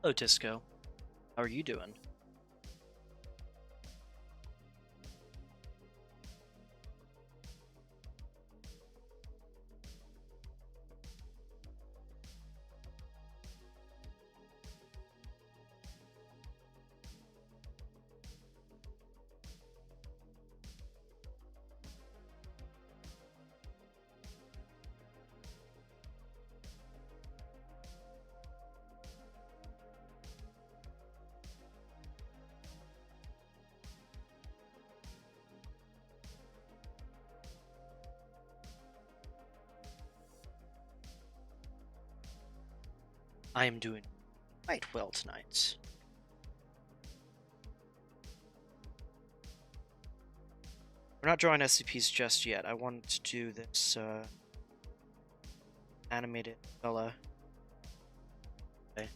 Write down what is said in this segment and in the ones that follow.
Hello, Tisco. How are you doing? I am doing quite well tonight. We're not drawing SCPs just yet. I wanted to do this animated fella. Okay.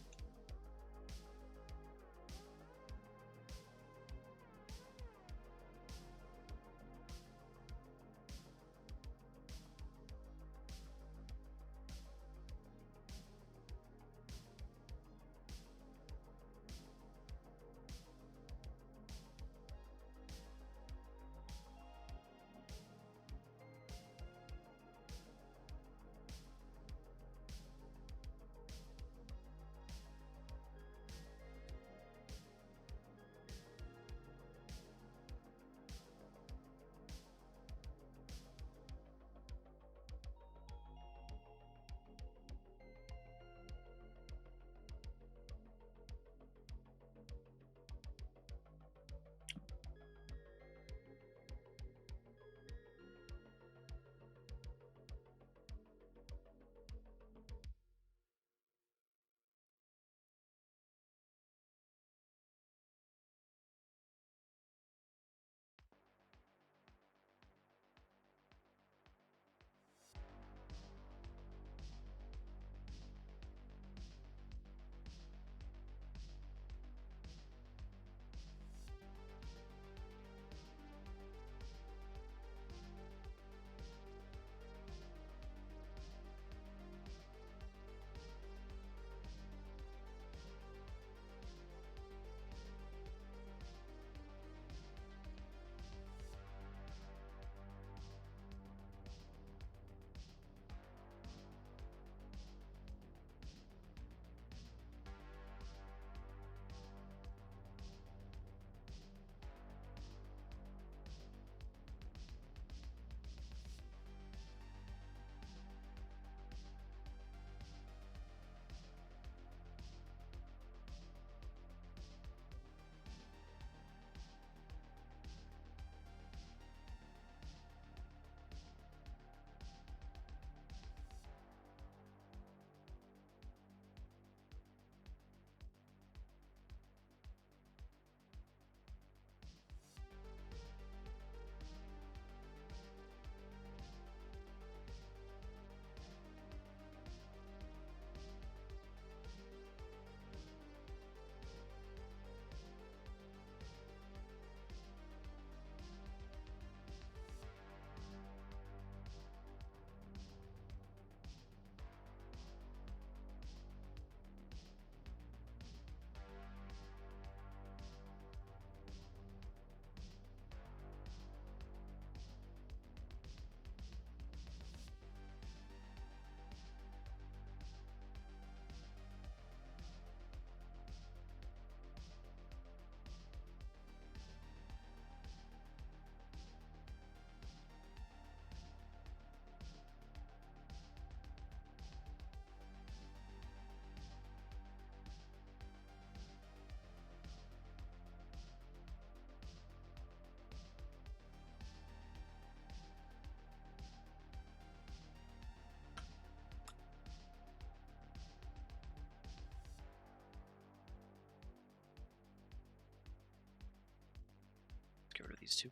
Let's get rid of these two.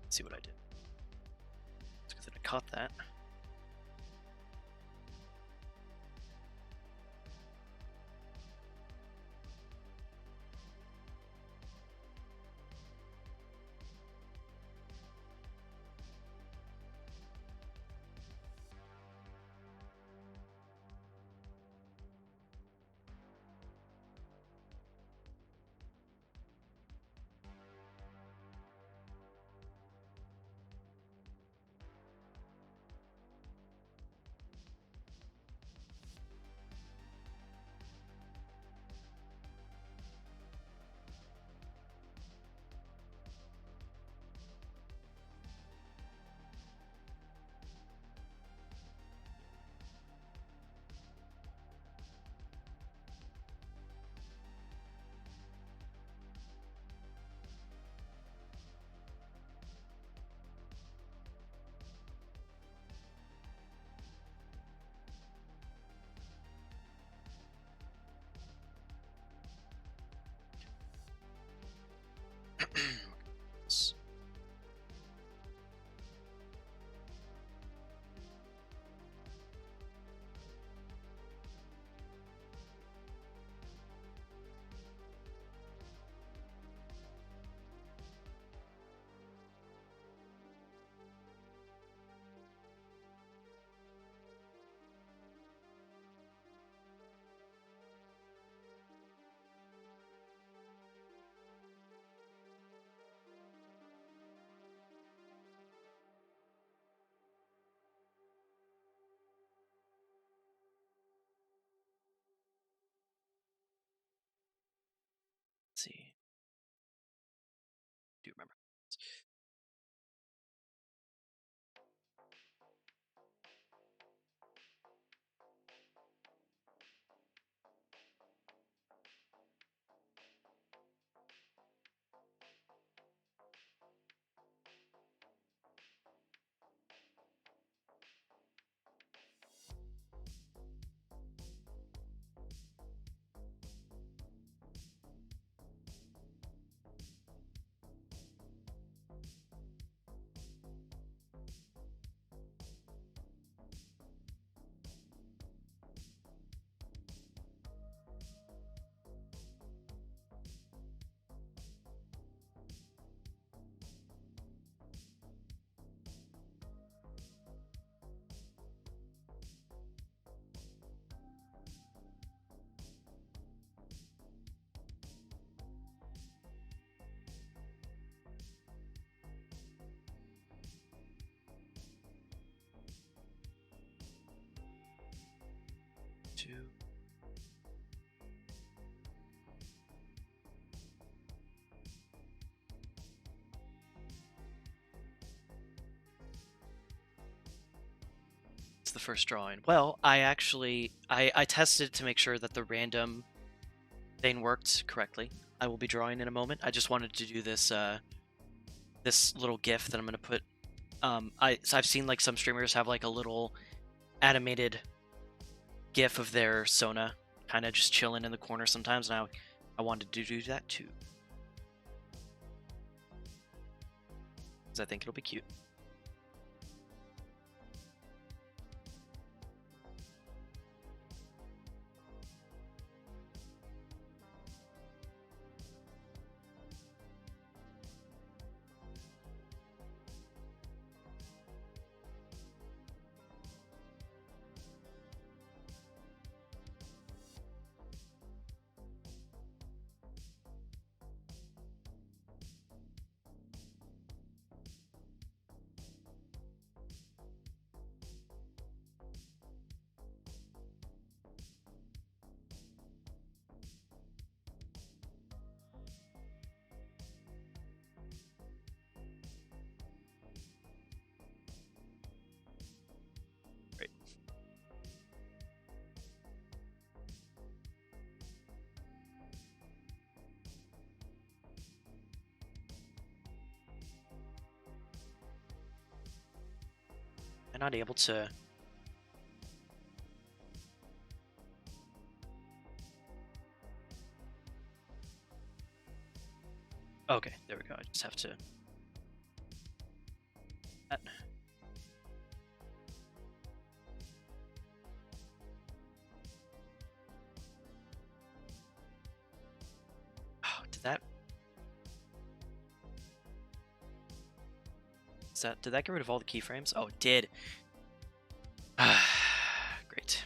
Let's see what I did. It's good that I caught that. the first drawing? Well, I actually I tested to make sure that the random thing worked correctly. I will be drawing in a moment. I just wanted to do this this little GIF that I'm gonna put. So I've seen like some streamers have like a little animated GIF of their Sona kind of just chilling in the corner sometimes. Now I wanted to do that too, because I think it'll be cute. Great. I'm not able to. Okay, there we go. I just have to. That. Oh, did that get rid of all the keyframes? Oh, it did. Great.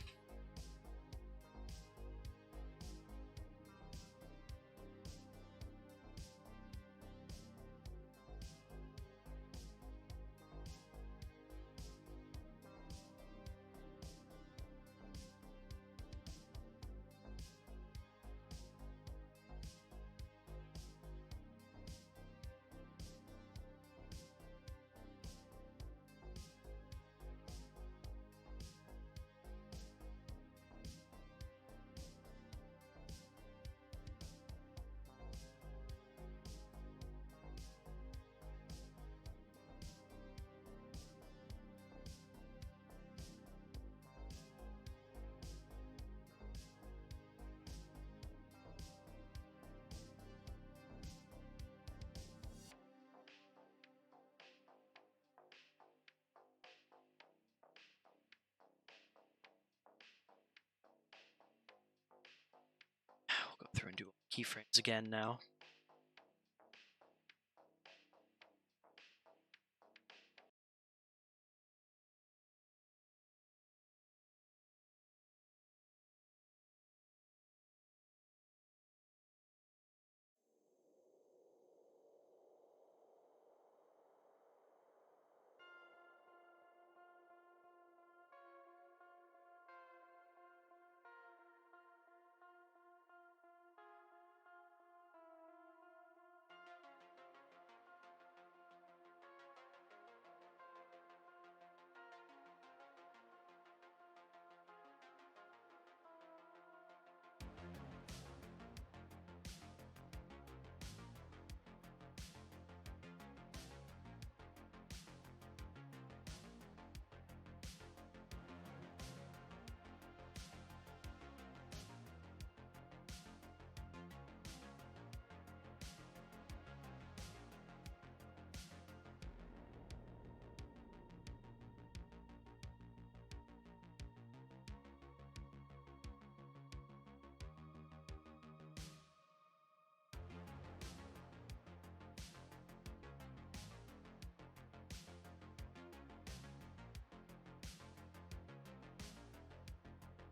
We'll go through and do keyframes again now.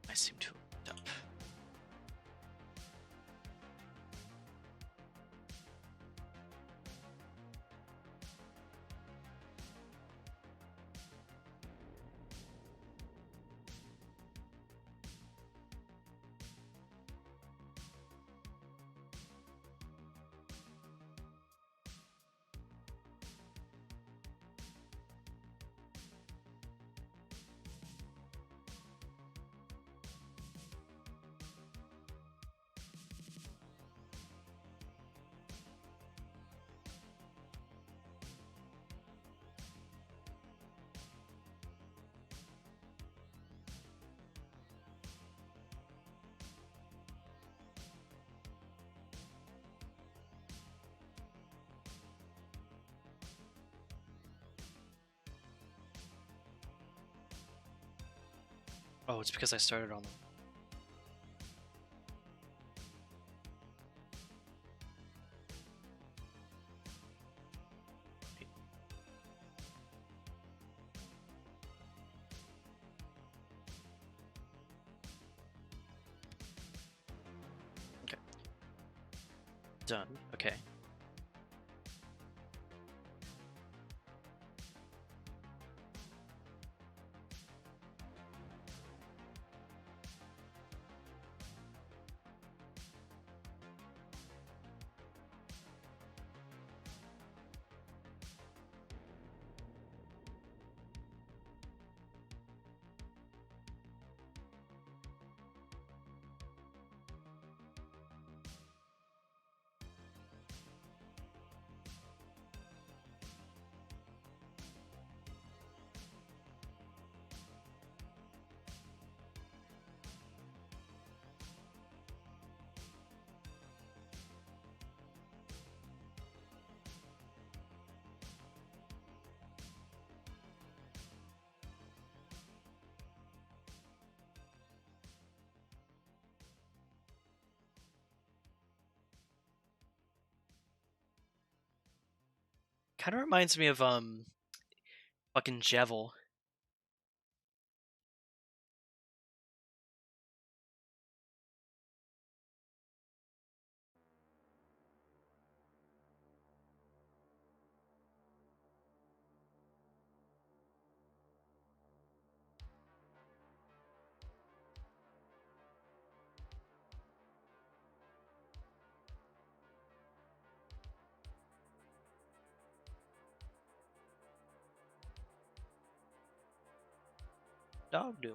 I seem to have looked up. Oh, it's because I started on them. Okay. Done. Okay. Kind of reminds me of fucking Jevil. Dog do.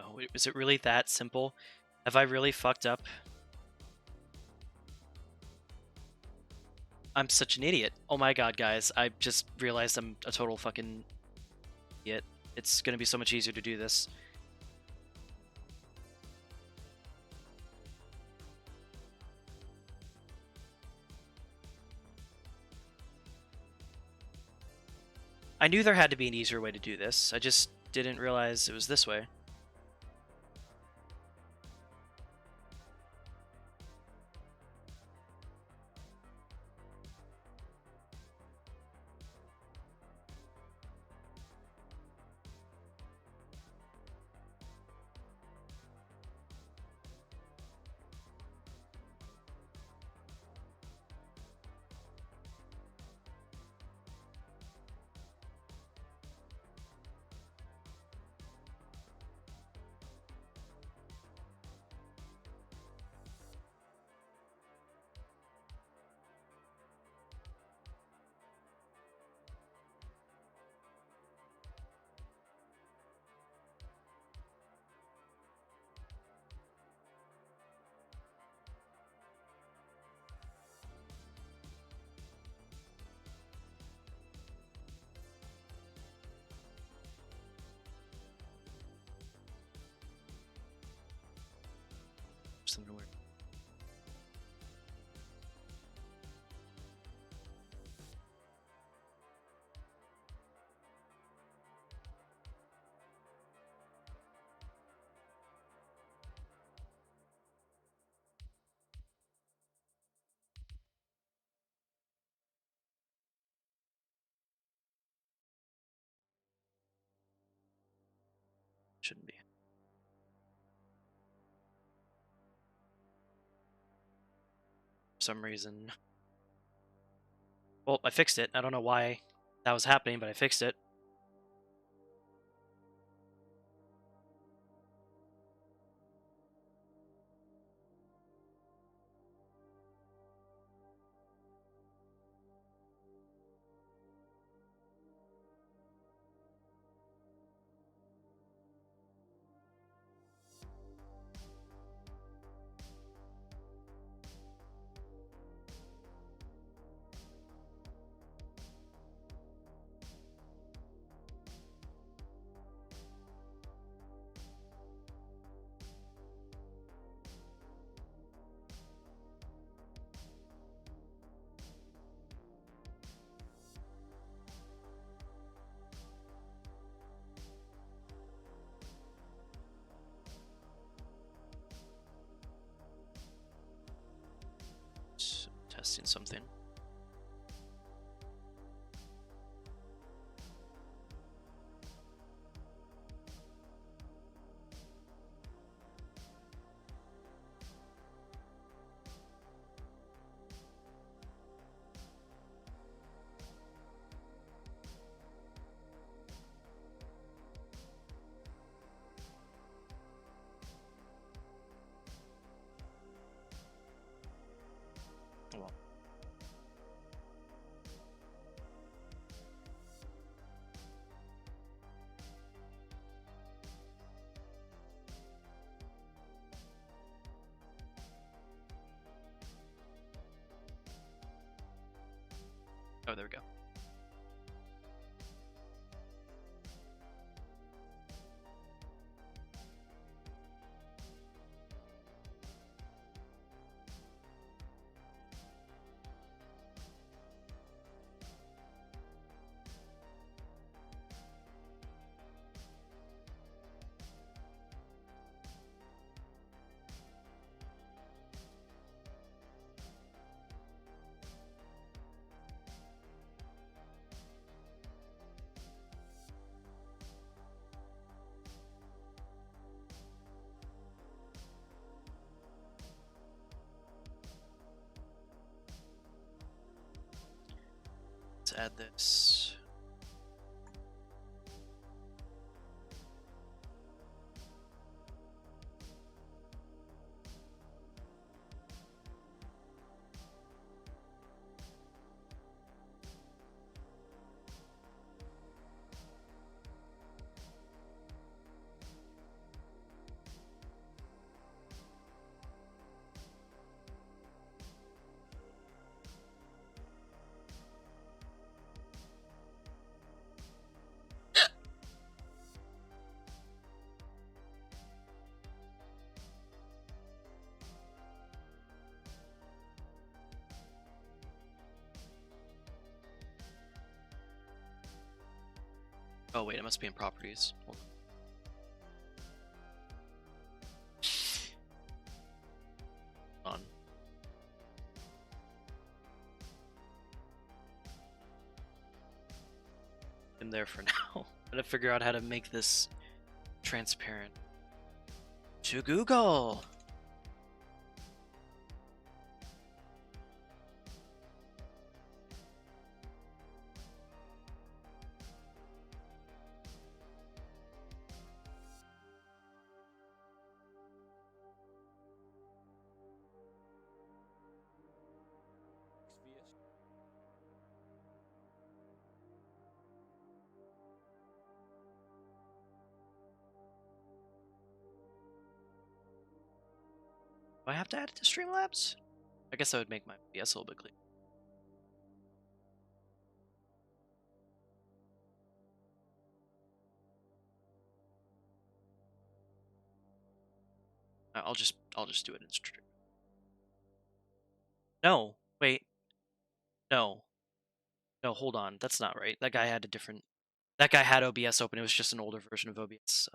Oh, is it really that simple? Have I really fucked up? I'm such an idiot. Oh my god, guys. I just realized I'm a total fucking idiot. It's gonna be so much easier to do this. I knew there had to be an easier way to do this. I just didn't realize it was this way. for some reason. Well, I fixed it. I don't know why that was happening, but I fixed it. Testing something. Well, oh, there we go. Let's add this. Oh wait, it must be in properties. Hold on. I'm there for now. Gotta figure out how to make this transparent. To Google. Do I have to add it to Streamlabs? I guess that would make my OBS a little bit cleaner. I'll just do it in Stream. No, wait. No. No, hold on. That's not right. That guy had a different. That guy had OBS open. It was just an older version of OBS.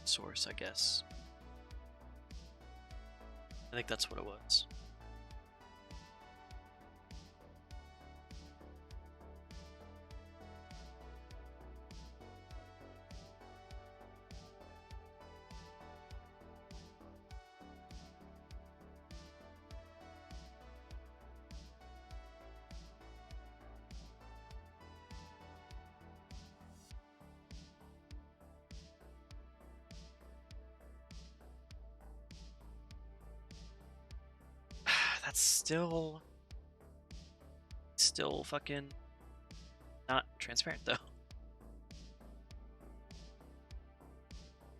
source, I guess. I think that's what it was. That's still fucking not transparent though.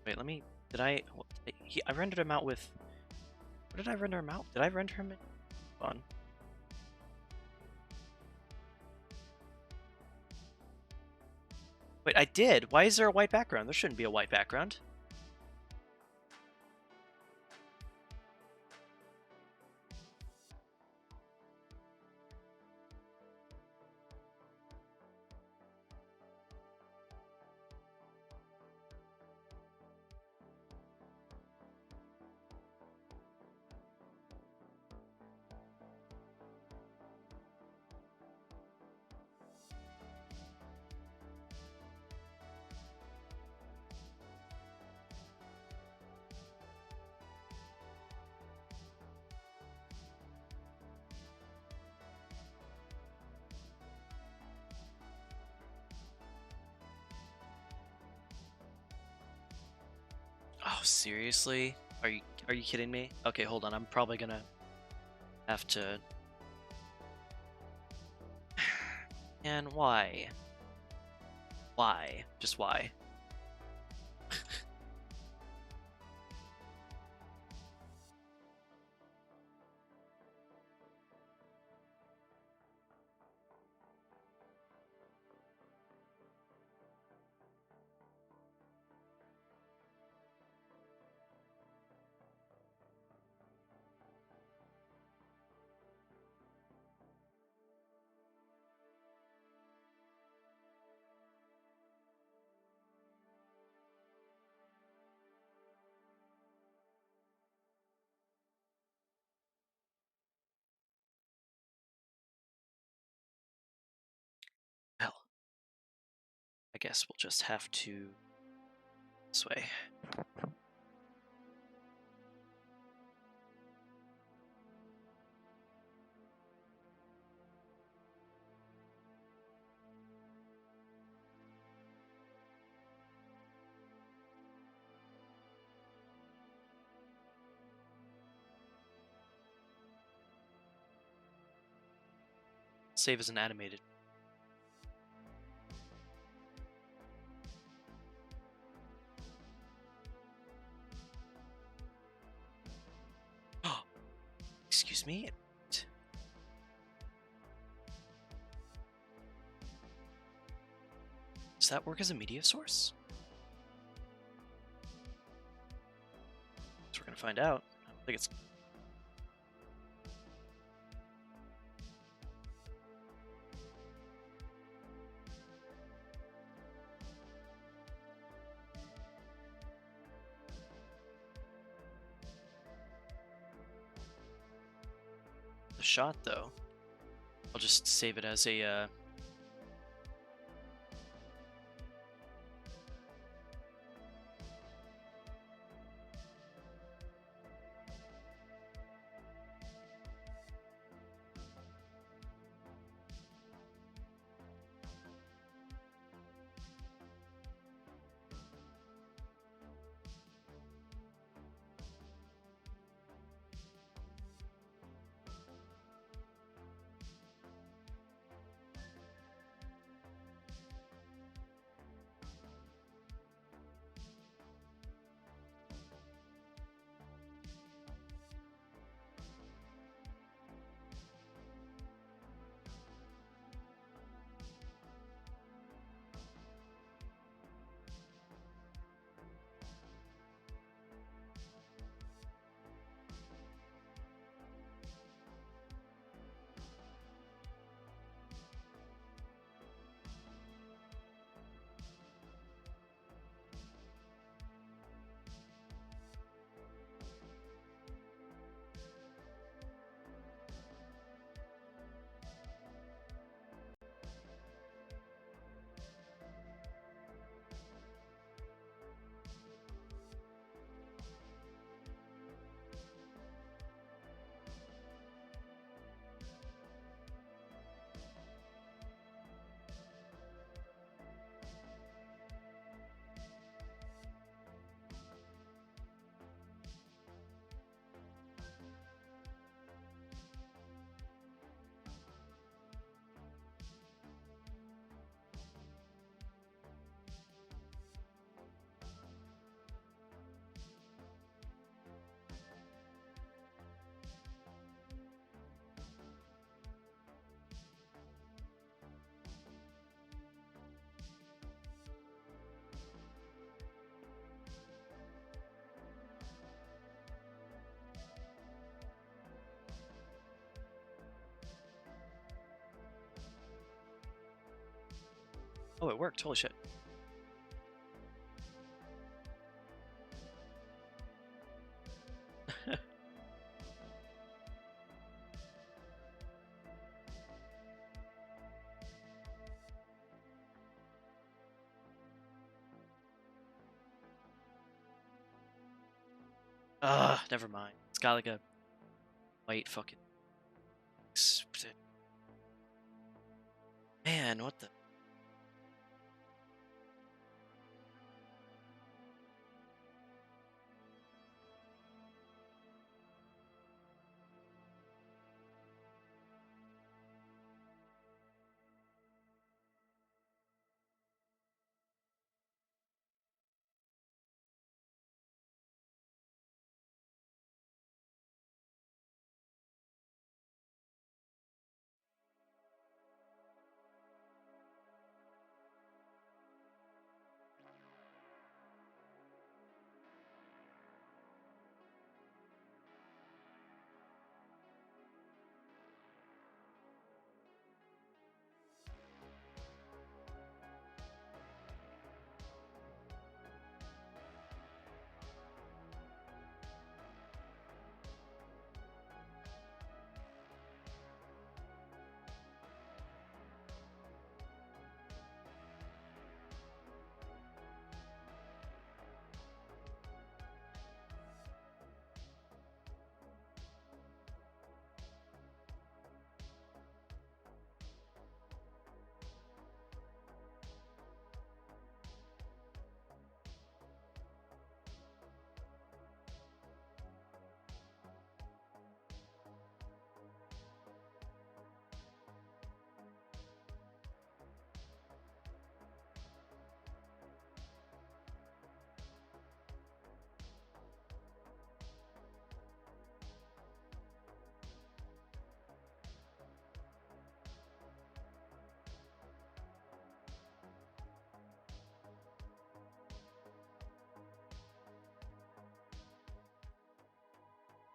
Wait, let me. Did I? I rendered him out with. What did I render him out? Did I render him in? Hold on. Wait, I did. Why is there a white background? There shouldn't be a white background. Oh, seriously? Are you kidding me? Okay, hold on. I'm probably gonna have to. And why? Why? Just why? Well, I guess we'll just have to this way. Save as an animated. Excuse me? Does that work as a media source? So we're gonna find out. I don't think it's. The shot, though. I'll just save it as a. Oh, it worked. Holy shit. Never mind. It's got like a white fucking... Man, what the...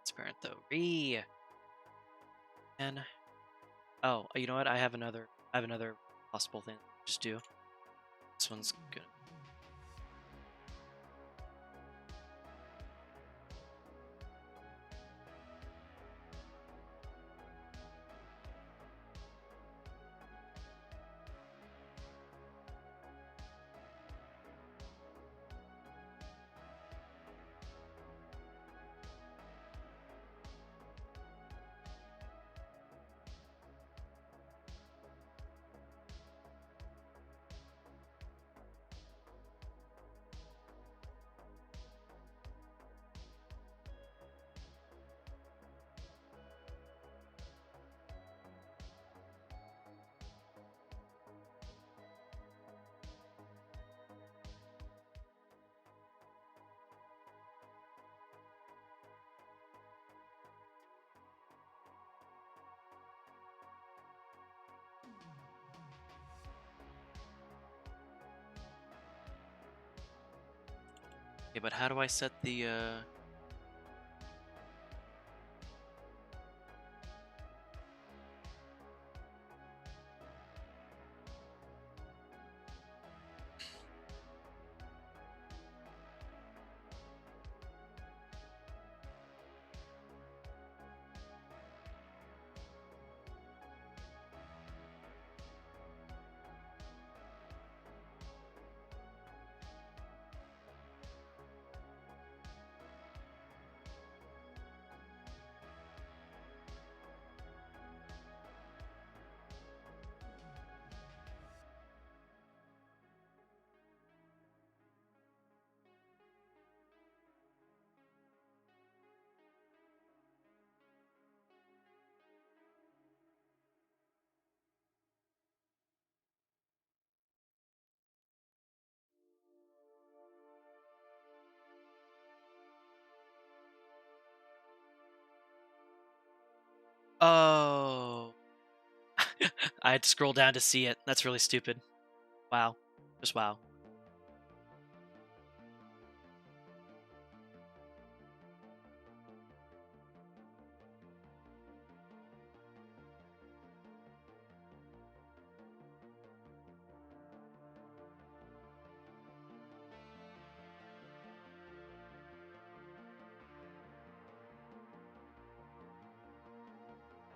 Transparent though. And oh, you know what? I have another possible thing to just do. This one's good. Okay, but how do I set the Oh. I had to scroll down to see it. That's really stupid. Wow. Just wow.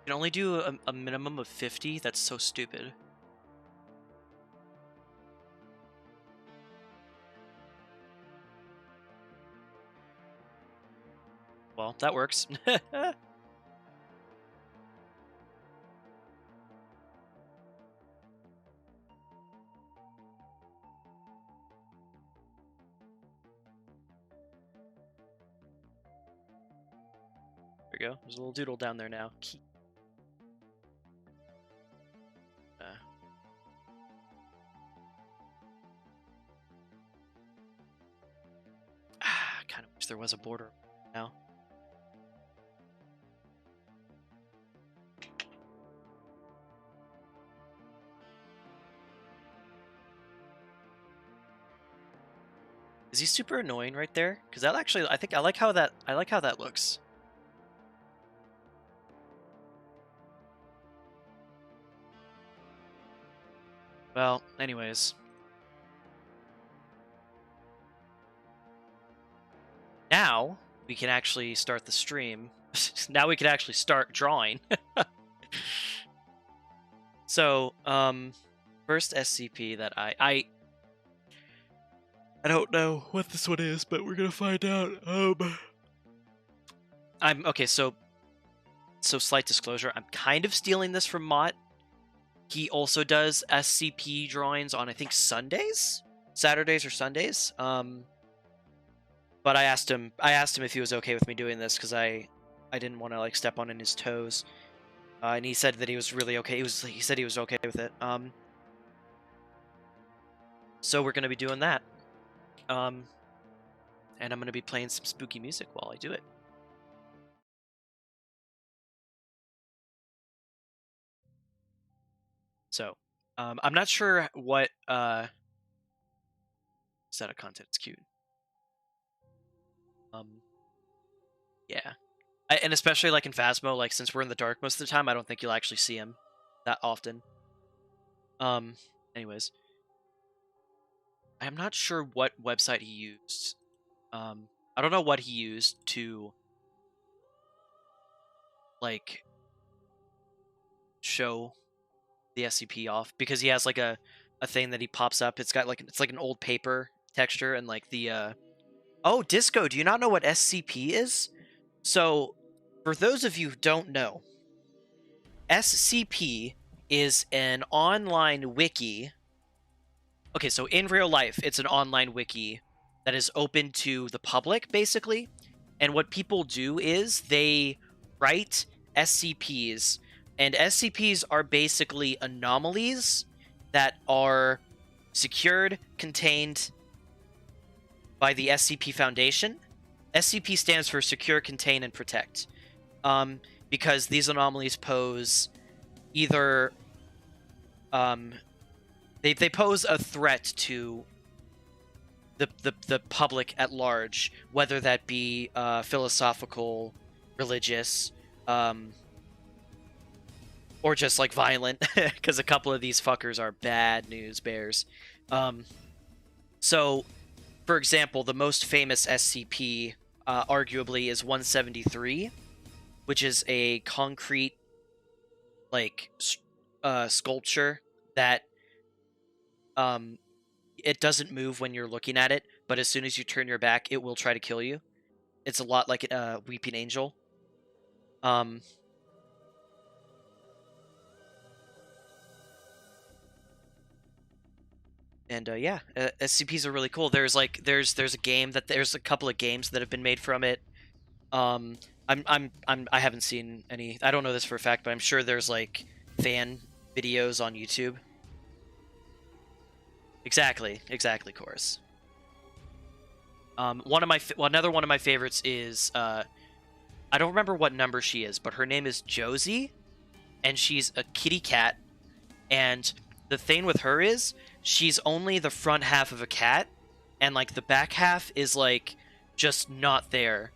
can only do a minimum of 50? That's so stupid. Well, that works. There we go. There's a little doodle down there now. I kind of wish there was a border now. Is he super annoying right there? Because that actually, I like how that looks. Well, anyways. Now we can actually start the stream. Now we can actually start drawing. So, first SCP that I don't know what this one is, but we're gonna find out. I'm okay. So slight disclosure. I'm kind of stealing this from Mott. He also does SCP drawings on I think Saturdays or Sundays. But I asked him if he was okay with me doing this because I didn't want to like step on his toes. And he said that he was really okay. He said he was okay with it. So we're gonna be doing that. And I'm gonna be playing some spooky music while I do it. So, I'm not sure what set of content is cute. Yeah, and especially like in Phasmo, like since we're in the dark most of the time, I don't think you'll actually see him that often. Anyways, I'm not sure what website he used. I don't know what he used to like show the SCP off because he has like a thing that he pops up. It's got like it's like an old paper texture and like the Oh, Disco, do you not know what SCP is? So, for those of you who don't know, SCP is an online wiki. Okay, so in real life, it's an online wiki that is open to the public, basically. And what people do is they write SCPs, and SCPs are basically anomalies that are secured, contained by the SCP Foundation. SCP stands for Secure, Contain, and Protect. Because these anomalies pose either they pose a threat to the public at large, whether that be philosophical, religious, or just like violent, because a couple of these fuckers are bad news bears. So, for example, the most famous SCP arguably is 173, which is a concrete like sculpture that it doesn't move when you're looking at it, but as soon as you turn your back, it will try to kill you. It's a lot like a Weeping Angel. And yeah, SCPs are really cool. There's a game that there's a couple of games that have been made from it. I haven't seen any. I don't know this for a fact, but I'm sure there's like fan videos on YouTube. Exactly, Chorus. Another one of my favorites is I don't remember what number she is, but her name is Josie, and she's a kitty cat. And the thing with her is she's only the front half of a cat, and like the back half is like just not there.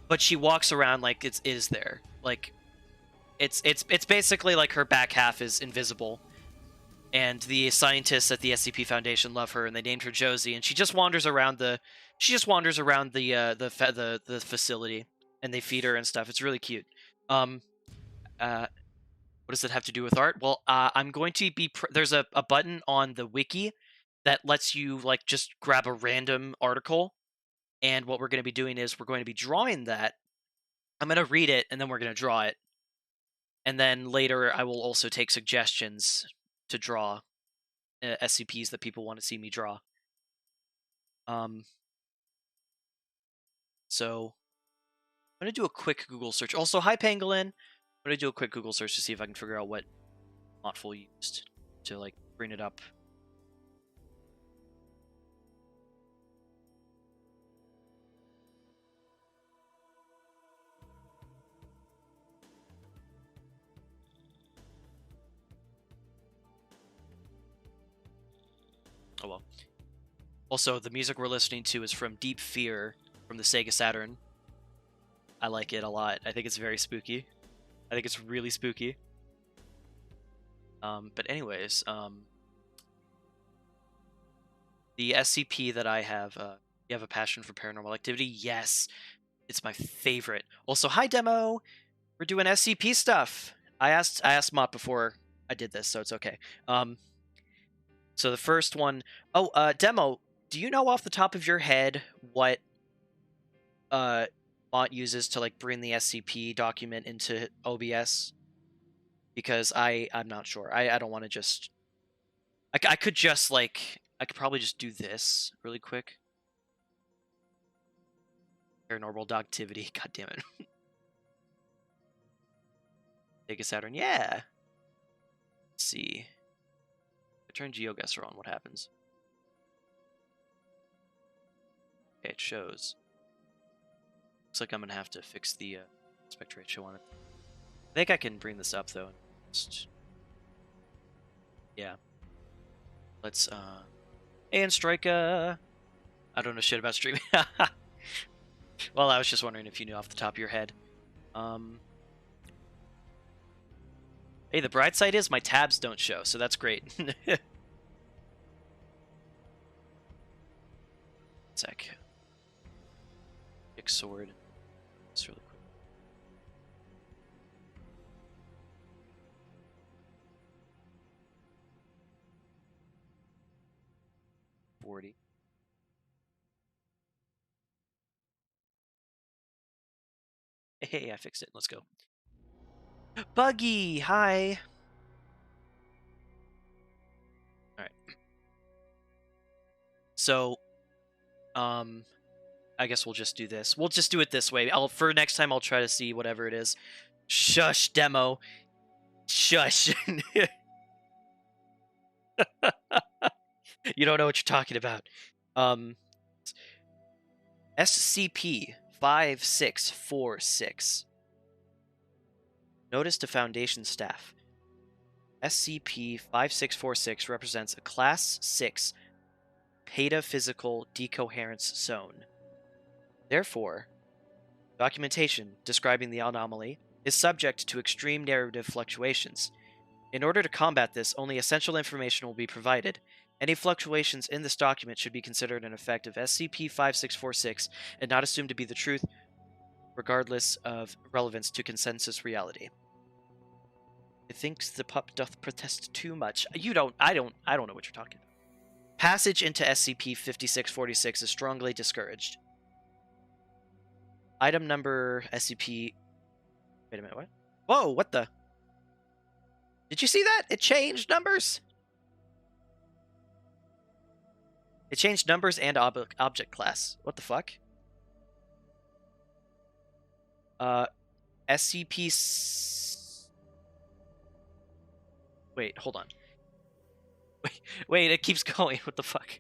But she walks around like it is there. Like it's basically like her back half is invisible. And the scientists at the SCP Foundation love her, and they named her Josie. And she just wanders around the facility, and they feed her and stuff. It's really cute. what does it have to do with art? Well, I'm going to be there's a button on the wiki that lets you like just grab a random article, and what we're going to be doing is we're going to be drawing that. I'm going to read it, and then we're going to draw it, and then later I will also take suggestions to draw SCPs that people want to see me draw. So I'm going to do a quick Google search. Also, hi Pangolin. I'm going to do a quick Google search to see if I can figure out what Mottful used to like bring it up. Oh well. Also, the music we're listening to is from Deep Fear from the Sega Saturn. I like it a lot. I think it's very spooky. I think it's really spooky. But anyways, the SCP that I have, you have a passion for paranormal activity? Yes, it's my favorite. Also, hi Demo. We're doing SCP stuff. I asked Mott before I did this, so it's okay. So the first one, Demo. Do you know off the top of your head what Mott uses to like bring the SCP document into OBS? Because I'm not sure. I don't want to just. I could just like I could probably just do this really quick. Paranormal activity. God damn it. Sega Saturn. Yeah. Let's see. I turn GeoGuessr on. What happens? Okay, it shows. Looks like I'm gonna have to fix the aspect ratio on it. I think I can bring this up though. Just... Yeah. Let's and Strika. I don't know shit about streaming. Well, I was just wondering if you knew off the top of your head. Hey, the bright side is my tabs don't show, so that's great. Sec. Big sword. It's really quick. $40. Hey, I fixed it. Let's go. Buggy, hi. All right. So, I guess we'll just do this. We'll just do it this way. For next time, I'll try to see whatever it is. Shush, Demo. Shush. You don't know what you're talking about. SCP 5646. Notice to Foundation staff. SCP 5646 represents a Class 6 pataphysical decoherence zone. Therefore, documentation describing the anomaly is subject to extreme narrative fluctuations. In order to combat this, only essential information will be provided. Any fluctuations in this document should be considered an effect of SCP-5646 and not assumed to be the truth, regardless of relevance to consensus reality. It thinks the pup doth protest too much. I don't know what you're talking about. Passage into SCP-5646 is strongly discouraged. Item number SCP... Wait a minute, what? Whoa, what the... Did you see that? It changed numbers? It changed numbers and object class. What the fuck? SCP... Wait, hold on. Wait, it keeps going. What the fuck?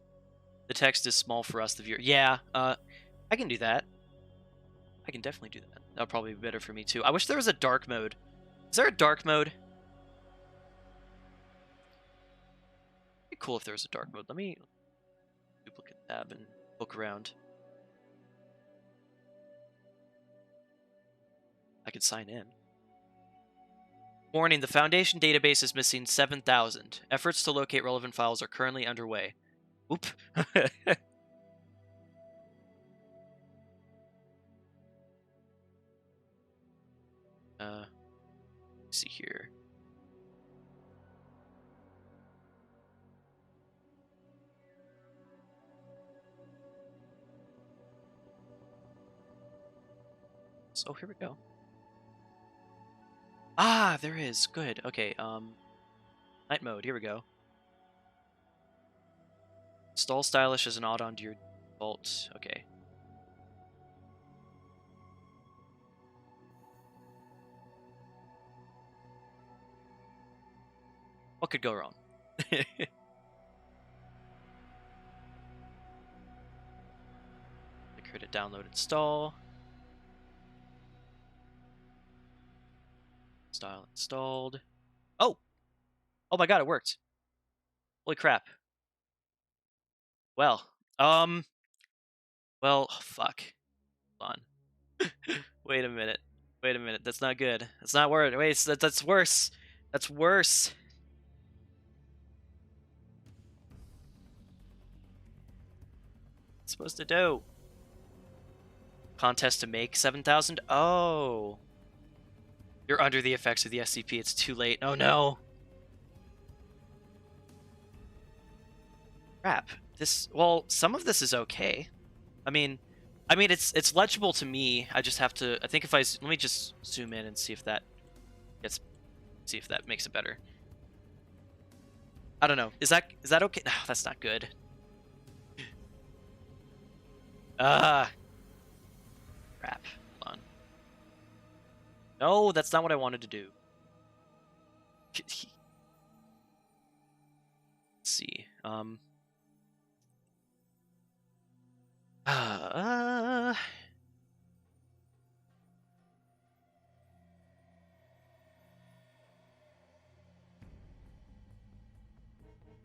The text is small for us, the viewer. Yeah, I can do that. I can definitely do that. That'll probably be better for me, too. I wish there was a dark mode. Is there a dark mode? It'd be cool if there was a dark mode. Let me duplicate tab and look around. I could sign in. Warning, the Foundation database is missing 7,000. Efforts to locate relevant files are currently underway. Oop. Let's see here. So here we go. Ah, there is. Good. Okay, night mode. Here we go. Install stylish as an add-on to your default. Okay. What could go wrong? Create a download install. Style installed. Oh! Oh my god, it worked. Holy crap. Well, well, oh, fuck. Hold on. Wait a minute. Wait a minute. That's not good. That's not worth. Wait, that's worse. That's worse. What's it supposed to do? Contest to make 7,000? Oh. You're under the effects of the SCP. It's too late. Oh no. Crap. This, well, some of this is okay. I mean it's legible to me. I just have to, I think if I, let me just zoom in and see if that gets, see if that makes it better. I don't know. Is that okay? Oh, that's not good. Ah. Crap. Hold on. No, that's not what I wanted to do. Let's see. Let's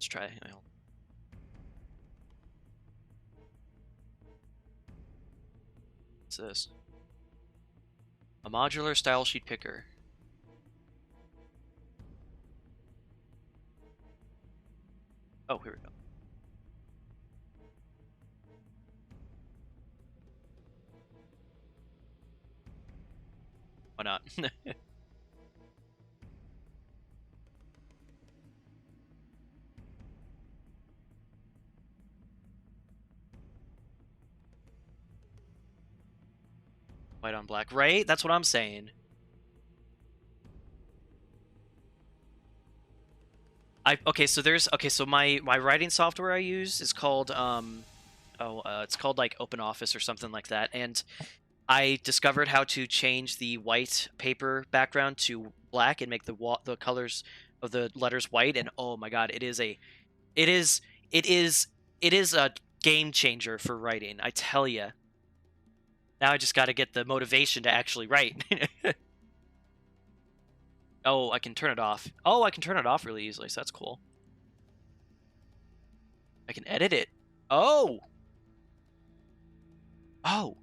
try. What's this? A modular style sheet picker. Oh, here we go. Why not? White on black, right? That's what I'm saying. Okay, so there's, okay, so my writing software I use is called it's called like OpenOffice or something like that, and I discovered how to change the white paper background to black and make the colors of the letters white, and oh my god, it is it is a game changer for writing, I tell you. Now I just got to get the motivation to actually write. Oh, I can turn it off. Oh, I can turn it off really easily, so that's cool. I can edit it. Oh! Oh!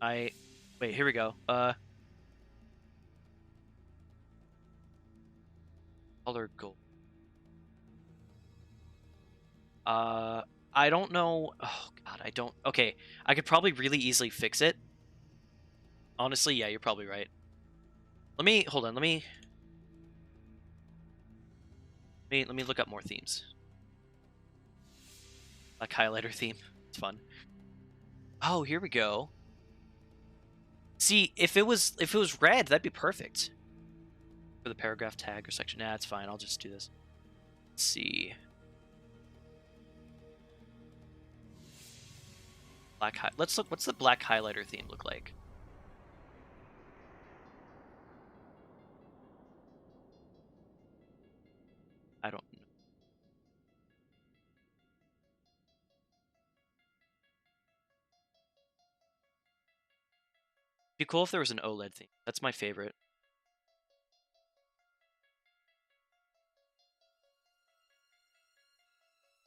Wait, here we go. Color gold. I don't know. Oh, God, I don't. Okay, I could probably really easily fix it. Honestly, yeah, you're probably right. Hold on, let me look up more themes. Like highlighter theme. It's fun. Oh, here we go. See, if it was red, that'd be perfect. For the paragraph tag or section. Nah, it's fine. I'll just do this. Let's see. Let's look. What's the black highlighter theme look like? I don't know. It'd be cool if there was an OLED theme. That's my favorite.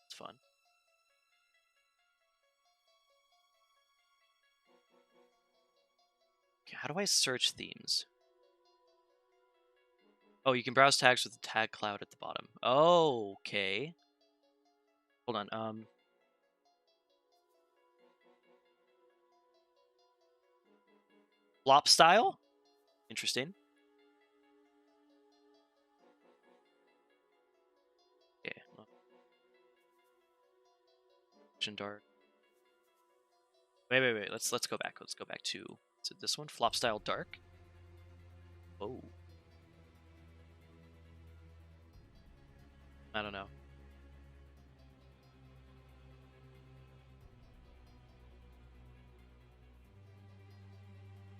It's fun. Okay, how do I search themes? Oh, you can browse tags with the tag cloud at the bottom. Oh, okay. Hold on. Flop style? Interesting. Okay. Dark. Wait. Let's go back. Let's go back to, is it this one? Flop style dark? Oh. I don't know.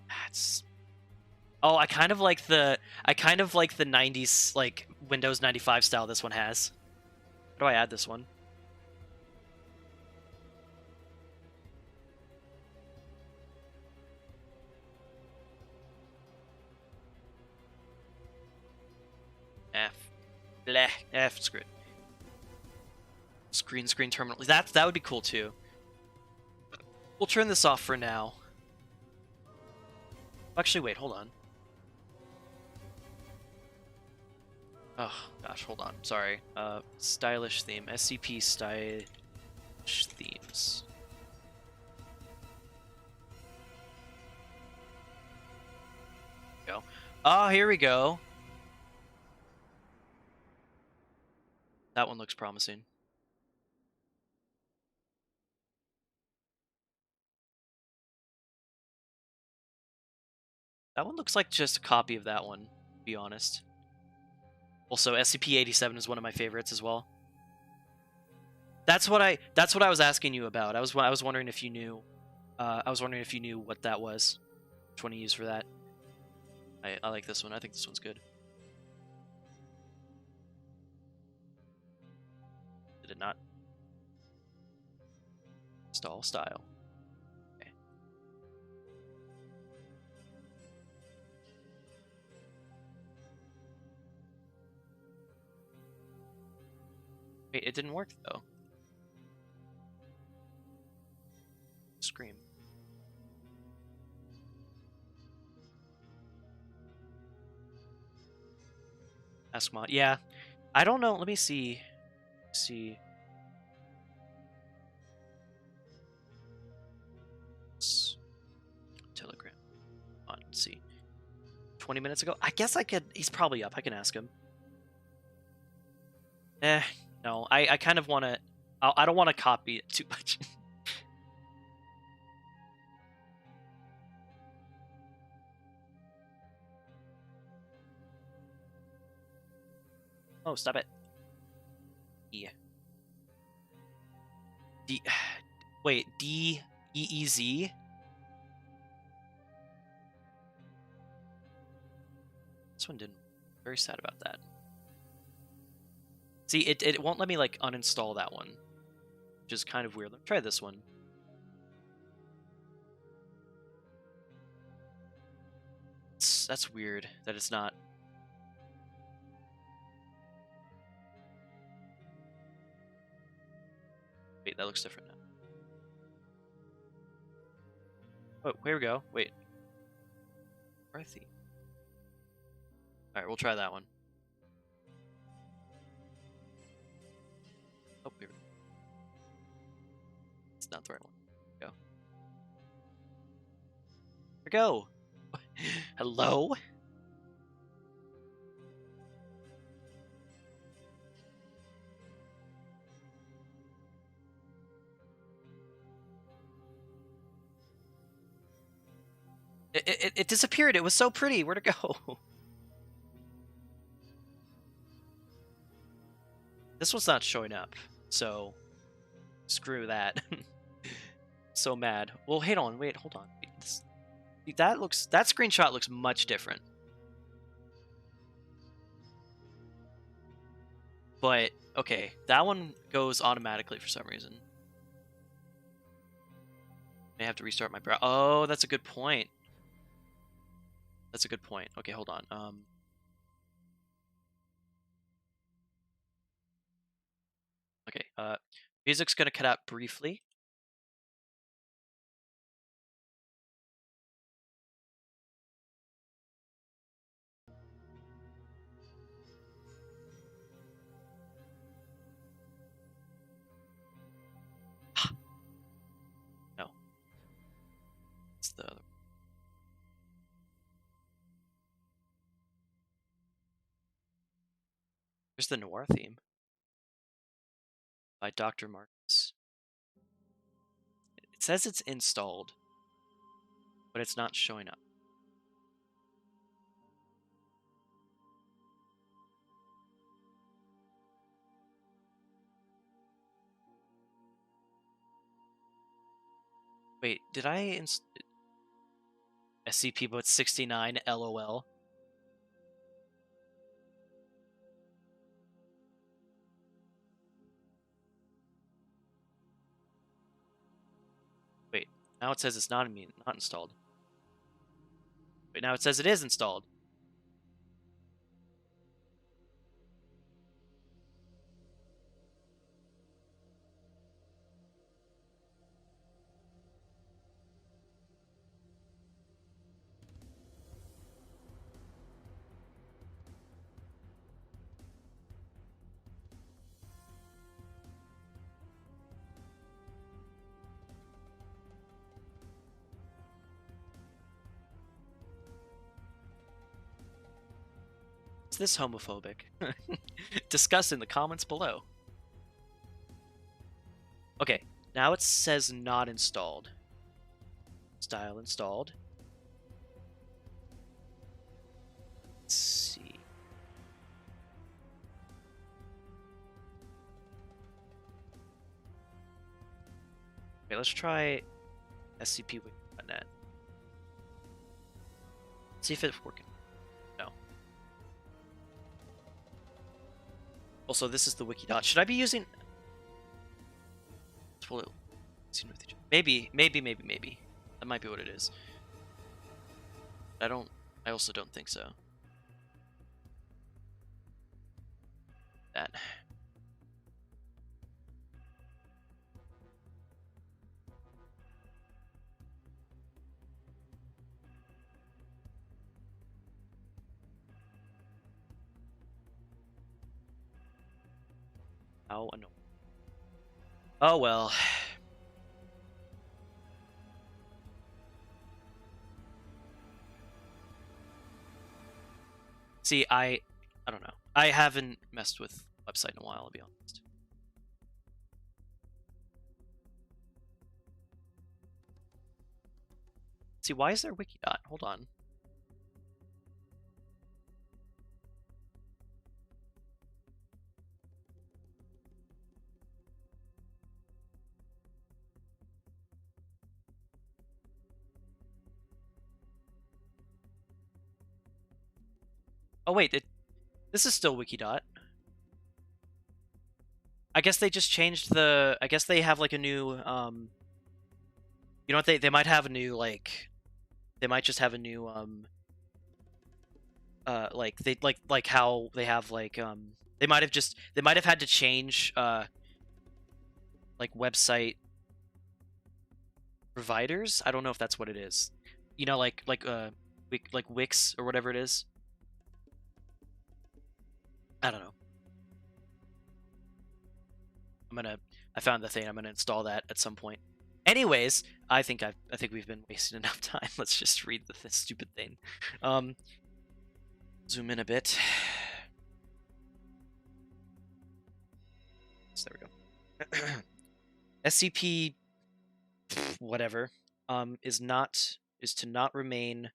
That's... Oh, I kind of like the 90s like Windows 95 style this one has. How do I add this one? F. Bleh. F. Screw it. Screen terminal. That would be cool too. We'll turn this off for now. Actually, wait, hold on. Oh gosh, hold on. Sorry. Stylish theme. SCP stylish themes. Go. Oh, here we go. That one looks promising. That one looks like just a copy of that one, to be honest. Also, SCP-87 is one of my favorites as well. That's what I was asking you about. I was wondering if you knew. I was wondering if you knew what that was. Which one to use for that. I like this one. I think this one's good. Did it not? Install style. Okay. Wait, it didn't work though. Scream. Ask mod. Yeah. I don't know. Let me see. Telegram. On. Let's see. 20 minutes ago. I guess I could. He's probably up. I can ask him. No. I kind of want to. I don't want to copy it too much. Oh, stop it. Yeah. Wait, D-E-E-Z? This one didn't. Very sad about that. See, it won't let me, like, uninstall that one. Which is kind of weird. Let me try this one. That's weird that it's not. Wait, that looks different now. Oh, here we go. Wait. Earthy. Alright, we'll try that one. Oh, here we go. It's not the right one. Go. Here we go. Hello? It disappeared. It was so pretty. Where'd it go? This one's not showing up, so screw that. So mad. Well, hold on. Wait, hold on. That screenshot looks much different. But okay, that one goes automatically for some reason. May have to restart my browser. Oh, that's a good point. That's a good point. Okay, hold on. Okay, music's gonna cut out briefly. No. It's the other. Here's the Noir theme by Dr. Marcus. It says it's installed, but it's not showing up. Wait, did I SCP but 69 LOL? Wait, now it says it's not installed. Wait, now it says it is installed. Is this homophobic? Discuss in the comments below. Okay, now it says not installed. Style installed. Let's see. Okay, let's try scpwiki.net. See if it's working. No. Also, this is the wiki dot. Should I be using? Maybe. That might be what it is. I also don't think so. That. How annoying. Oh well. See, I don't know. I haven't messed with the website in a while, I'll be honest. See, why is there wiki.dot? Hold on. Oh wait, this is still wiki.dot. I guess they just changed the. I guess they have like a new. You know what? They might have a new like. They might just have a new like they like how they have like they might have had to change like website providers. I don't know if that's what it is. You know, like Wix or whatever it is. I don't know. I found the thing. I'm gonna install that at some point. Anyways, I think we've been wasting enough time. Let's just read this stupid thing. Zoom in a bit. So there we go. SCP whatever is to not remain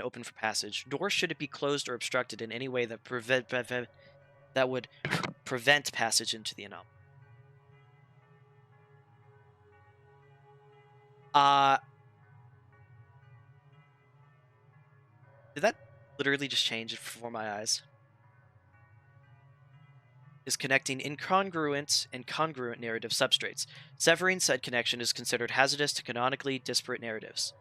open for passage, nor should it be closed or obstructed in any way that would prevent passage into the anomaly. Did that literally just change it before my eyes? Is connecting incongruent and congruent narrative substrates. Severing said connection is considered hazardous to canonically disparate narratives.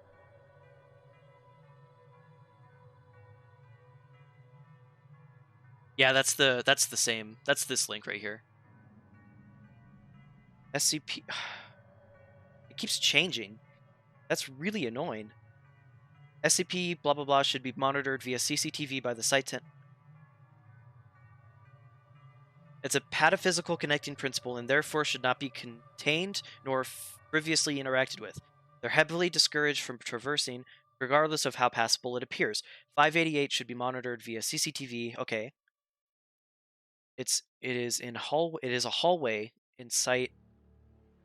Yeah, that's the same. That's this link right here. SCP. It keeps changing. That's really annoying. SCP blah blah blah should be monitored via CCTV by the site. It's a pataphysical connecting principle and therefore should not be contained nor previously interacted with. They're heavily discouraged from traversing regardless of how passable it appears. 588 should be monitored via CCTV. Okay. It is a hallway in Site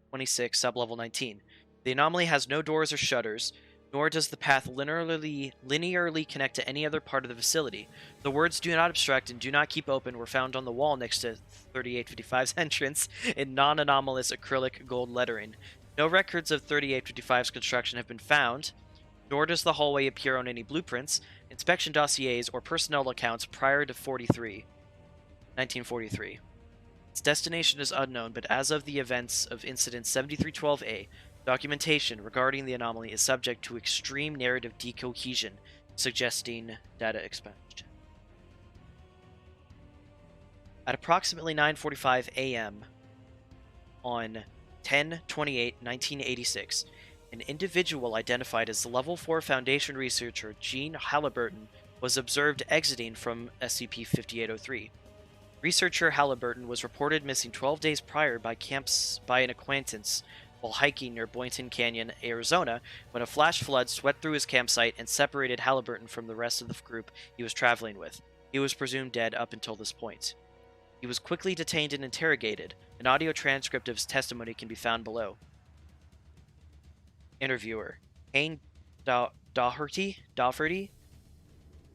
26, sublevel 19. The anomaly has no doors or shutters, nor does the path linearly connect to any other part of the facility. The words "do not obstruct" and "do not keep open" were found on the wall next to 3855's entrance in non-anomalous acrylic gold lettering. No records of 3855's construction have been found, nor does the hallway appear on any blueprints, inspection dossiers, or personnel accounts prior to 1943. Its destination is unknown, but as of the events of Incident 7312A, documentation regarding the anomaly is subject to extreme narrative decohesion, suggesting data expunged. At approximately 9:45 a.m. on 10/28/1986, an individual identified as Level 4 Foundation researcher Gene Halliburton was observed exiting from SCP-5803. Researcher Halliburton was reported missing 12 days prior by an acquaintance while hiking near Boynton Canyon, Arizona, when a flash flood swept through his campsite and separated Halliburton from the rest of the group he was traveling with. He was presumed dead up until this point. He was quickly detained and interrogated. An audio transcript of his testimony can be found below. Interviewer: Hayne Doherty,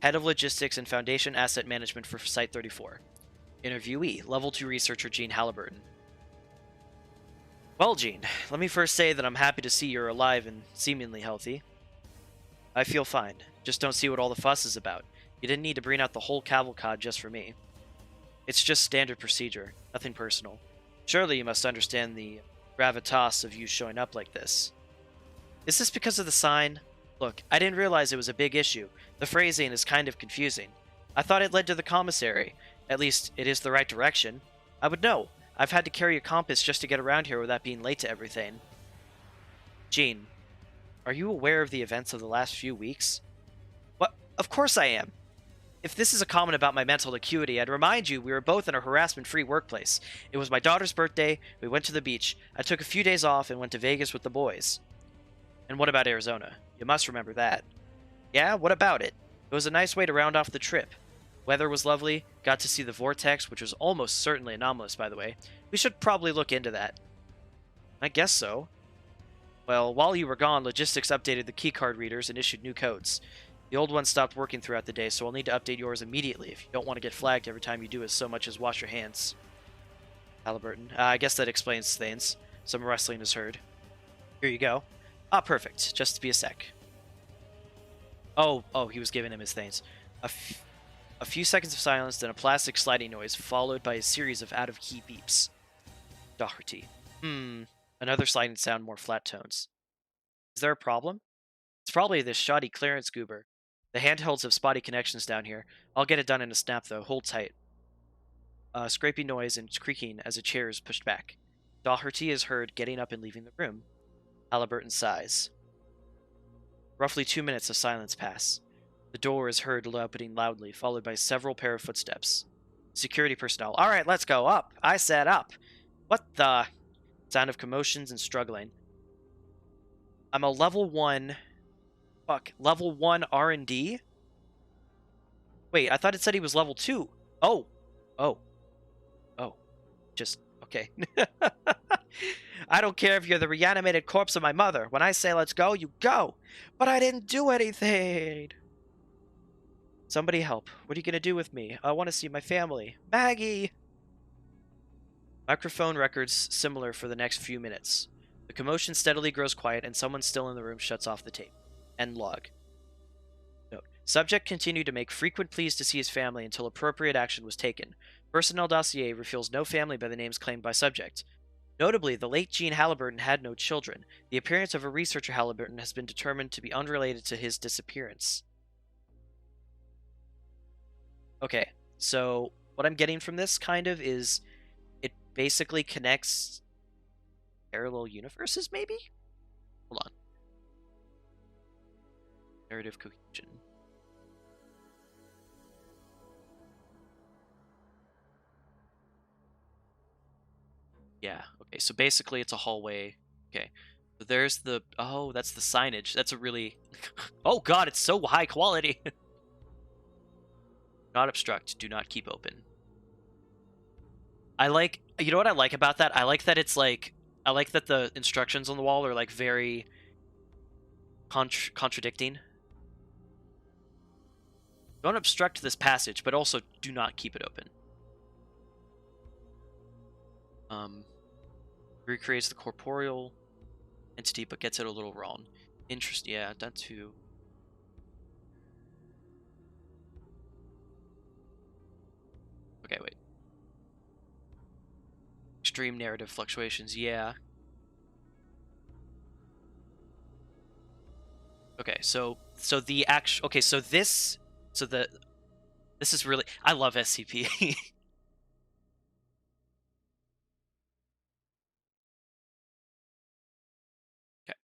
Head of Logistics and Foundation Asset Management for Site 34. Interviewee: Level 2 Researcher Gene Halliburton. Well, Gene, let me first say that I'm happy to see you're alive and seemingly healthy. I feel fine. Just don't see what all the fuss is about. You didn't need to bring out the whole cavalcade just for me. It's just standard procedure, nothing personal. Surely you must understand the gravitas of you showing up like this. Is this because of the sign? Look, I didn't realize it was a big issue. The phrasing is kind of confusing. I thought it led to the commissary. At least, it is the right direction. I would know. I've had to carry a compass just to get around here without being late to everything. Gene, are you aware of the events of the last few weeks? What? Of course I am. If this is a comment about my mental acuity, I'd remind you we were both in a harassment-free workplace. It was my daughter's birthday, we went to the beach. I took a few days off and went to Vegas with the boys. And what about Arizona? You must remember that. Yeah, what about it? It was a nice way to round off the trip. Weather was lovely, got to see the vortex, which was almost certainly anomalous, by the way. We should probably look into that. I guess so. Well, while you were gone, Logistics updated the keycard readers and issued new codes. The old ones stopped working throughout the day, so I'll need to update yours immediately if you don't want to get flagged every time you do so much as wash your hands. Halliburton. I guess that explains things. Some rustling is heard. Here you go. Ah, perfect. Just be a sec. Oh, he was giving him his things. A few seconds of silence, then a plastic sliding noise, followed by a series of out-of-key beeps. Doherty. Another sliding sound, more flat tones. Is there a problem? It's probably this shoddy clearance goober. The handhelds have spotty connections down here. I'll get it done in a snap, though. Hold tight. Scraping noise and creaking as a chair is pushed back. Doherty is heard getting up and leaving the room. Halliburton sighs. Roughly 2 minutes of silence pass. The door is heard opening loudly, followed by several pair of footsteps. Security personnel. All right, let's go. Up. I said up. What the? Sound of commotions and struggling. I'm a level 1... level 1 R&D? Wait, I thought it said he was level 2. Oh. Just, okay. I don't care if you're the reanimated corpse of my mother. When I say let's go, you go. But I didn't do anything. Somebody help. What are you going to do with me? I want to see my family. Maggie! Microphone records similar for the next few minutes. The commotion steadily grows quiet and someone still in the room shuts off the tape. End log. Note. Subject continued to make frequent pleas to see his family until appropriate action was taken. Personnel dossier reveals no family by the names claimed by subject. Notably, the late Gene Halliburton had no children. The appearance of a researcher Halliburton has been determined to be unrelated to his disappearance. Okay, so what I'm getting from this kind of is it basically connects parallel universes, maybe? Hold on. Narrative cohesion. Yeah, okay, so basically it's a hallway. Okay, There's the, oh, that's the signage. That's a really, oh god, it's so high quality. Not obstruct, do not keep open. I like, you know what I like about that? I like that it's like, I like that the instructions on the wall are like very contradicting. Don't obstruct this passage, but also do not keep it open. Recreates the corporeal entity, but gets it a little wrong. Interesting. Yeah, that too. Okay, wait. Extreme narrative fluctuations. Yeah. Okay, so the actual. Okay, so this. So this is really. I love SCP. Okay.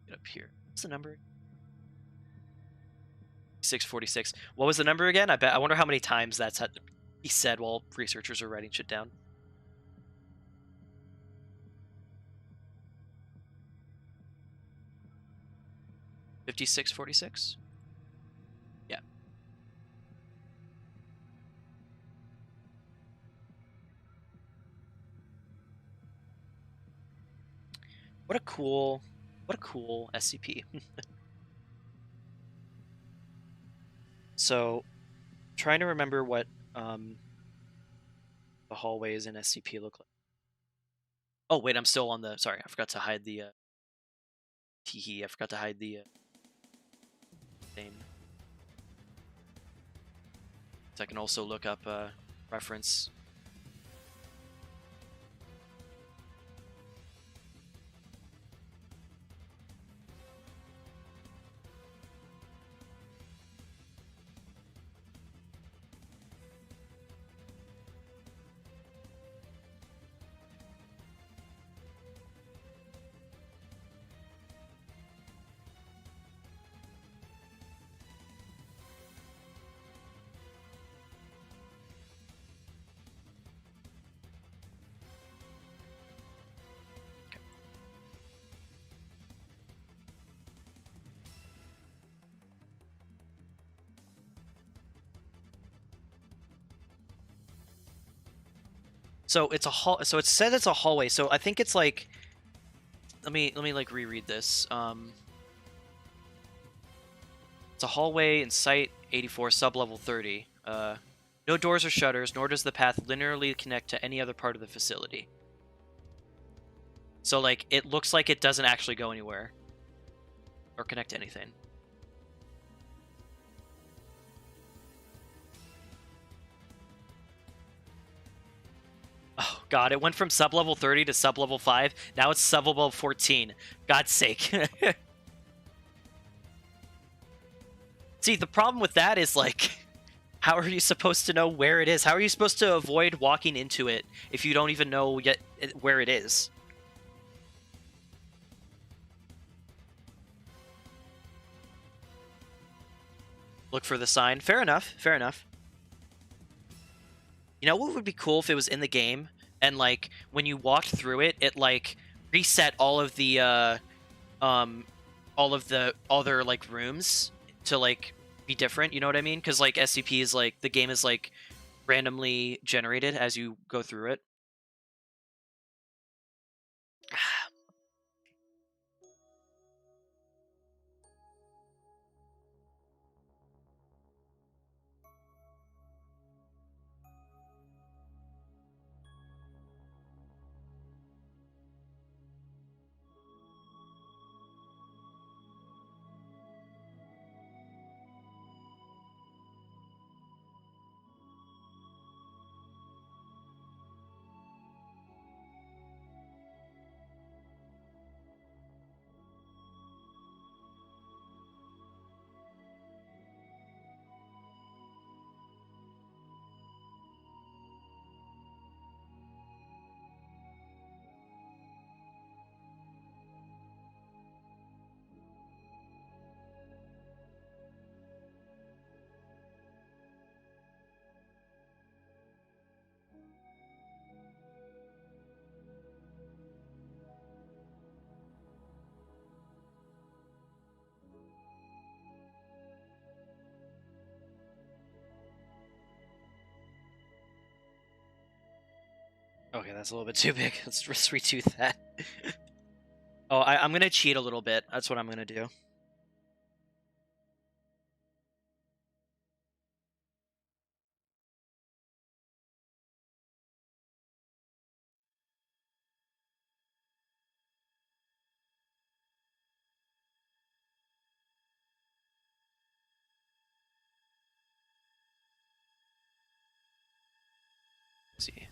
Get up here. What's the number? 646. What was the number again? I bet. I wonder how many times that's had to be said while researchers are writing shit down. 5646. Yeah. What a cool SCP. So, trying to remember what the hallways in SCP look like. Oh wait, I'm still on the. Sorry, I forgot to hide the. Teehee, I forgot to hide the name. So I can also look up reference. So it's a hall. So it said it's a hallway. So I think it's like. Let me like reread this. It's a hallway in Site 84, sublevel 30. No doors or shutters, nor does the path linearly connect to any other part of the facility. So like it looks like it doesn't actually go anywhere or connect to anything. Oh god, it went from sublevel 30 to sublevel 5. Now it's sublevel 14. God's sake. See, the problem with that is like how are you supposed to know where it is? How are you supposed to avoid walking into it if you don't even know yet where it is? Look for the sign. Fair enough. Fair enough. You know what would be cool if it was in the game and like when you walked through it, it like reset all of the all of the other like rooms to like be different. You know what I mean? Because like SCP is like the game is like randomly generated as you go through it. Okay, that's a little bit too big. Let's retooth that. Oh, I'm gonna cheat a little bit. That's what I'm gonna do. Let's see.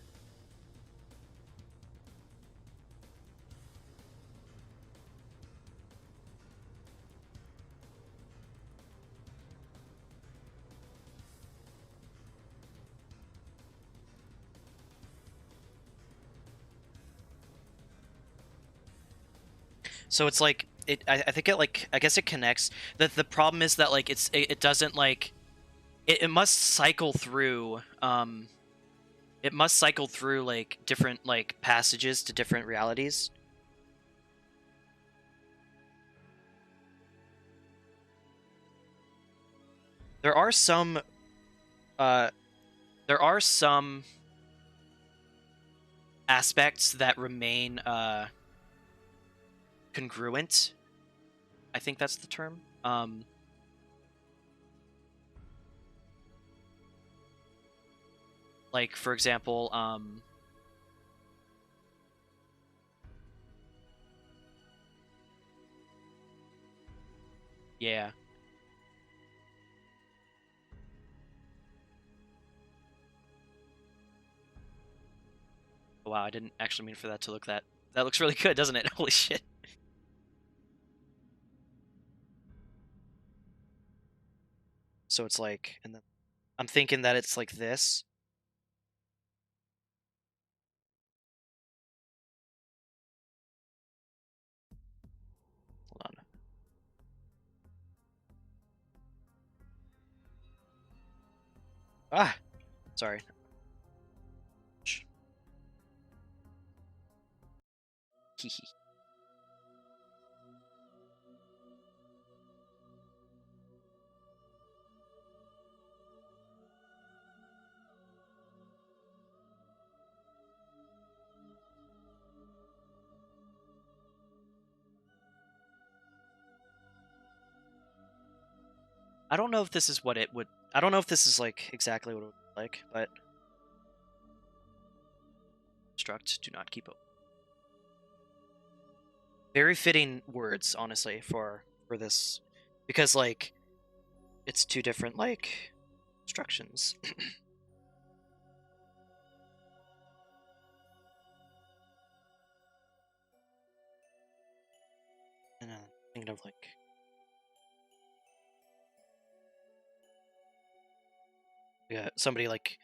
So it's like I think it like I guess it connects. The problem is that like it doesn't like it must cycle through it must cycle through like different like passages to different realities. There are some uh there are some aspects that remain congruent. I think that's the term. Like for example, yeah. Wow, I didn't actually mean for that to look that. That looks really good, doesn't it? Holy shit. So it's like, and then I'm thinking that it's like this. Hold on. Ah, sorry. Hehe. I don't know if this is what it would. I don't know if this is like exactly what it would look like, but construct, do not keep up. Very fitting words, honestly, for this, because like it's two different like instructions. And thinking of like yeah, somebody like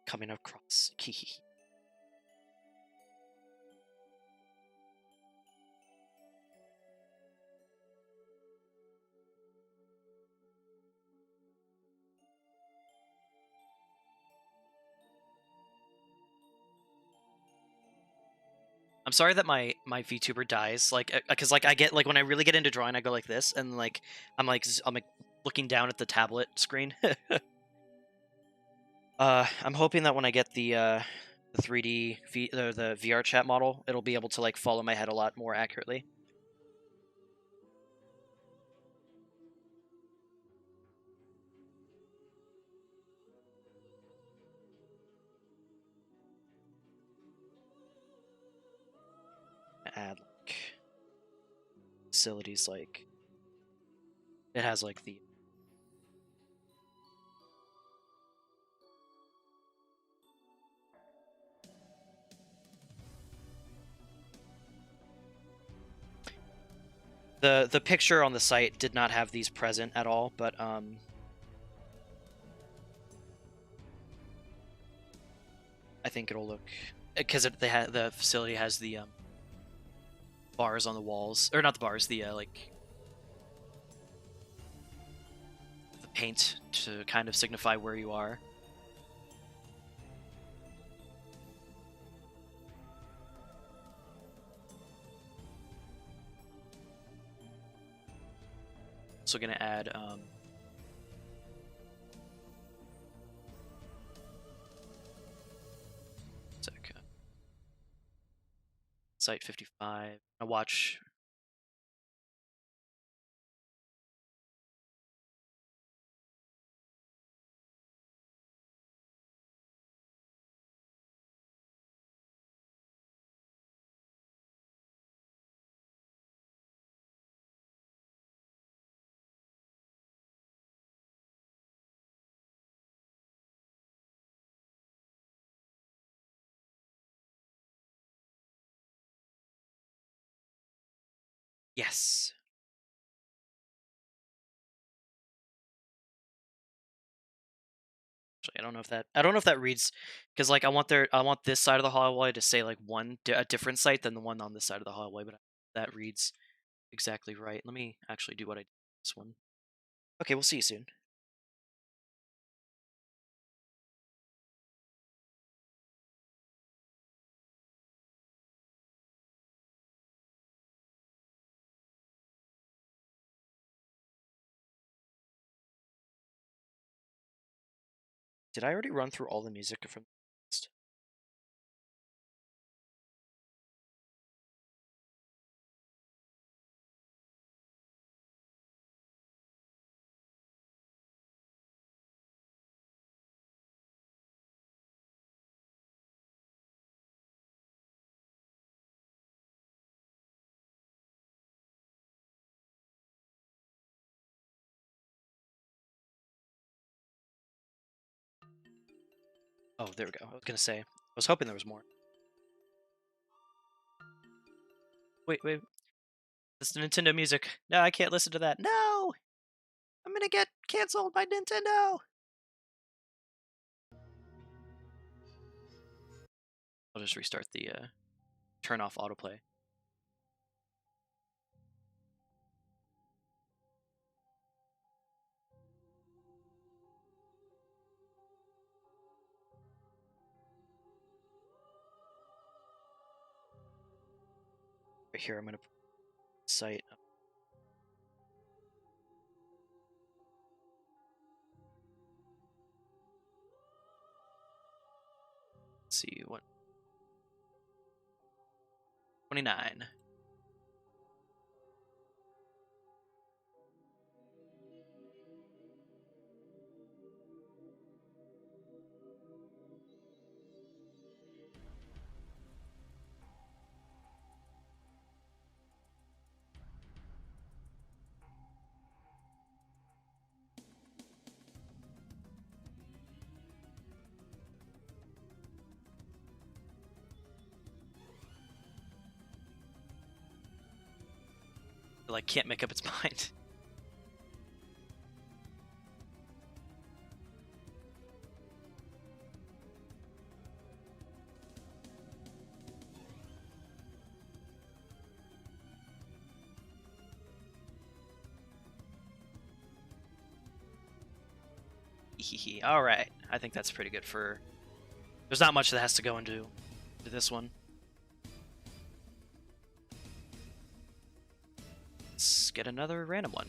coming across. I'm sorry that my VTuber dies, like, because like I get like when I really get into drawing, I go like this, and like I'm like looking down at the tablet screen. I'm hoping that when I get the 3D the VR chat model, it'll be able to like follow my head a lot more accurately. Add like facilities, like it has like the picture on the site did not have these present at all, but I think it'll look because the facility has the bars on the walls, or not the bars, the like the paint to kind of signify where you are. Also gonna add sec. Site 55. I watch. Yes. Actually, I don't know if that reads, because like I want this side of the hallway to say like a different site than the one on this side of the hallway, but that reads exactly right. Let me actually do what I did with this one. Okay, we'll see you soon. Did I already run through all the music from the list? Oh, there we go. I was gonna say, I was hoping there was more. Wait. This is Nintendo music. No, I can't listen to that. No! I'm gonna get canceled by Nintendo! I'll just restart the, turn off autoplay. Right here, I'm gonna put site. Let's see, what? 29. It, like, can't make up its mind. Alright. I think that's pretty good for... There's not much that has to go into this one. Let's get another random one.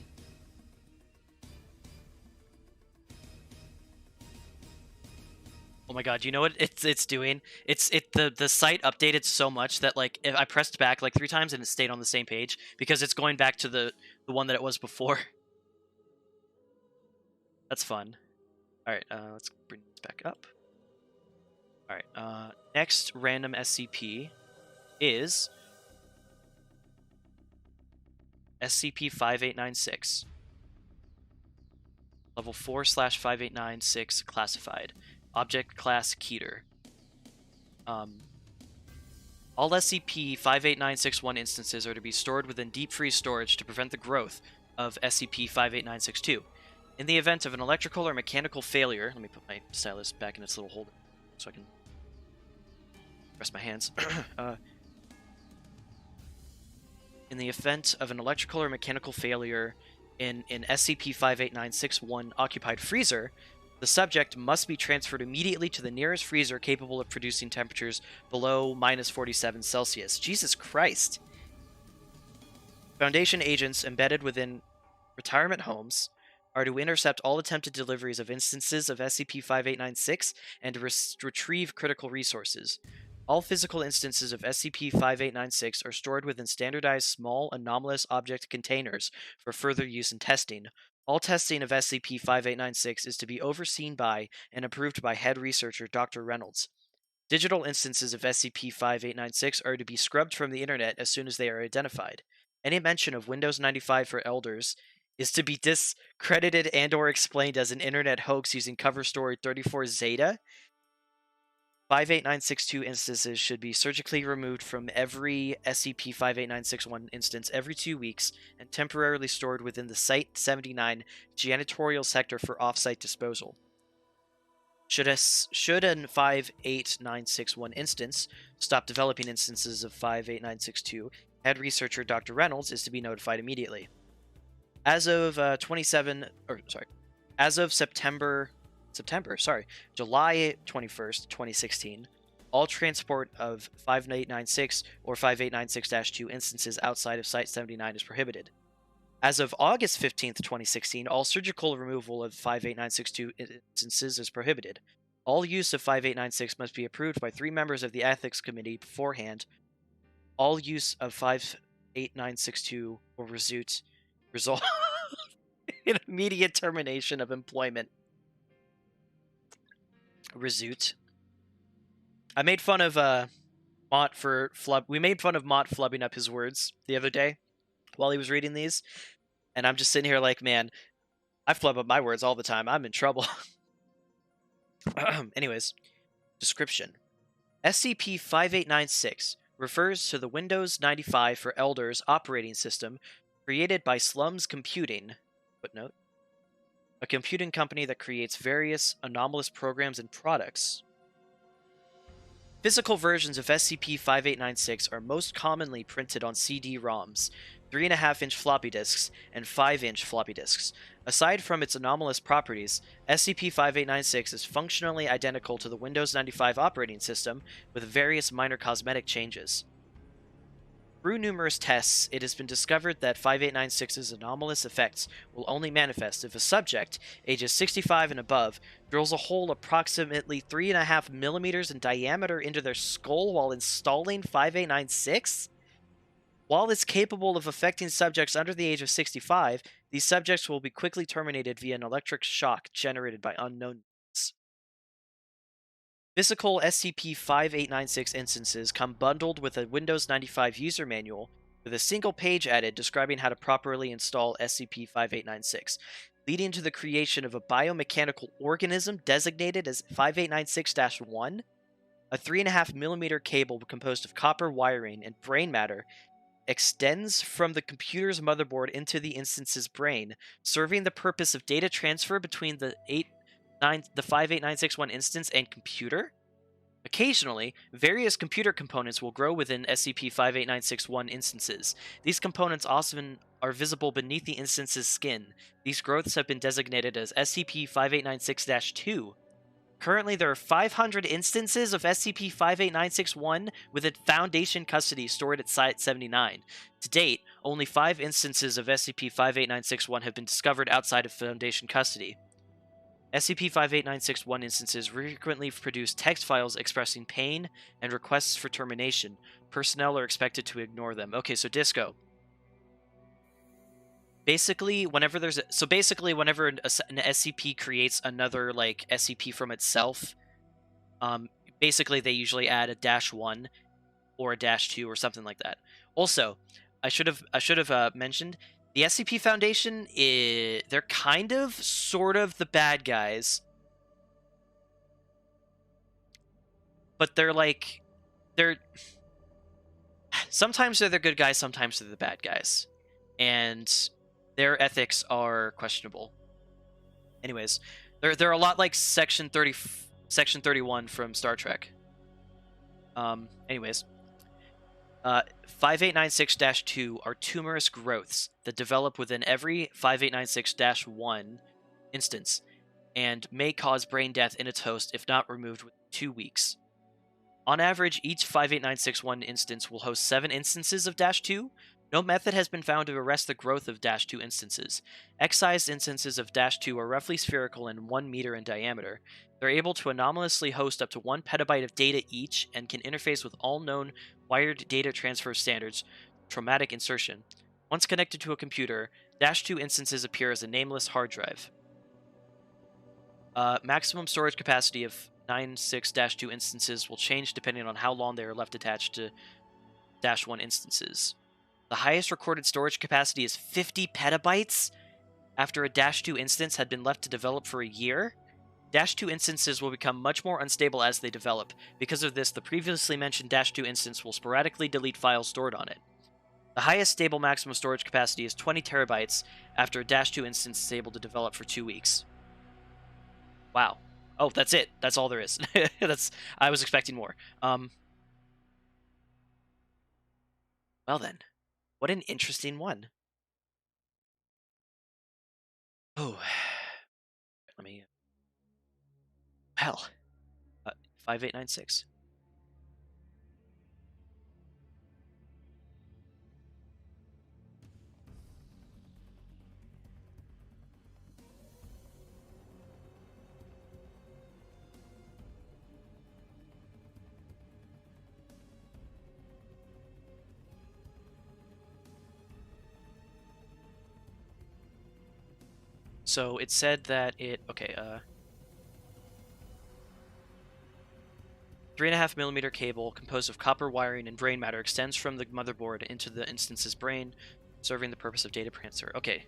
Oh my god, you know what it's doing? The site updated so much that like if I pressed back like 3 times and it stayed on the same page because it's going back to the one that it was before. That's fun. Alright, let's bring this back up. Alright, next random SCP is SCP-5896. Level 4/5896 classified. Object class Keter. All SCP-58961 instances are to be stored within deep freeze storage to prevent the growth of SCP-58962. In the event of an electrical or mechanical failure, let me put my stylus back in its little holder so I can rest my hands. In the event of an electrical or mechanical failure in an SCP-58961 occupied freezer, the subject must be transferred immediately to the nearest freezer capable of producing temperatures below -47 Celsius. Jesus Christ! Foundation agents embedded within retirement homes are to intercept all attempted deliveries of instances of SCP-5896 and retrieve critical resources. All physical instances of SCP-5896 are stored within standardized small anomalous object containers for further use and testing. All testing of SCP-5896 is to be overseen by and approved by head researcher Dr. Reynolds. Digital instances of SCP-5896 are to be scrubbed from the internet as soon as they are identified. Any mention of Windows 95 for Elders is to be discredited and/or explained as an internet hoax using cover story 34 Zeta. 58962 instances should be surgically removed from every SCP-58961 instance every 2 weeks and temporarily stored within the Site-79 janitorial sector for off-site disposal. Should an 58961 instance stop developing instances of 58962, head researcher Dr. Reynolds is to be notified immediately. As of July 21st, 2016, all transport of 5896 or 5896-2 instances outside of Site-79 is prohibited. As of August 15th, 2016, all surgical removal of 58962 instances is prohibited. All use of 5896 must be approved by 3 members of the Ethics Committee beforehand. All use of 58962 will result in immediate termination of employment. Result. I made fun of Mott for we made fun of Mott flubbing up his words the other day while he was reading these, and I'm just sitting here like, man, I flub up my words all the time. I'm in trouble. Anyways, description. SCP-5896 refers to the Windows 95 for Elders operating system created by Slums Computing, footnote, a computing company that creates various anomalous programs and products. Physical versions of SCP-5896 are most commonly printed on CD-ROMs, 3.5-inch floppy disks, and 5-inch floppy disks. Aside from its anomalous properties, SCP-5896 is functionally identical to the Windows 95 operating system, with various minor cosmetic changes. Through numerous tests, it has been discovered that 5896's anomalous effects will only manifest if a subject, ages 65 and above, drills a hole approximately 3.5 millimeters in diameter into their skull while installing 5896? While it's capable of affecting subjects under the age of 65, these subjects will be quickly terminated via an electric shock generated by unknown means. Physical SCP-5896 instances come bundled with a Windows 95 user manual with a single page added describing how to properly install SCP-5896, leading to the creation of a biomechanical organism designated as 5896-1. A 3.5 millimeter cable composed of copper wiring and brain matter extends from the computer's motherboard into the instance's brain, serving the purpose of data transfer between the 58961 instance and computer. Occasionally, various computer components will grow within SCP-58961 instances. These components often are visible beneath the instance's skin. These growths have been designated as SCP-5896-2. Currently, there are 500 instances of SCP-58961 within Foundation custody stored at Site-79. To date, only 5 instances of SCP-58961 have been discovered outside of Foundation custody. SCP-58961 instances frequently produce text files expressing pain and requests for termination. Personnel are expected to ignore them. Okay, so Disco. Basically, whenever an SCP creates another like SCP from itself, basically they usually add a -1 or a -2 or something like that. Also, I should have mentioned the SCP Foundation. They're kind of, sort of the bad guys, but they're sometimes they're the good guys, sometimes they're the bad guys, and their ethics are questionable. Anyways, they're a lot like Section 31 from Star Trek. Anyways, 5896-2 are tumorous growths that develop within every 5896-1 instance and may cause brain death in its host if not removed within 2 weeks. On average, each 58961 instance will host 7 instances of -2. No method has been found to arrest the growth of -2 instances. Excised instances of -2 are roughly spherical and 1 meter in diameter. They're able to anomalously host up to 1 petabyte of data each and can interface with all known wired data transfer standards, traumatic insertion. Once connected to a computer, Dash 2 instances appear as a nameless hard drive. Maximum storage capacity of 96-2 instances will change depending on how long they are left attached to Dash 1 instances. The highest recorded storage capacity is 50 petabytes after a Dash 2 instance had been left to develop for a year. Dash 2 instances will become much more unstable as they develop. Because of this, the previously mentioned Dash 2 instance will sporadically delete files stored on it. The highest stable maximum storage capacity is 20 terabytes after a Dash 2 instance is able to develop for 2 weeks. Wow. Oh, that's it. That's all there is. I was expecting more. Well then, what an interesting one. Oh, let me. Hell, 5896. So it said that it. Okay, 3.5 millimeter cable composed of copper wiring and brain matter extends from the motherboard into the instance's brain, serving the purpose of data transfer. Okay.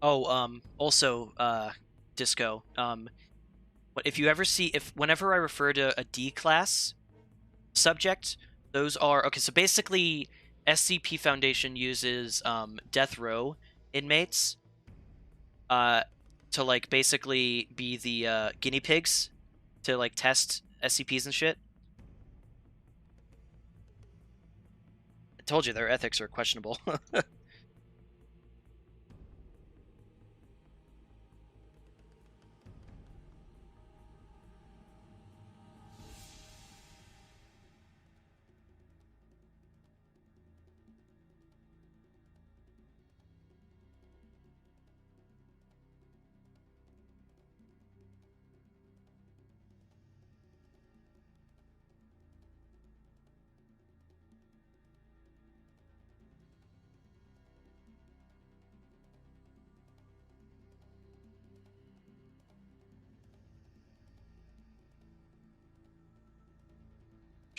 Oh, also, Disco, if you ever see, whenever I refer to a D class subject, those are, okay, so basically, SCP Foundation uses, death row inmates, to, like, basically be the, guinea pigs to, like, test SCPs and shit. I told you their ethics are questionable.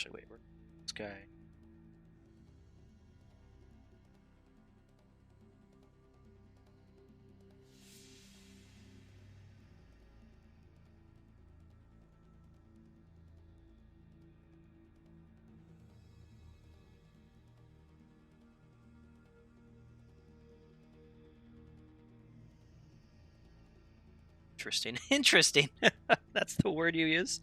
Actually, wait, where's this guy? Interesting. Interesting. That's the word you use.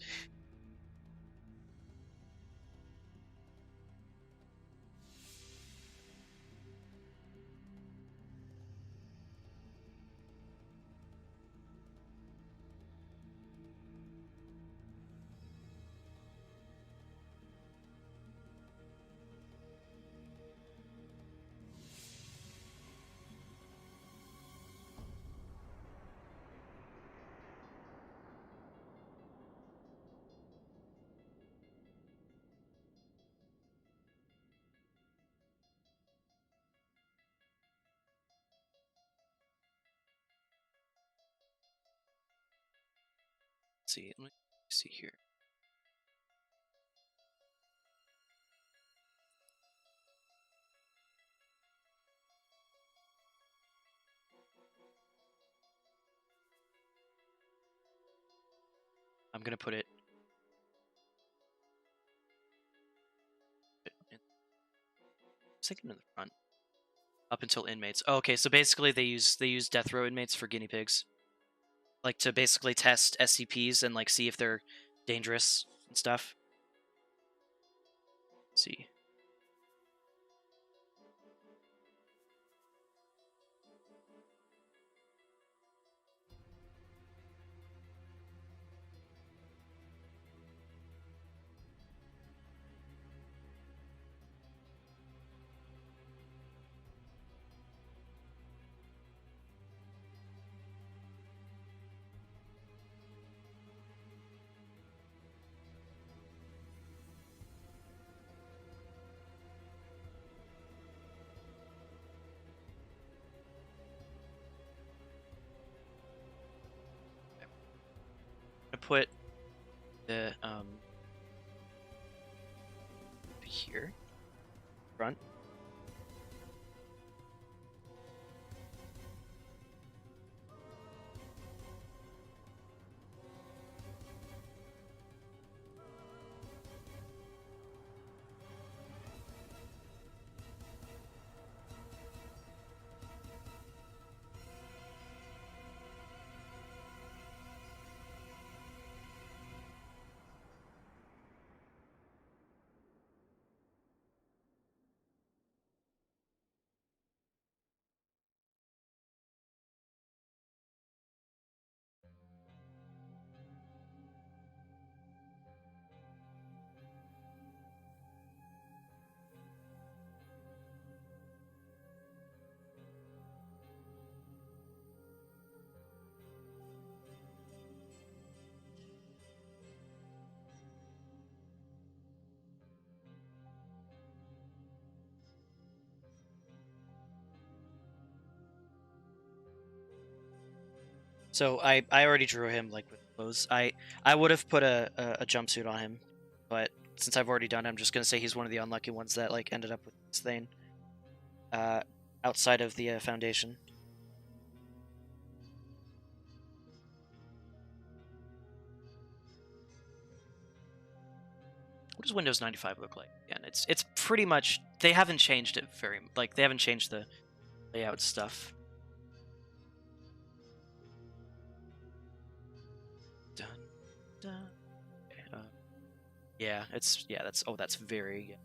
Let's see. Let me see here. I'm gonna put it in take them in the front. Up until inmates. Oh, okay, so basically they use death row inmates for guinea pigs, like to basically test SCPs and like see if they're dangerous and stuff. Let's see. I put the here front. So I already drew him like with clothes. I would have put a jumpsuit on him, but since I've already done it, I'm just gonna say he's one of the unlucky ones that like ended up with this thing. Outside of the foundation. What does Windows 95 look like? Again, it's pretty much, they haven't changed it they haven't changed the layout stuff. Dun, dun. Okay, yeah, that's very. Yeah.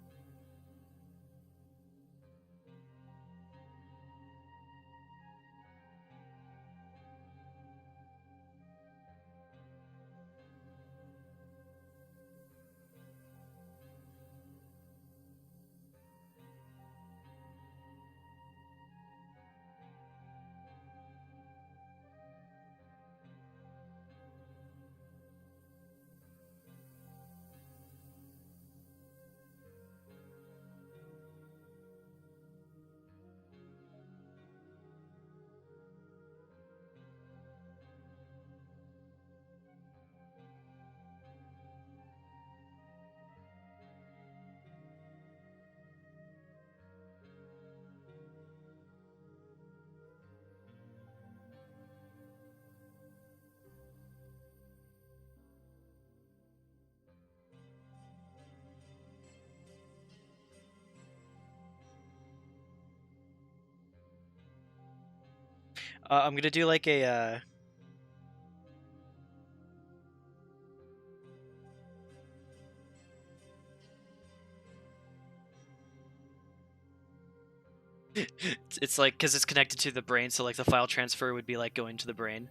I'm gonna do like a. It's like because it's connected to the brain, so like the file transfer would be like going to the brain.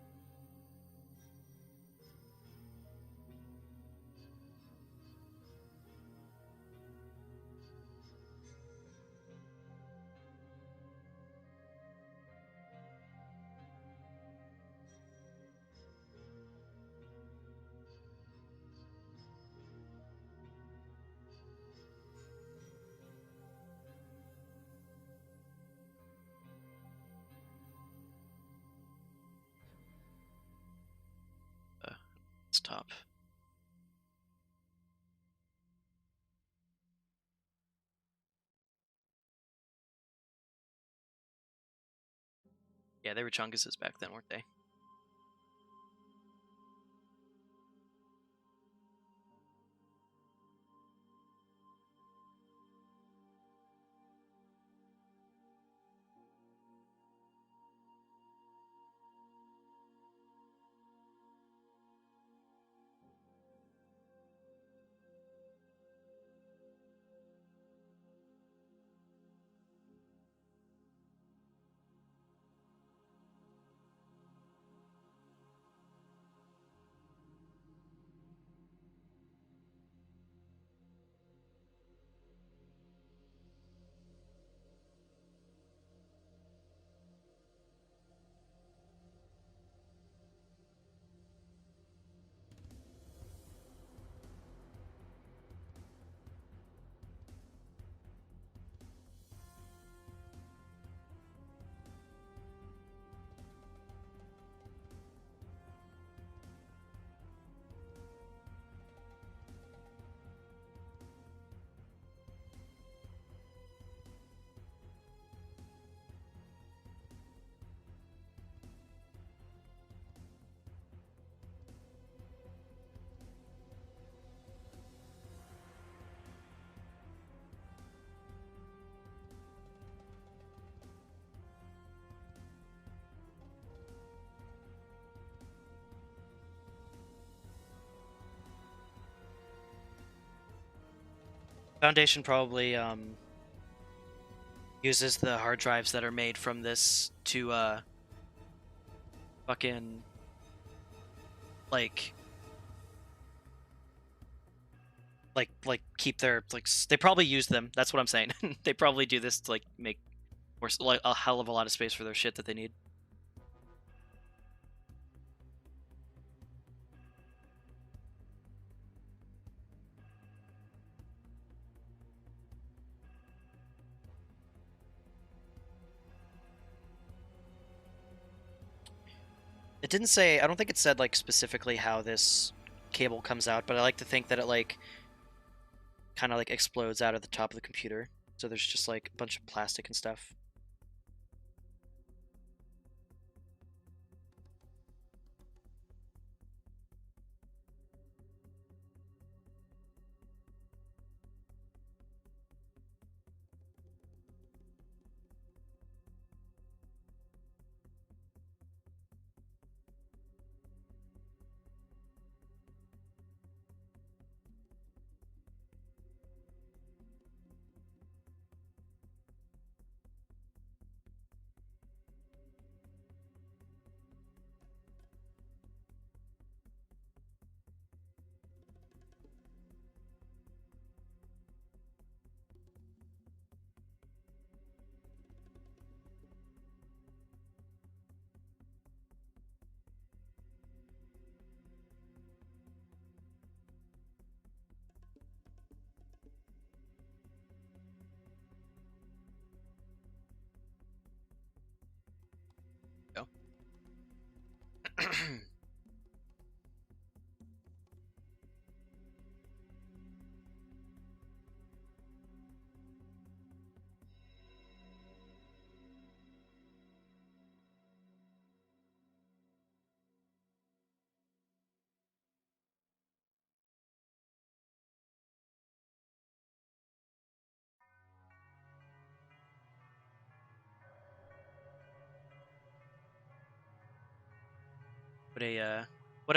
It's top. Yeah, they were Chunguses back then, weren't they? Foundation probably uses the hard drives that are made from this to fucking like keep their they probably use them. That's what I'm saying. They probably do this to like make more like a hell of a lot of space for their shit that they need. It didn't say, I don't think it said like specifically how this cable comes out, but I like to think that it like kind of like explodes out of the top of the computer. So there's just like a bunch of plastic and stuff. Go.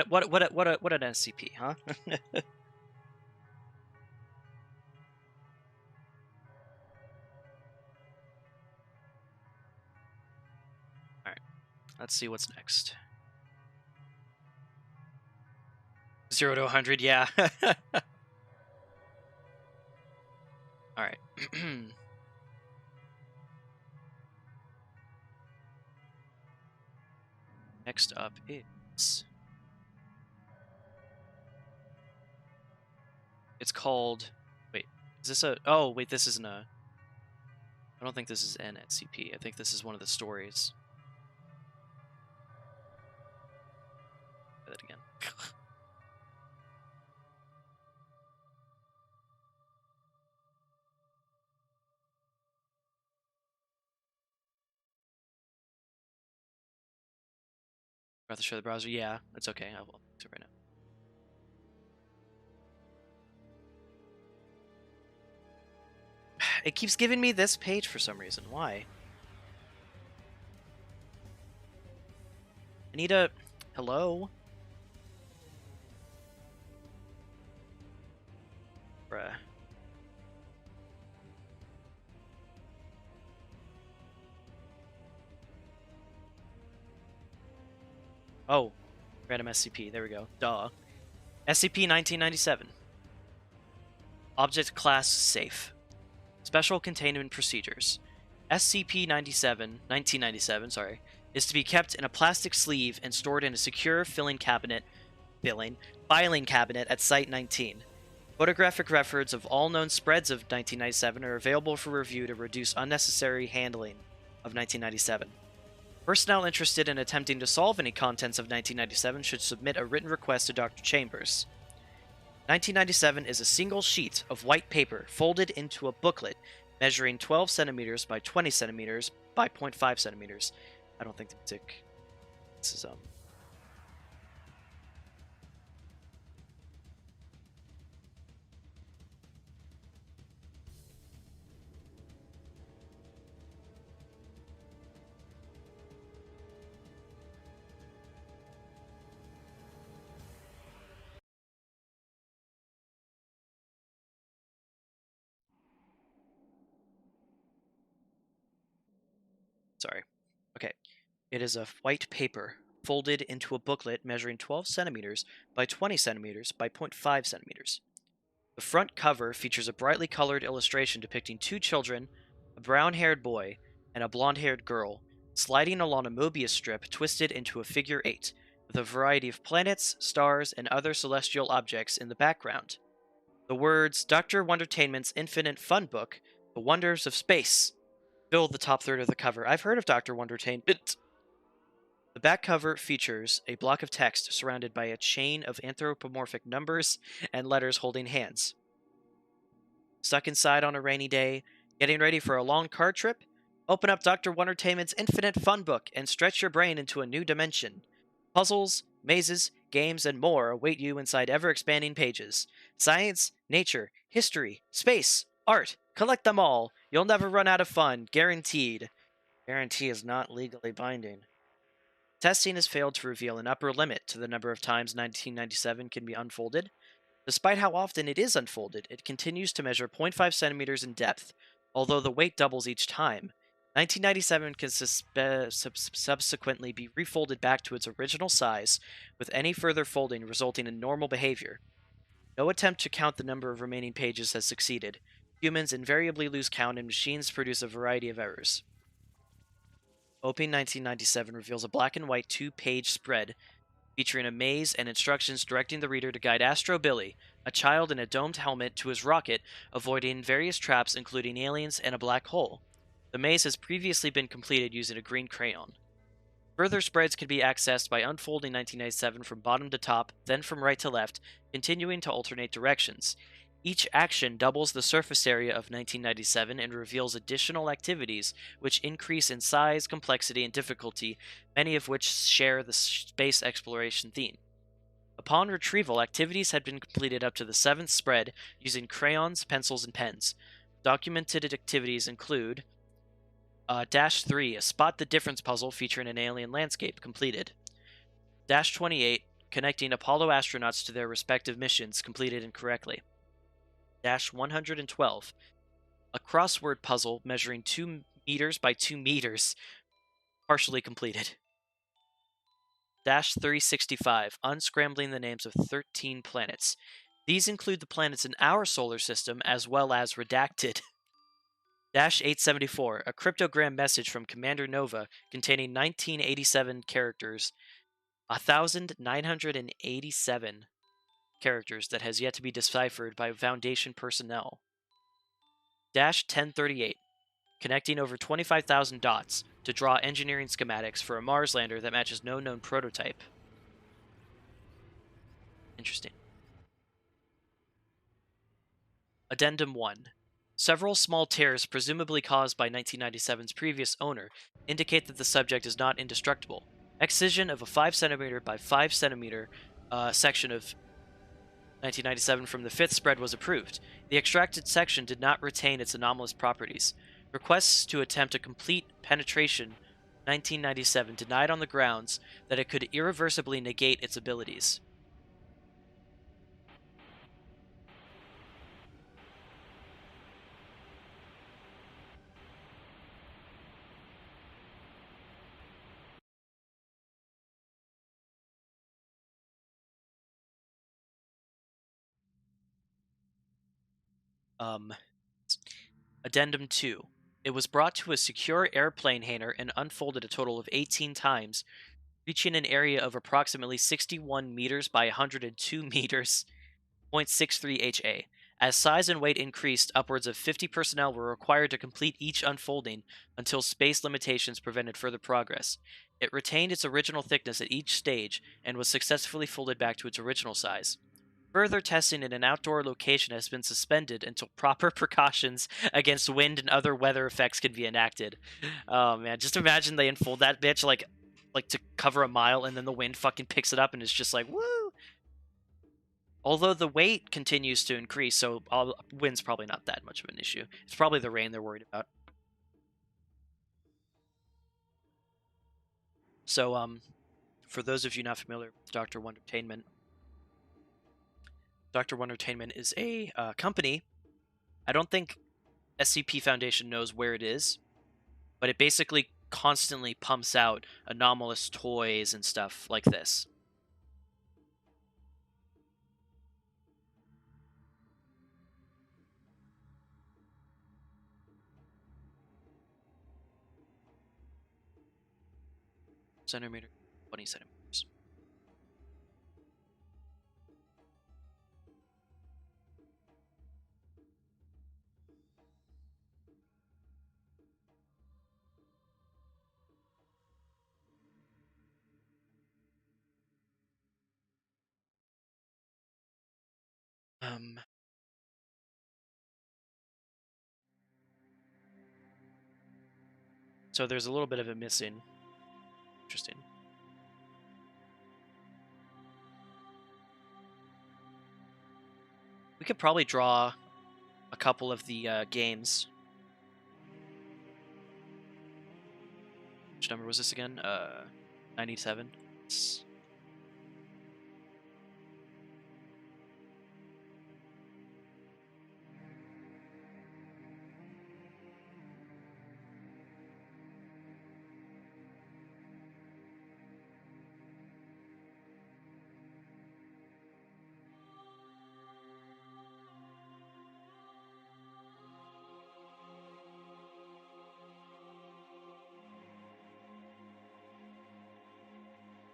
What an SCP, huh? All right, let's see what's next. 0 to 100, yeah. All right. Next up is it's called. Wait, is this a? Oh, wait, this isn't a. I don't think this is an SCP. I think this is one of the stories. Try that again. About to show the browser. Yeah, it's okay. I'll do it right now. It keeps giving me this page for some reason. Why? I need a. Hello? Bruh. Oh, random SCP. There we go. Duh. SCP 1997. Object class safe. Special containment procedures. SCP-97, 1997, sorry, is to be kept in a plastic sleeve and stored in a secure filing cabinet at Site 19. Photographic records of all known spreads of 1997 are available for review to reduce unnecessary handling of 1997. Personnel interested in attempting to solve any contents of 1997 should submit a written request to Dr. Chambers. 1997 is a single sheet of white paper folded into a booklet measuring 12 centimeters by 20 centimeters by 0.5 centimeters. I don't think this is Sorry. Okay. It is a white paper folded into a booklet measuring 12 centimeters by 20 centimeters by 0.5 centimeters. The front cover features a brightly colored illustration depicting two children, a brown haired boy, and a blonde haired girl, sliding along a Mobius strip twisted into a figure eight, with a variety of planets, stars, and other celestial objects in the background. The words Dr. Wondertainment's Infinite Fun Book, The Wonders of Space, fill the top third of the cover. I've heard of Dr. Wondertainment. The back cover features a block of text surrounded by a chain of anthropomorphic numbers and letters holding hands. Stuck inside on a rainy day, getting ready for a long car trip? Open up Dr. Wondertainment's Infinite Fun Book and stretch your brain into a new dimension. Puzzles, mazes, games, and more await you inside ever-expanding pages. Science, nature, history, space, art. Collect them all. You'll never run out of fun. Guaranteed. Guarantee is not legally binding. Testing has failed to reveal an upper limit to the number of times 1997 can be unfolded. Despite how often it is unfolded, it continues to measure 0.5 centimeters in depth, although the weight doubles each time. 1997 can subsequently be refolded back to its original size, with any further folding resulting in normal behavior. No attempt to count the number of remaining pages has succeeded. Humans invariably lose count and machines produce a variety of errors. Opening 1997 reveals a black and white 2-page spread featuring a maze and instructions directing the reader to guide Astro Billy, a child in a domed helmet, to his rocket, avoiding various traps including aliens and a black hole. The maze has previously been completed using a green crayon. Further spreads can be accessed by unfolding 1997 from bottom to top, then from right to left, continuing to alternate directions. Each action doubles the surface area of 1997 and reveals additional activities which increase in size, complexity, and difficulty, many of which share the space exploration theme. Upon retrieval, activities had been completed up to the 7th spread using crayons, pencils, and pens. Documented activities include Dash 3, a spot the difference puzzle featuring an alien landscape, completed. Dash 28, connecting Apollo astronauts to their respective missions, completed incorrectly. Dash 112, a crossword puzzle measuring 2 meters by 2 meters, partially completed. Dash 365, unscrambling the names of 13 planets. These include the planets in our solar system as well as redacted. Dash 874, a cryptogram message from Commander Nova containing 1987 characters, 1,987 characters that has yet to be deciphered by Foundation personnel. Dash 1038, connecting over 25,000 dots to draw engineering schematics for a Mars lander that matches no known prototype. Interesting. Addendum 1. Several small tears, presumably caused by 1997's previous owner, indicate that the subject is not indestructible. Excision of a 5 centimeter by 5 centimeter section of 1997 from the 5th spread was approved. The extracted section did not retain its anomalous properties. Requests to attempt a complete penetration 1997 denied on the grounds that it could irreversibly negate its abilities. Addendum 2. It was brought to a secure airplane hangar and unfolded a total of 18 times, reaching an area of approximately 61 meters by 102 meters, 0.63 HA. As size and weight increased, upwards of 50 personnel were required to complete each unfolding until space limitations prevented further progress. It retained its original thickness at each stage and was successfully folded back to its original size. Further testing in an outdoor location has been suspended until proper precautions against wind and other weather effects can be enacted. Oh man, just imagine they unfold that bitch like to cover a mile and then the wind fucking picks it up and it's just like, woo! Although the weight continues to increase, so wind's probably not that much of an issue. It's probably the rain they're worried about. So, for those of you not familiar with Dr. Wondertainment, Dr. Wondertainment is a company. I don't think SCP Foundation knows where it is, but it basically constantly pumps out anomalous toys and stuff like this. Centimeter, 20 centimeters. So there's a little bit of it missing. Interesting. We could probably draw a couple of the games. Which number was this again? 97.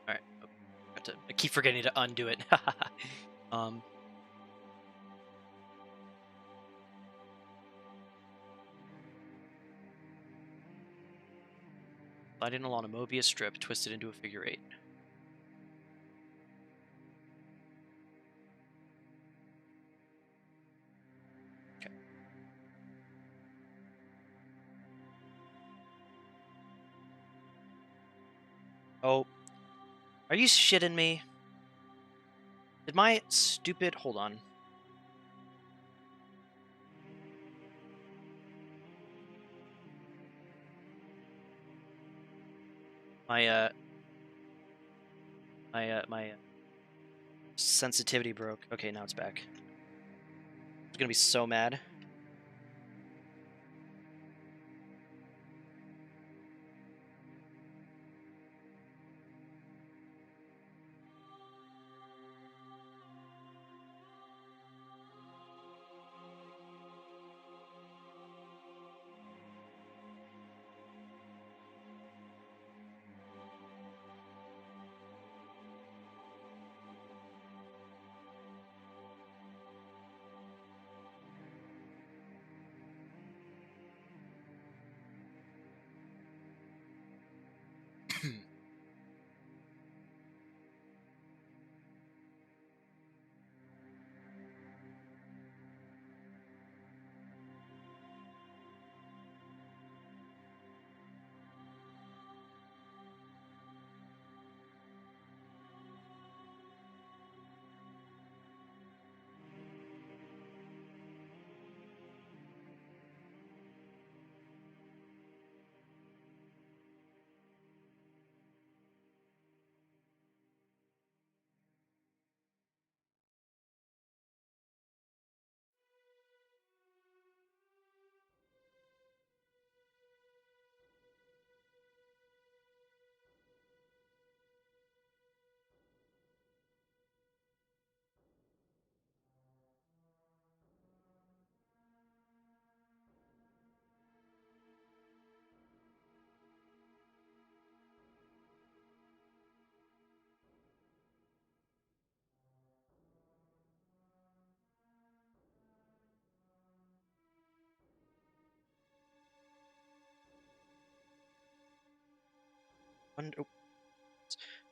All right. I keep forgetting to undo it. Sliding along a Mobius strip twisted into a figure 8. Okay. Oh, are you shitting me? Did my stupid... Hold on. My sensitivity broke. Okay, now it's back. I'm gonna be so mad.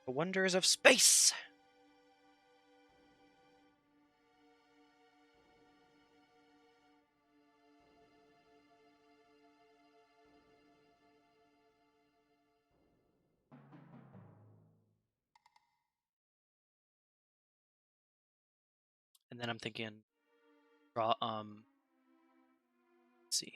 The wonders of space! And then I'm thinking, draw, let's see.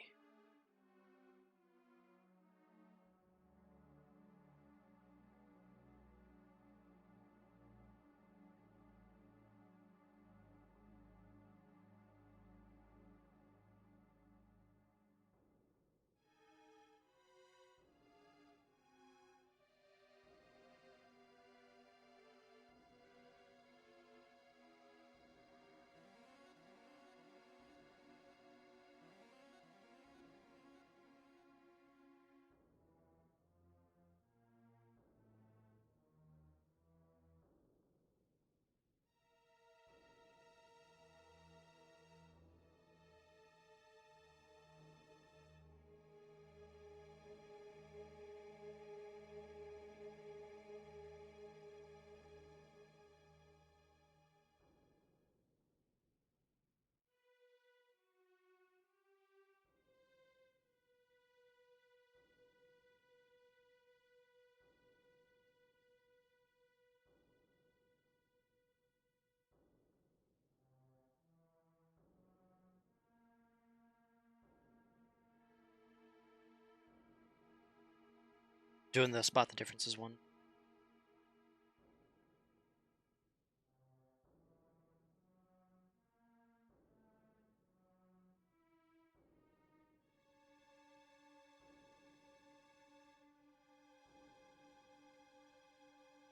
Doing the spot the differences one.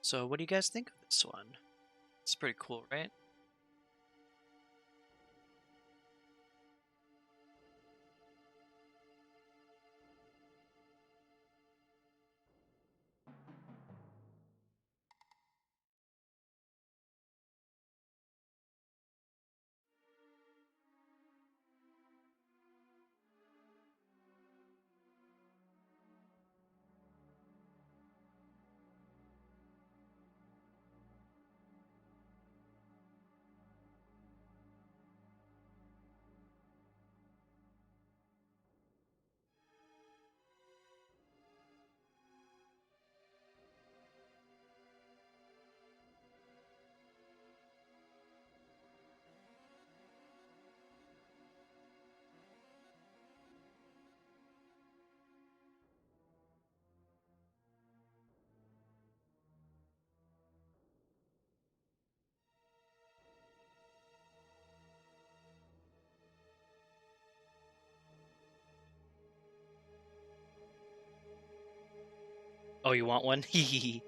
So what do you guys think of this one? It's pretty cool, right? Oh, you want one? Hehehe.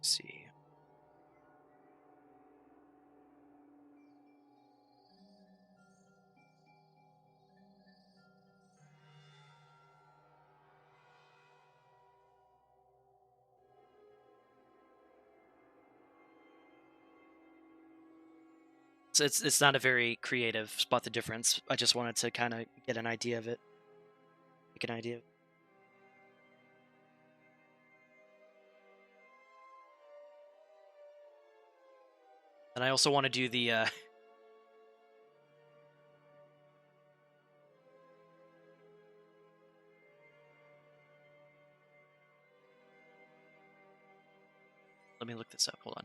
See. So it's not a very creative spot the difference. I just wanted to kind of get an idea of it. Make an idea. And I also want to do the let me look this up. Hold on.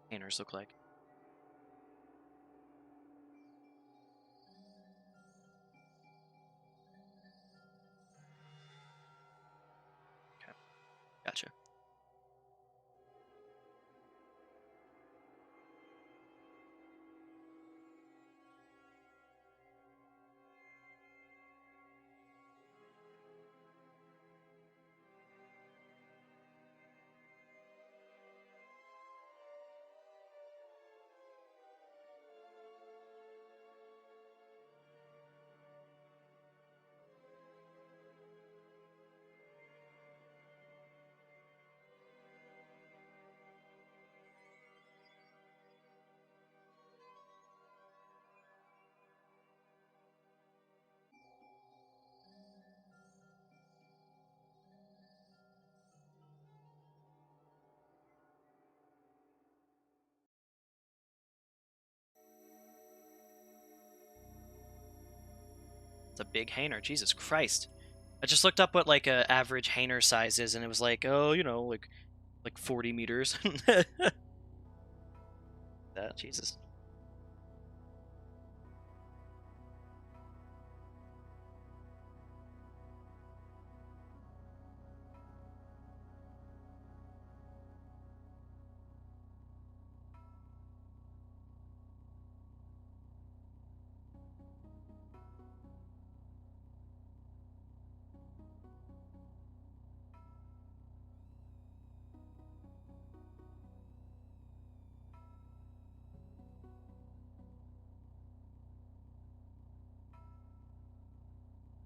Painters look like. Okay. Gotcha. It's a big hanger. Jesus Christ. I just looked up what like a average hanger size is, and it was like, oh, like 40 meters. That Jesus.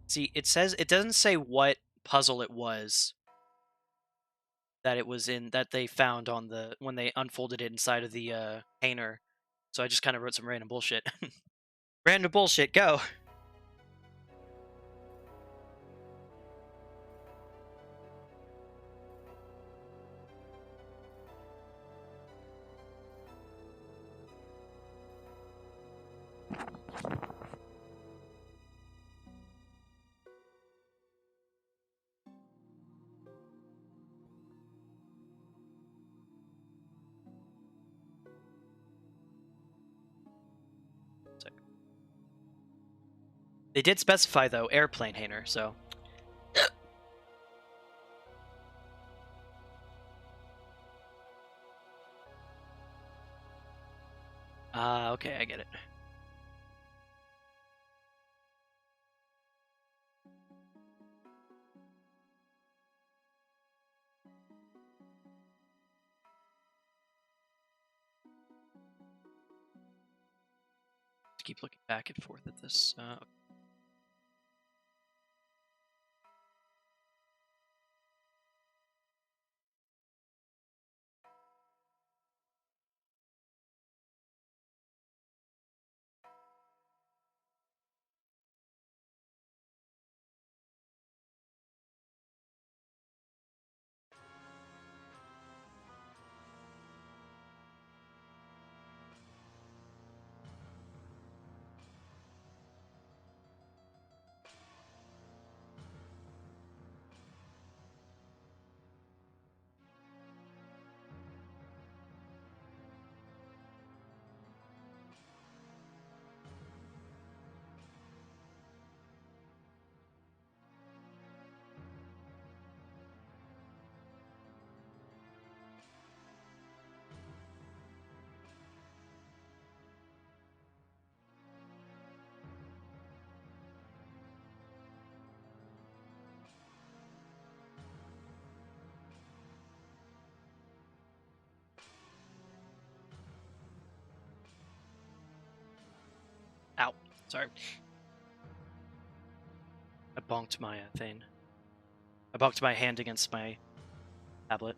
See, it says it doesn't say what puzzle it was that it was in that they found on the when they unfolded it inside of the hanger. So I just kind of wrote some random bullshit. Random bullshit, go. They did specify though airplane hanger, so. Okay, I get it. Keep looking back and forth at this. Ow. Sorry. I bonked my thing. I bonked my hand against my tablet.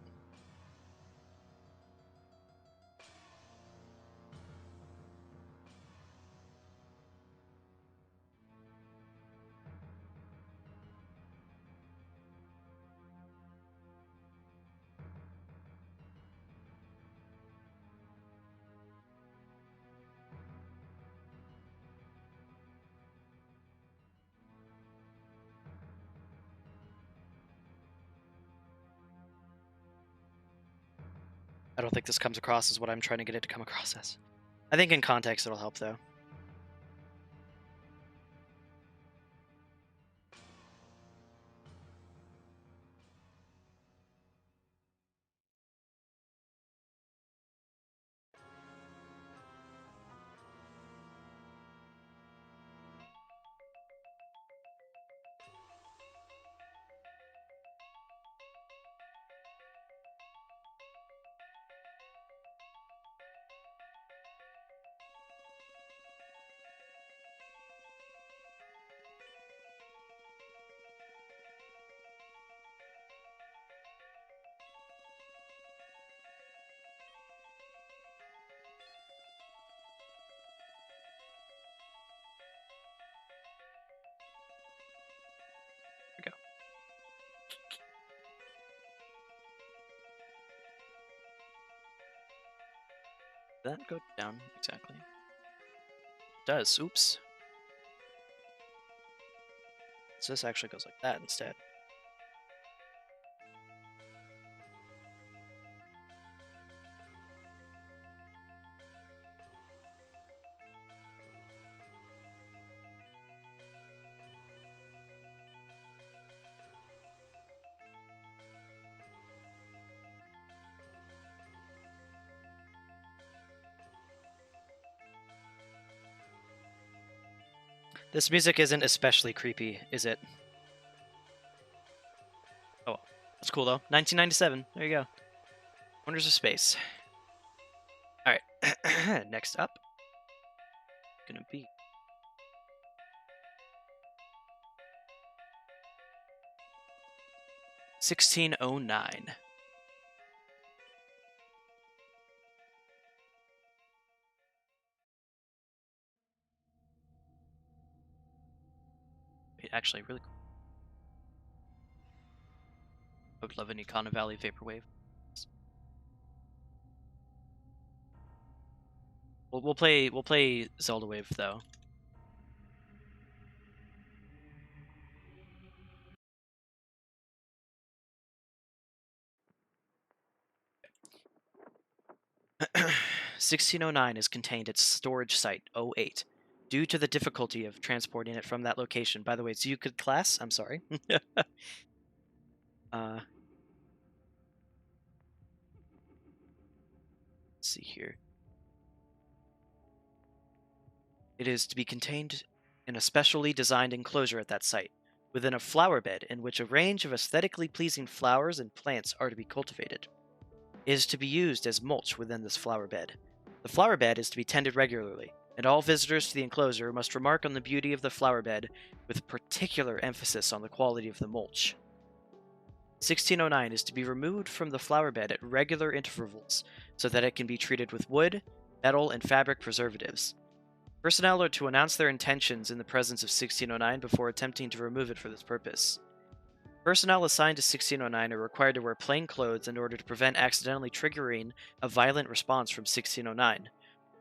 I don't think this comes across as what I'm trying to get it to come across as. I think in context it'll help though. There we go. Did that go down exactly? It does. Oops. So this actually goes like that instead. This music isn't especially creepy, is it? Oh, that's cool though. 1997. There you go. Wonders of Space. All right. Next up, gonna be 1609. Wait, actually, really cool. I would love an Econa Valley Vaporwave. We'll play Zelda Wave though. (1609) is contained at storage site 08. due to the difficulty of transporting it from that location. By the way, it's Euclid class. I'm sorry. Let's see here. It is to be contained in a specially designed enclosure at that site, within a flower bed in which a range of aesthetically pleasing flowers and plants are to be cultivated. It is to be used as mulch within this flower bed. The flower bed is to be tended regularly, and all visitors to the enclosure must remark on the beauty of the flower bed with particular emphasis on the quality of the mulch. 1609 is to be removed from the flower bed at regular intervals so that it can be treated with wood, metal, and fabric preservatives. Personnel are to announce their intentions in the presence of 1609 before attempting to remove it for this purpose. Personnel assigned to 1609 are required to wear plain clothes in order to prevent accidentally triggering a violent response from 1609.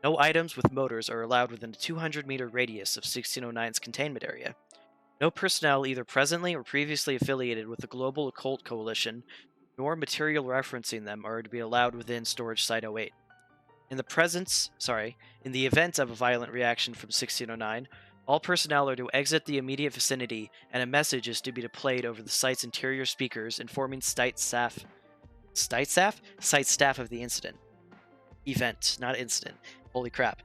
No items with motors are allowed within a 200-meter radius of 1609's containment area. No personnel either presently or previously affiliated with the Global Occult Coalition, nor material referencing them are to be allowed within Storage Site 08. In the event of a violent reaction from 1609, all personnel are to exit the immediate vicinity, and a message is to be played over the site's interior speakers informing site staff of the event, not incident. Holy crap.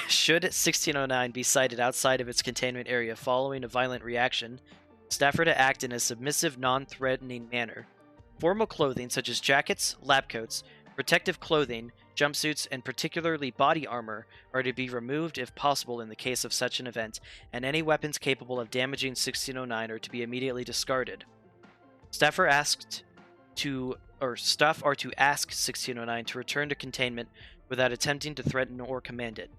Should 1609 be sighted outside of its containment area following a violent reaction, staff are to act in a submissive, non-threatening manner. Formal clothing such as jackets, lab coats, protective clothing, jumpsuits, and particularly body armor are to be removed if possible in the case of such an event, and any weapons capable of damaging 1609 are to be immediately discarded. Staff are to ask 1609 to return to containment without attempting to threaten or command it.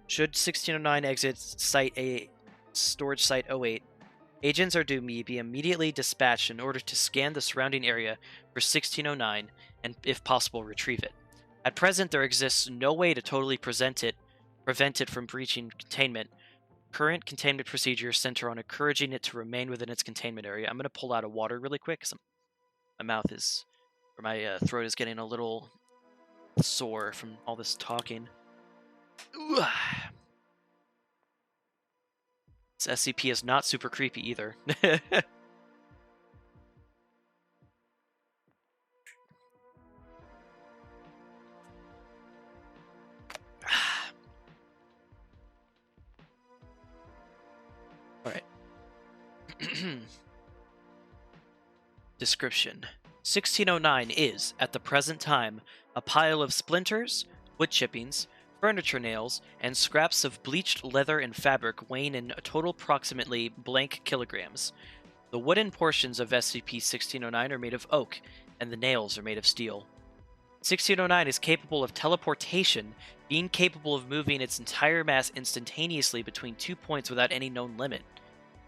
Should 1609 exit Storage Site 08, agents are to be immediately dispatched in order to scan the surrounding area for 1609 and, if possible, retrieve it. At present, there exists no way to totally prevent it from breaching containment. Current containment procedures center on encouraging it to remain within its containment area. I'm going to pull out a water really quick because my throat is getting a little sore from all this talking. This SCP is not super creepy either. Alright. Description. 1609 is, at the present time, a pile of splinters, wood chippings, furniture nails, and scraps of bleached leather and fabric weighing in a total approximately blank kilograms. The wooden portions of SCP-1609 are made of oak, and the nails are made of steel. 1609 is capable of teleportation, being capable of moving its entire mass instantaneously between 2 points without any known limit.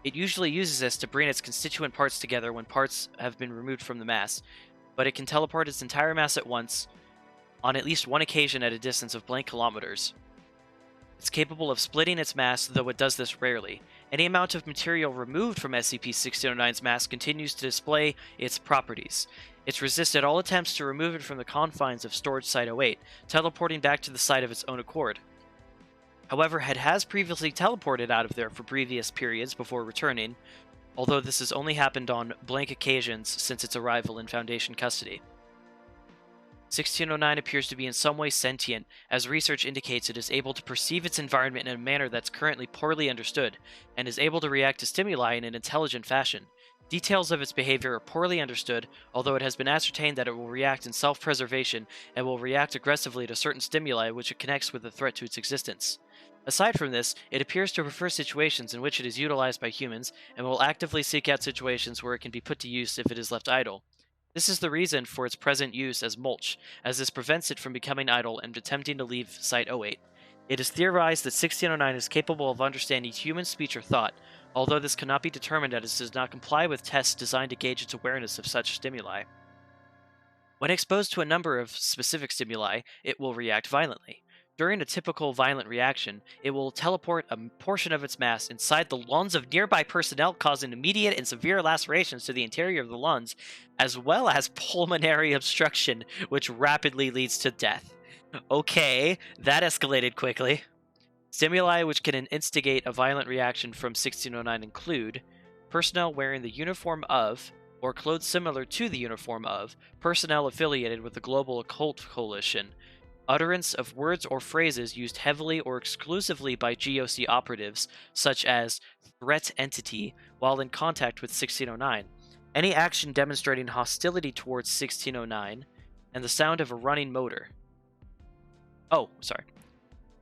It usually uses this to bring its constituent parts together when parts have been removed from the mass, but it can teleport its entire mass at once, on at least one occasion at a distance of blank kilometers. It's capable of splitting its mass, though it does this rarely. Any amount of material removed from SCP-1609's mass continues to display its properties. It's resisted all attempts to remove it from the confines of Storage Site 08, teleporting back to the site of its own accord. However, it has previously teleported out of there for previous periods before returning, although this has only happened on blank occasions since its arrival in Foundation custody. 1609 appears to be in some way sentient, as research indicates it is able to perceive its environment in a manner that's currently poorly understood, and is able to react to stimuli in an intelligent fashion. Details of its behavior are poorly understood, although it has been ascertained that it will react in self-preservation and will react aggressively to certain stimuli which it connects with a threat to its existence. Aside from this, it appears to prefer situations in which it is utilized by humans, and will actively seek out situations where it can be put to use if it is left idle. This is the reason for its present use as mulch, as this prevents it from becoming idle and attempting to leave Site-08. It is theorized that 1609 is capable of understanding human speech or thought, although this cannot be determined as it does not comply with tests designed to gauge its awareness of such stimuli. When exposed to a number of specific stimuli, it will react violently. During a typical violent reaction, it will teleport a portion of its mass inside the lungs of nearby personnel, causing immediate and severe lacerations to the interior of the lungs, as well as pulmonary obstruction, which rapidly leads to death. Okay, that escalated quickly. Stimuli which can instigate a violent reaction from 1609 include personnel wearing the uniform of, or clothes similar to the uniform of, personnel affiliated with the Global Occult Coalition, utterance of words or phrases used heavily or exclusively by GOC operatives, such as threat entity, while in contact with 1609, any action demonstrating hostility towards 1609, and the sound of a running motor. Oh, sorry.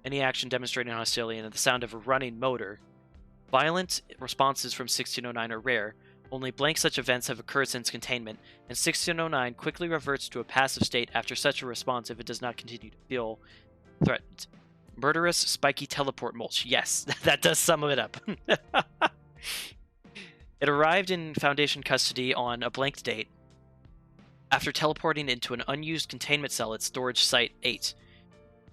Any action demonstrating hostility and the sound of a running motor. Violent responses from 1609 are rare. Only blank such events have occurred since containment, and 1609 quickly reverts to a passive state after such a response if it does not continue to feel threatened. Murderous, spiky teleport mulch. Yes, that does sum it up. It arrived in Foundation custody on a blank date after teleporting into an unused containment cell at Storage Site 8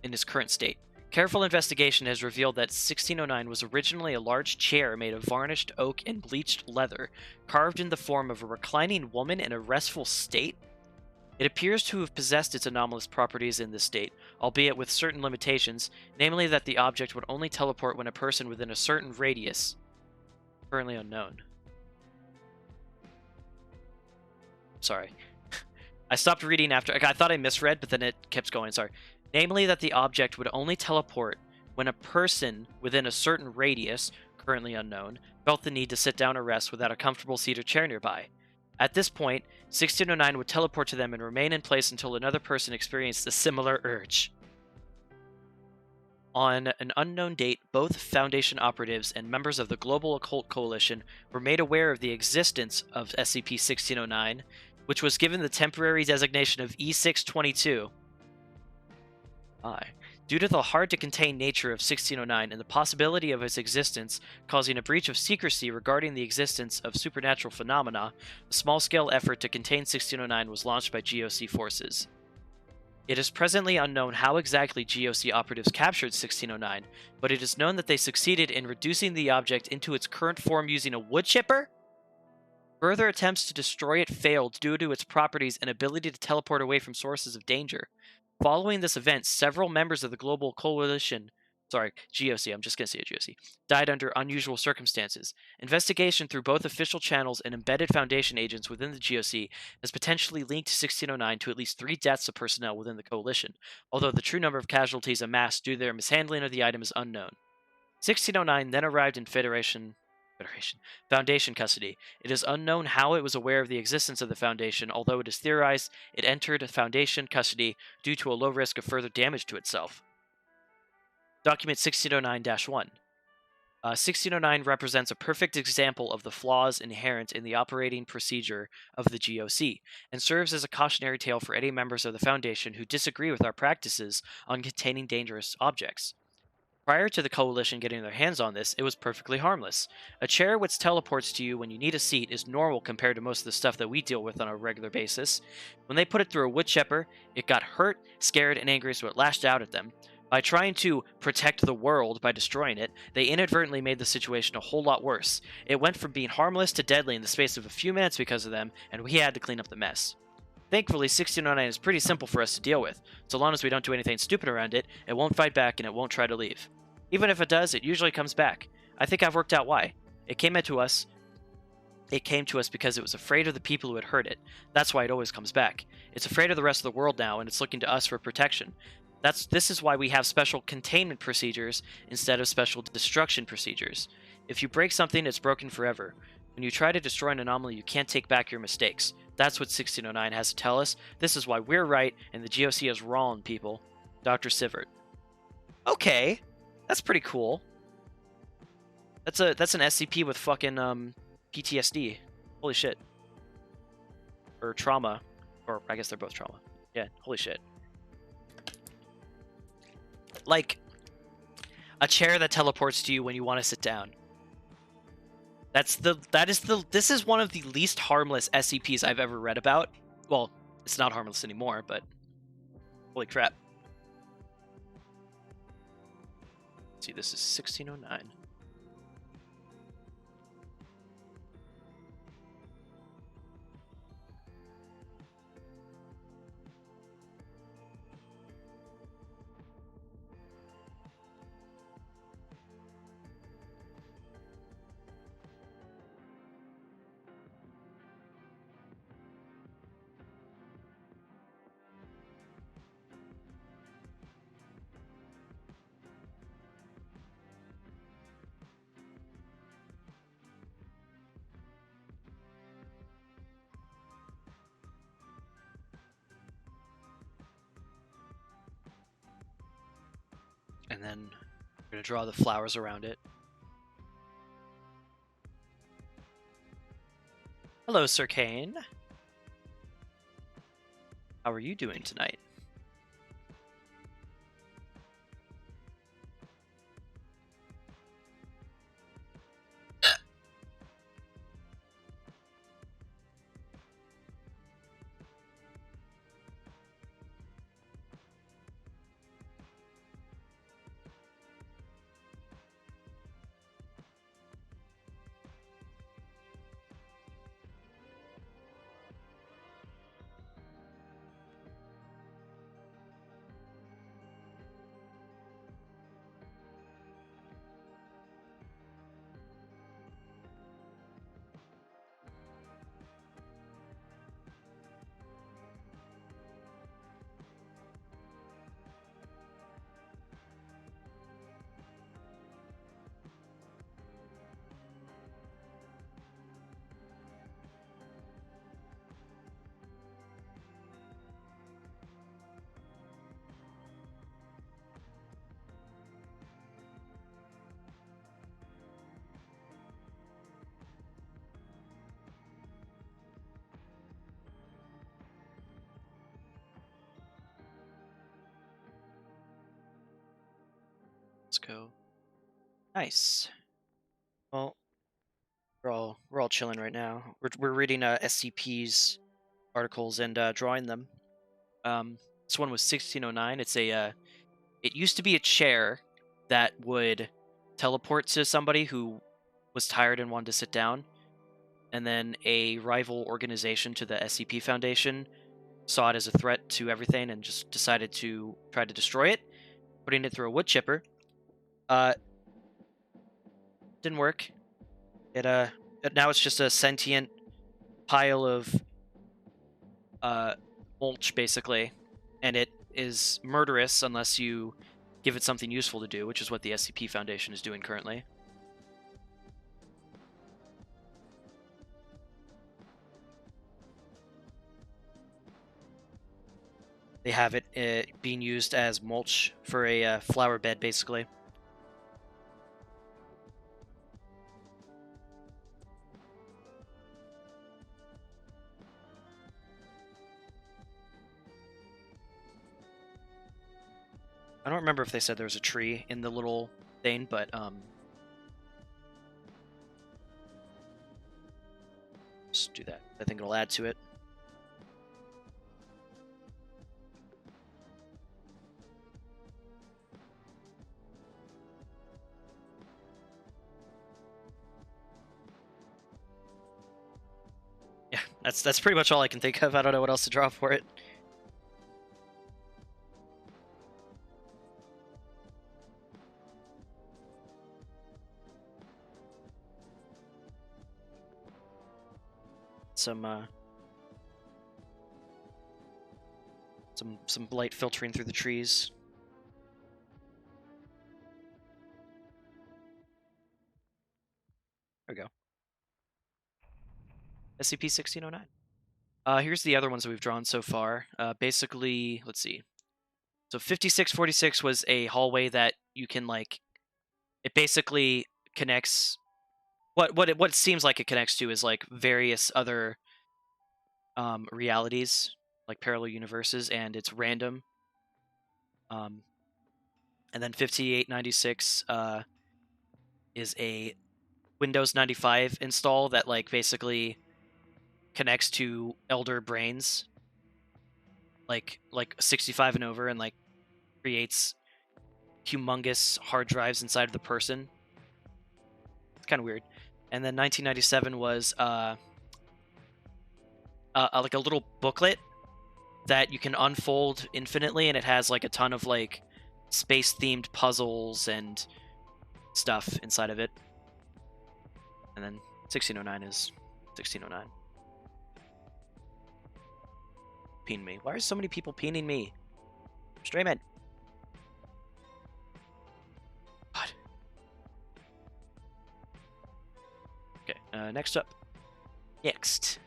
in its current state. Careful investigation has revealed that 1609 was originally a large chair made of varnished oak and bleached leather, carved in the form of a reclining woman in a restful state. It appears to have possessed its anomalous properties in this state, albeit with certain limitations, namely that the object would only teleport when a person within a certain radius, currently unknown. Sorry. I stopped reading after. I thought I misread, but then it kept going. Sorry. Namely that the object would only teleport when a person within a certain radius, currently unknown, felt the need to sit down or rest without a comfortable seat or chair nearby. At this point, 1609 would teleport to them and remain in place until another person experienced a similar urge. On an unknown date, both Foundation operatives and members of the Global Occult Coalition were made aware of the existence of SCP-1609, which was given the temporary designation of E622. Due to the hard-to-contain nature of 1609 and the possibility of its existence causing a breach of secrecy regarding the existence of supernatural phenomena, a small-scale effort to contain 1609 was launched by GOC forces. It is presently unknown how exactly GOC operatives captured 1609, but it is known that they succeeded in reducing the object into its current form using a wood chipper. Further attempts to destroy it failed due to its properties and ability to teleport away from sources of danger. Following this event, several members of the Global Coalition, GOC, I'm just going to say GOC, died under unusual circumstances. Investigation through both official channels and embedded Foundation agents within the GOC has potentially linked 1609 to at least 3 deaths of personnel within the Coalition, although the true number of casualties amassed due to their mishandling of the item is unknown. 1609 then arrived in Foundation custody. It is unknown how it was aware of the existence of the Foundation, although it is theorized it entered Foundation custody due to a low risk of further damage to itself. Document 1609-1. 1609 represents a perfect example of the flaws inherent in the operating procedure of the GOC, and serves as a cautionary tale for any members of the Foundation who disagree with our practices on containing dangerous objects. Prior to the Coalition getting their hands on this, it was perfectly harmless. A chair which teleports to you when you need a seat is normal compared to most of the stuff that we deal with on a regular basis. When they put it through a wood chipper, it got hurt, scared, and angry, so it lashed out at them. By trying to protect the world by destroying it, they inadvertently made the situation a whole lot worse. It went from being harmless to deadly in the space of a few minutes because of them, and we had to clean up the mess. Thankfully, 1609 is pretty simple for us to deal with. So long as we don't do anything stupid around it, it won't fight back and it won't try to leave. Even if it does, it usually comes back. I think I've worked out why. It came to us because it was afraid of the people who had hurt it. That's why it always comes back. It's afraid of the rest of the world now, and it's looking to us for protection. This is why we have special containment procedures instead of special destruction procedures. If you break something, it's broken forever. When you try to destroy an anomaly, you can't take back your mistakes. That's what 1609 has to tell us. This is why we're right, and the GOC is wrong, people. Dr. Sivert. Okay. That's pretty cool. That's an SCP with fucking PTSD. Holy shit. Or trauma. Or I guess they're both trauma. Yeah, holy shit. Like a chair that teleports to you when you want to sit down. This is one of the least harmless SCPs I've ever read about. Well, it's not harmless anymore, but holy crap. Let's see, this is 1609. And then we're going to draw the flowers around it. Hello, Sir Kane. How are you doing tonight? Let's go. Nice. Well, we're all chilling right now. We're reading SCPs articles and drawing them. This one was 1609. It's a it used to be a chair that would teleport to somebody who was tired and wanted to sit down. And then a rival organization to the SCP Foundation saw it as a threat to everything and just decided to try to destroy it, putting it through a wood chipper. Didn't work. It now it's just a sentient pile of mulch basically, and it is murderous unless you give it something useful to do, which is what the SCP Foundation is doing currently. They have it being used as mulch for a flower bed, basically. I don't remember if they said there was a tree in the little thing, but just do that. I think it'll add to it. Yeah, that's pretty much all I can think of. I don't know what else to draw for it. Some light filtering through the trees. There we go. SCP-1609. Here's the other ones that we've drawn so far. Basically, let's see. So 5646 was a hallway that you can like. It basically connects. What it seems like it connects to is like various other realities, like parallel universes, and it's random. And then 5896 is a Windows 95 install that like basically connects to elder brains, like 65 and over, and like creates humongous hard drives inside of the person. It's kind of weird. And then 1997 was like a little booklet that you can unfold infinitely, and it has like a ton of like space-themed puzzles and stuff inside of it. And then 1609 is 1609. Peen me. Why are so many people peening me? Strayman. What? Okay, next up. Next.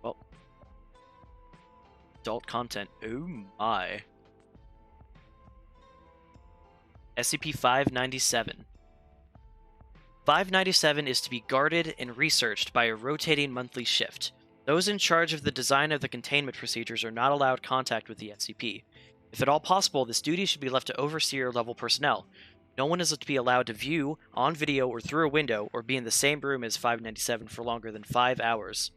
Well. Adult content. Oh my. SCP-597. 597 is to be guarded and researched by a rotating monthly shift. Those in charge of the design of the containment procedures are not allowed contact with the SCP. If at all possible, this duty should be left to overseer-level personnel. No one is to be allowed to view, on video or through a window, or be in the same room as 597 for longer than 5 hours.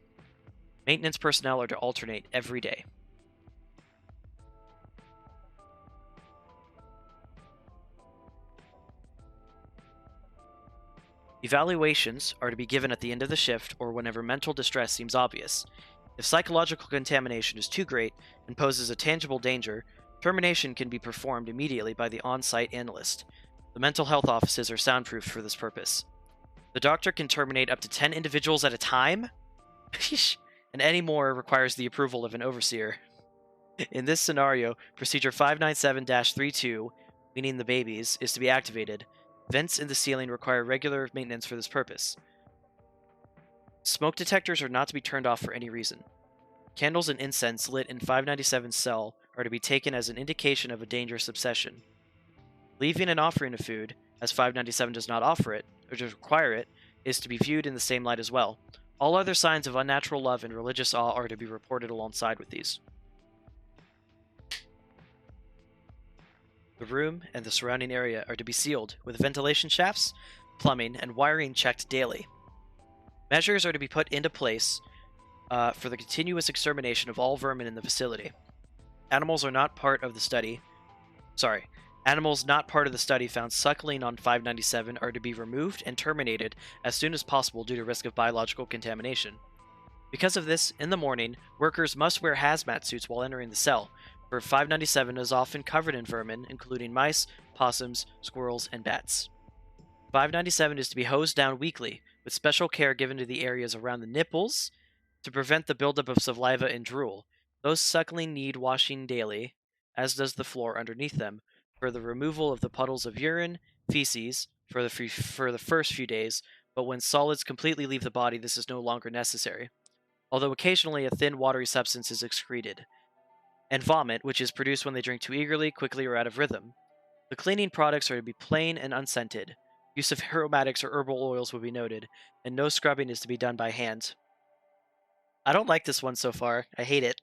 Maintenance personnel are to alternate every day. Evaluations are to be given at the end of the shift or whenever mental distress seems obvious. If psychological contamination is too great and poses a tangible danger, termination can be performed immediately by the on-site analyst. The mental health offices are soundproofed for this purpose. The doctor can terminate up to 10 individuals at a time, and any more requires the approval of an overseer. In this scenario, Procedure 597-32, meaning the babies, is to be activated. Vents in the ceiling require regular maintenance for this purpose. Smoke detectors are not to be turned off for any reason. Candles and incense lit in 597's cell are to be taken as an indication of a dangerous obsession. Leaving an offering of food, as 597 does not offer it, or does require it, is to be viewed in the same light as well. All other signs of unnatural love and religious awe are to be reported alongside with these. The room and the surrounding area are to be sealed, with ventilation shafts, plumbing, and wiring checked daily. Measures are to be put into place for the continuous extermination of all vermin in the facility. Animals not part of the study found suckling on 597 are to be removed and terminated as soon as possible due to risk of biological contamination. Because of this, in the morning, workers must wear hazmat suits while entering the cell, for 597 is often covered in vermin, including mice, possums, squirrels, and bats. 597 is to be hosed down weekly, with special care given to the areas around the nipples to prevent the buildup of saliva and drool. Those suckling need washing daily, as does the floor underneath them, for the removal of the puddles of urine, feces, for the first few days, but when solids completely leave the body, this is no longer necessary, although occasionally a thin, watery substance is excreted. And vomit, which is produced when they drink too eagerly, quickly, or out of rhythm. The cleaning products are to be plain and unscented. Use of aromatics or herbal oils will be noted, and no scrubbing is to be done by hand. I don't like this one so far. I hate it.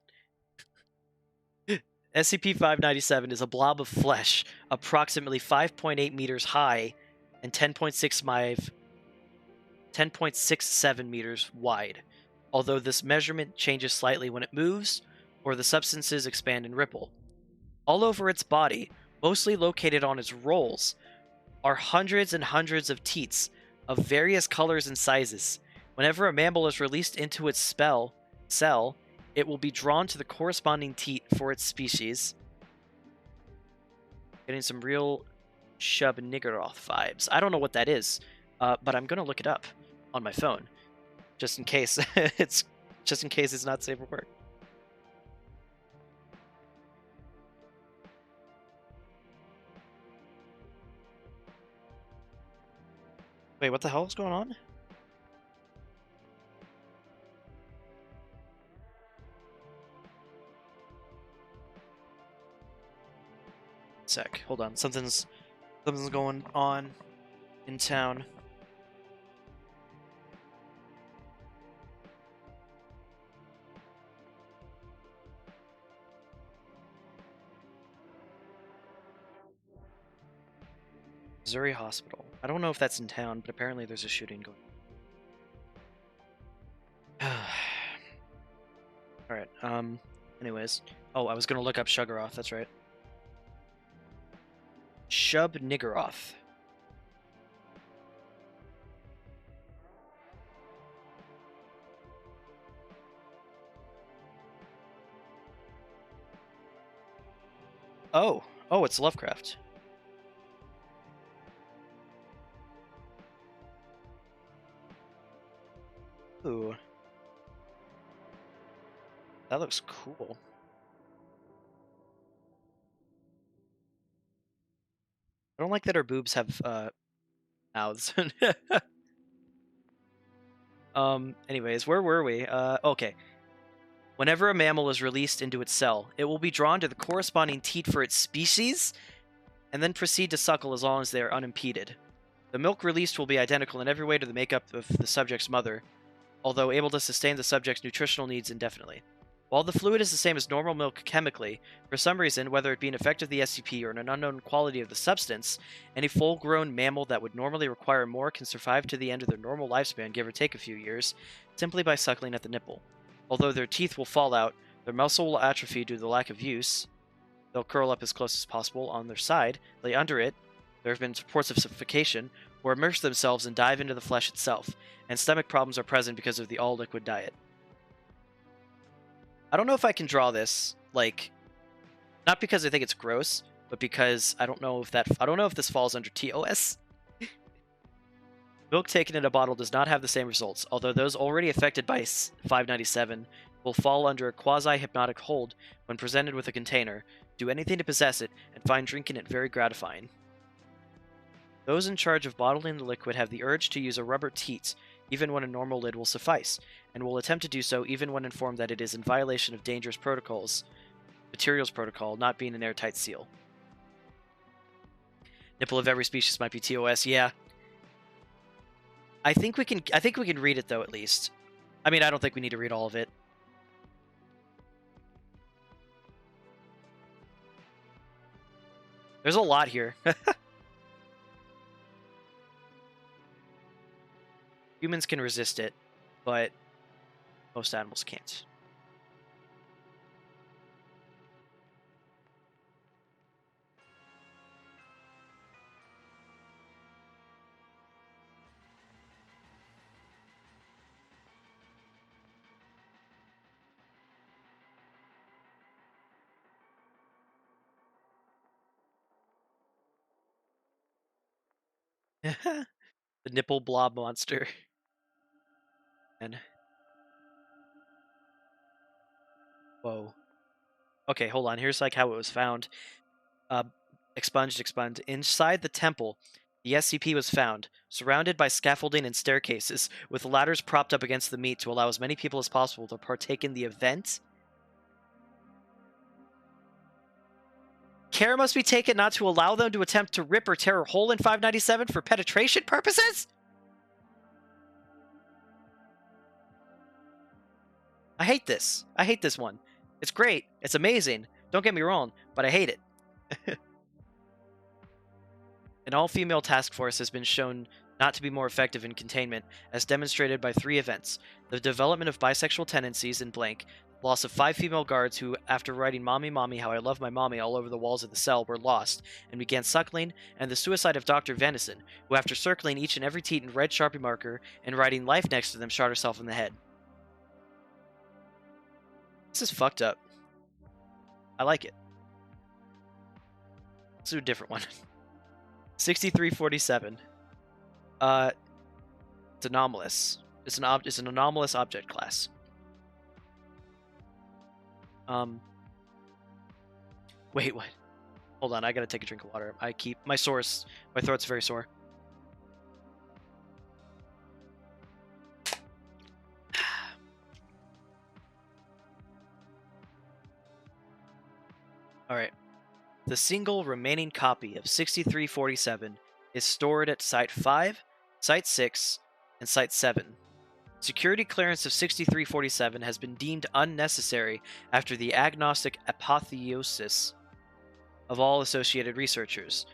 SCP-597 is a blob of flesh, approximately 5.8 meters high and 10.67 meters wide, although this measurement changes slightly when it moves, or the substances expand and ripple. All over its body, mostly located on its rolls, are hundreds and hundreds of teats of various colors and sizes. Whenever a mammal is released into its cell, it will be drawn to the corresponding teat for its species. Getting some real Shub-Niggurath vibes. I don't know what that is, but I'm gonna look it up on my phone, just in case it's not safe for work. Wait, what the hell is going on? Sec, hold on. Something's going on in town. Missouri Hospital. I don't know if that's in town, but apparently there's a shooting going on. Alright, anyways. Oh, I was gonna look up Shuggaroth, that's right. Shub-Niggurath. Oh, it's Lovecraft. Ooh. That looks cool. I don't like that her boobs have, mouths. Anyways, where were we? Okay. Whenever a mammal is released into its cell, it will be drawn to the corresponding teat for its species, and then proceed to suckle as long as they are unimpeded. The milk released will be identical in every way to the makeup of the subject's mother, although able to sustain the subject's nutritional needs indefinitely. While the fluid is the same as normal milk chemically, for some reason, whether it be an effect of the SCP or an unknown quality of the substance, any full-grown mammal that would normally require more can survive to the end of their normal lifespan, give or take a few years, simply by suckling at the nipple. Although their teeth will fall out, their muscle will atrophy due to the lack of use. They'll curl up as close as possible on their side, lay under it. There have been reports of suffocation, or immerse themselves and dive into the flesh itself, and stomach problems are present because of the all-liquid diet. I don't know if I can draw this, like, not because I think it's gross, but because I don't know if this falls under TOS. Milk taken in a bottle does not have the same results, although those already affected by 597 will fall under a quasi-hypnotic hold when presented with a container, do anything to possess it, and find drinking it very gratifying. Those in charge of bottling the liquid have the urge to use a rubber teat, even when a normal lid will suffice, and will attempt to do so even when informed that it is in violation of dangerous materials protocol, not being an airtight seal. Nipple of every species might be TOS, yeah. I think we can read it though, at least. I mean, I don't think we need to read all of it. There's a lot here. Humans can resist it, but most animals can't. The nipple blob monster. And whoa. Okay, hold on. Here's like how it was found. Expunged. Inside the temple, the SCP was found, surrounded by scaffolding and staircases, with ladders propped up against the meat to allow as many people as possible to partake in the event. Care must be taken not to allow them to attempt to rip or tear a hole in 597 for penetration purposes? I hate this. I hate this one. It's great. It's amazing. Don't get me wrong, but I hate it. An all-female task force has been shown not to be more effective in containment, as demonstrated by 3 events: the development of bisexual tendencies in blank, loss of 5 female guards who, after writing "Mommy, Mommy, how I love my mommy" all over the walls of the cell, were lost and began suckling, and the suicide of Dr. Venison, who, after circling each and every teat in red Sharpie marker and writing "life" next to them, shot herself in the head. This is fucked up. I like it. Let's do a different one. 6347. It's anomalous. It's an anomalous object class. Wait, what? Hold on, I gotta take a drink of water. My throat's very sore. Alright. The single remaining copy of 6347 is stored at Site 5, Site 6, and Site 7. Security clearance of 6347 has been deemed unnecessary after the agnostic apotheosis of all associated researchers.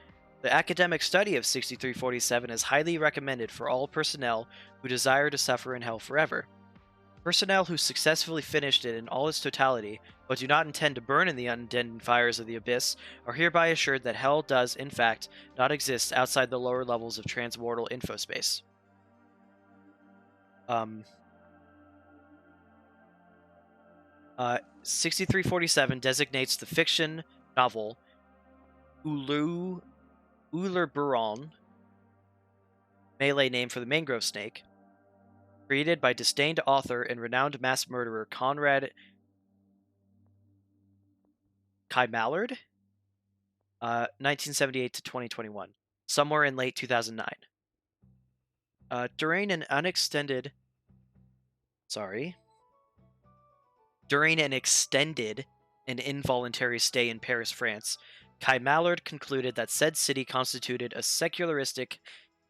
The academic study of 6347 is highly recommended for all personnel who desire to suffer in hell forever. Personnel who successfully finished it in all its totality, but do not intend to burn in the unending fires of the abyss, are hereby assured that hell does, in fact, not exist outside the lower levels of transmortal infospace. 6347 designates the fiction novel Ullerburon, Malay name for the mangrove snake, created by disdained author and renowned mass murderer Conrad Kai Mallard, 1978 to 2021, somewhere in late 2009. During an unextended... Sorry. During an extended and involuntary stay in Paris, France, Kai Mallard concluded that said city constituted a secularistic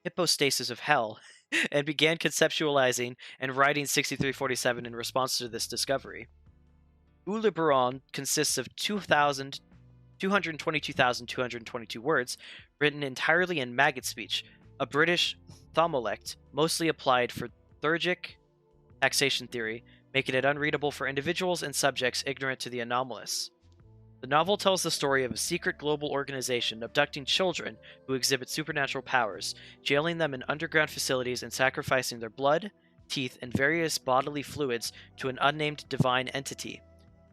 hypostasis of hell and began conceptualizing and writing 6347 in response to this discovery. Ulibaron consists of 222,222 words, written entirely in maggot speech, a British thomolect mostly applied for theurgic taxation theory, making it unreadable for individuals and subjects ignorant to the anomalous. The novel tells the story of a secret global organization abducting children who exhibit supernatural powers, jailing them in underground facilities and sacrificing their blood, teeth, and various bodily fluids to an unnamed divine entity.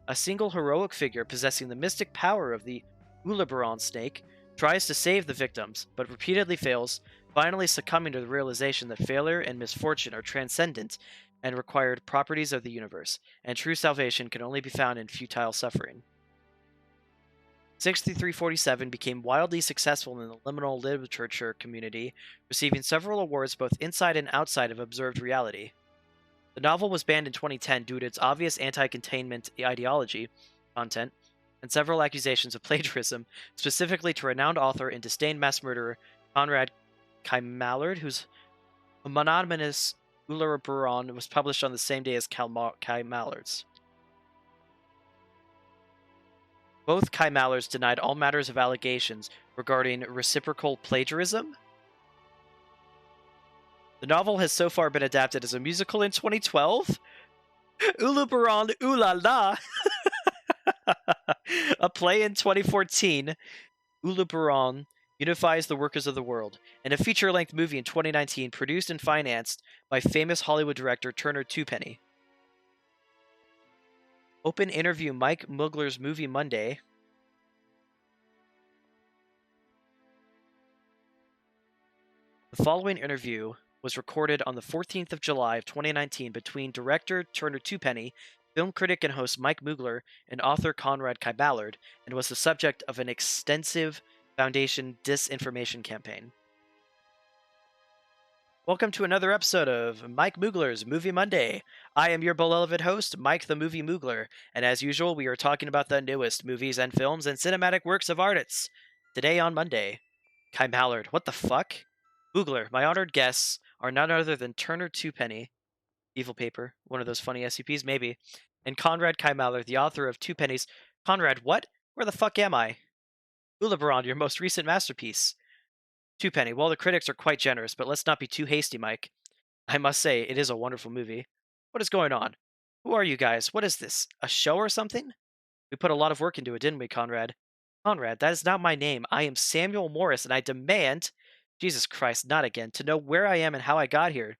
A single heroic figure possessing the mystic power of the Ulibaron snake tries to save the victims, but repeatedly fails, finally succumbing to the realization that failure and misfortune are transcendent and required properties of the universe, and true salvation can only be found in futile suffering. 6347 became wildly successful in the liminal literature community, receiving several awards both inside and outside of observed reality. The novel was banned in 2010 due to its obvious anti-containment ideology content and several accusations of plagiarism, specifically to renowned author and disdained mass murderer Conrad Kai Mallard, whose monotonous Ulibaron was published on the same day as Kai Mallard's. Both Kai Mallards denied all matters of allegations regarding reciprocal plagiarism. The novel has so far been adapted as a musical in 2012. Ulibaron Ooh La La! A play in 2014. Ulibaron unifies the workers of the world, and a feature-length movie in 2019 produced and financed by famous Hollywood director Turner Twopenny. Open interview Mike Mugler's Movie Monday. The following interview was recorded on the 14th of July of 2019 between director Turner Twopenny, film critic and host Mike Mugler, and author Conrad Kai Mallard, and was the subject of an extensive Foundation disinformation campaign. Welcome to another episode of Mike Mugler's Movie Monday. I am your beloved host, Mike the Movie Mugler, and as usual, we are talking about the newest movies and films and cinematic works of artists. Today on Monday, Kai Mallard, what the fuck? Mugler, my honored guests are none other than Turner Twopenny, Evil Paper, one of those funny SCPs, maybe, and Conrad Kai Mallard, the author of Twopenny's Conrad, what? Where the fuck am I? Ulibaron, your most recent masterpiece. Twopenny, well, the critics are quite generous, but let's not be too hasty, Mike. I must say, it is a wonderful movie. What is going on? Who are you guys? What is this? A show or something? We put a lot of work into it, didn't we, Conrad? Conrad, that is not my name. I am Samuel Morris, and I demand, Jesus Christ, not again, to know where I am and how I got here.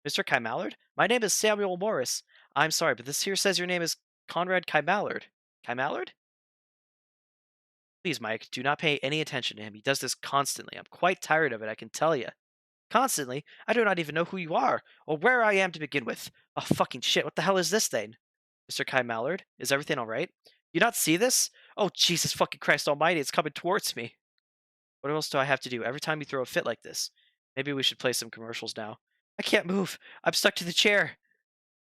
Mr. Kai Mallard? My name is Samuel Morris. I'm sorry, but this here says your name is Conrad Kai Mallard. Kai Mallard? Please, Mike, do not pay any attention to him. He does this constantly. I'm quite tired of it, I can tell you. Constantly? I do not even know who you are, or where I am to begin with. Oh, fucking shit, what the hell is this thing? Mr. Kai Mallard, is everything alright? You not see this? Oh, Jesus fucking Christ almighty, it's coming towards me. What else do I have to do every time you throw a fit like this? Maybe we should play some commercials now. I can't move. I'm stuck to the chair.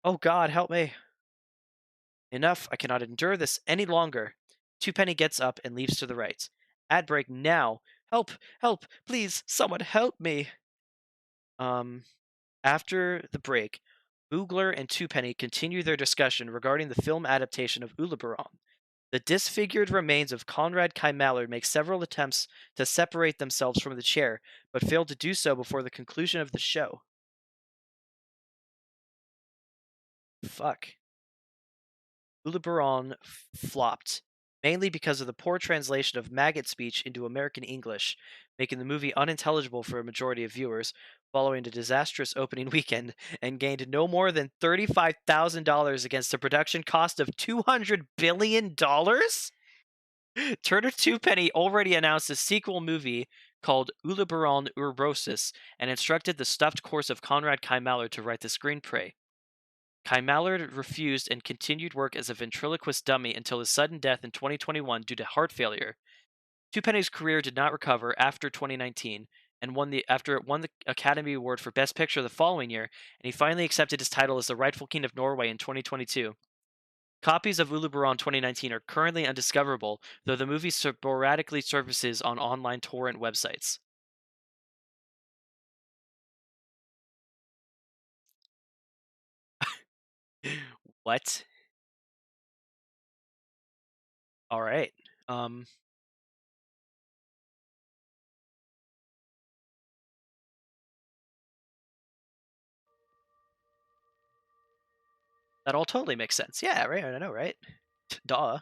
Oh God, help me. Enough, I cannot endure this any longer. Twopenny gets up and leaves to the right. Ad break now. Help, help, please, someone help me. After the break, Boogler and Twopenny continue their discussion regarding the film adaptation of Ulibaron. The disfigured remains of Conrad Kai Mallard make several attempts to separate themselves from the chair, but fail to do so before the conclusion of the show. Fuck. Ulibaron flopped, mainly because of the poor translation of maggot speech into American English, making the movie unintelligible for a majority of viewers, following a disastrous opening weekend, and gained no more than $35,000 against a production cost of $200 billion? Turner Twopenny already announced a sequel movie called Ulibaron Urbosis and instructed the stuffed corpse of Conrad Kai Mallard to write the screenplay. Kai Mallard refused and continued work as a ventriloquist dummy until his sudden death in 2021 due to heart failure. Twopenny's career did not recover after 2019 and won the Academy Award for Best Picture the following year, and he finally accepted his title as the rightful king of Norway in 2022. Copies of Ulubaran 2019 are currently undiscoverable, though the movie sporadically surfaces on online torrent websites. What? All right. Um, that all totally makes sense. Yeah, right. I know, right? Duh.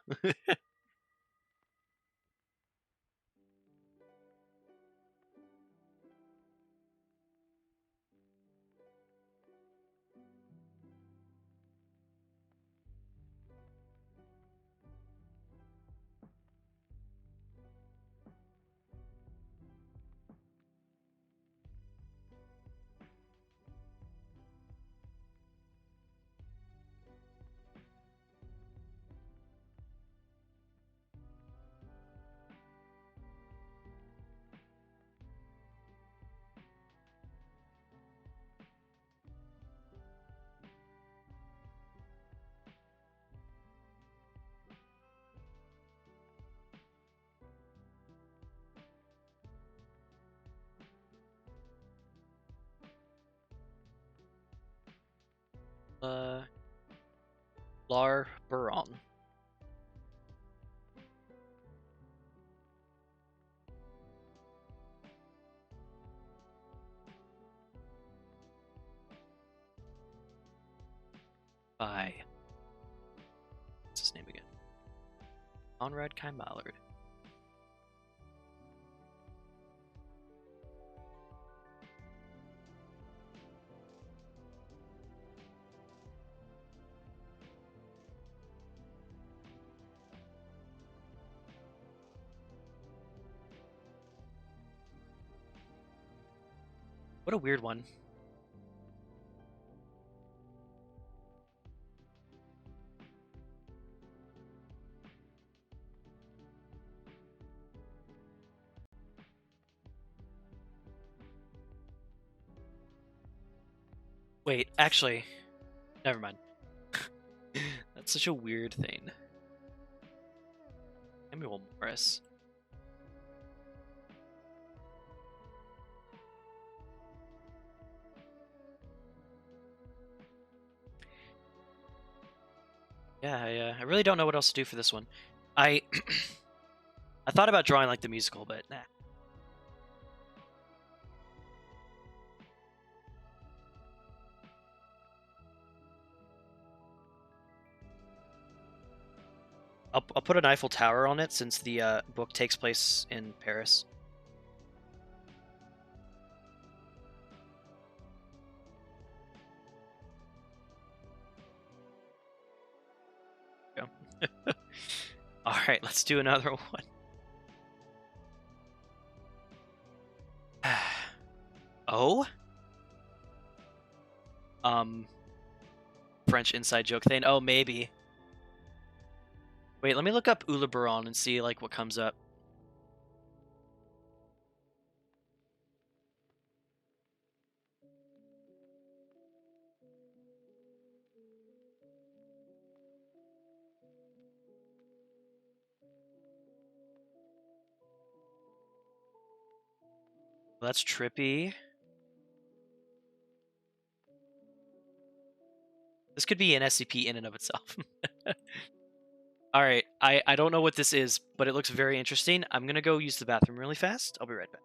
uh, Lar Buron. By what's his name again? Conrad Kai Mallard. What a weird one. Wait, actually, never mind. That's such a weird thing. Samuel Morris. Yeah, I really don't know what else to do for this one. I I thought about drawing like the musical, but nah. I'll put an Eiffel Tower on it since the book takes place in Paris. Go. All right, let's do another one. Oh, um, French inside joke thing. Oh, maybe. Wait, let me look up Ulubaran and see like what comes up. Well, that's trippy. This could be an SCP in and of itself. All right, I don't know what this is, but it looks very interesting. I'm gonna go use the bathroom really fast. I'll be right back.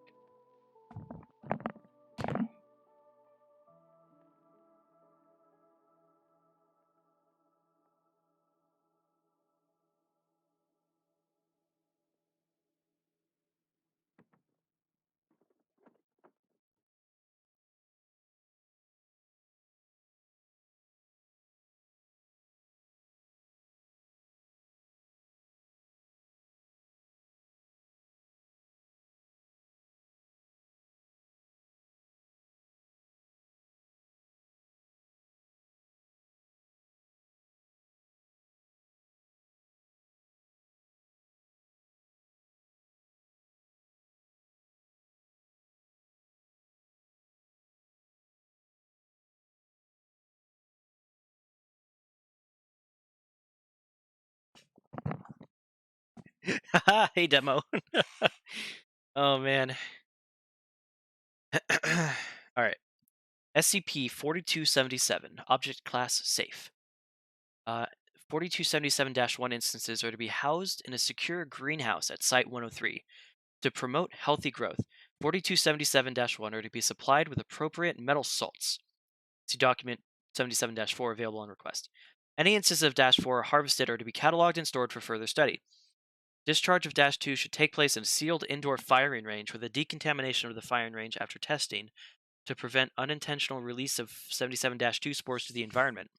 Hey, demo. Oh, man. All right. SCP-4277, Object Class Safe. 4277-1 instances are to be housed in a secure greenhouse at Site-103. To promote healthy growth, 4277-1 are to be supplied with appropriate metal salts. See Document 77-4 available on request. Any instances of -4 harvested are to be cataloged and stored for further study. Discharge of -2 should take place in a sealed indoor firing range with a decontamination of the firing range after testing to prevent unintentional release of 77-2 spores to the environment.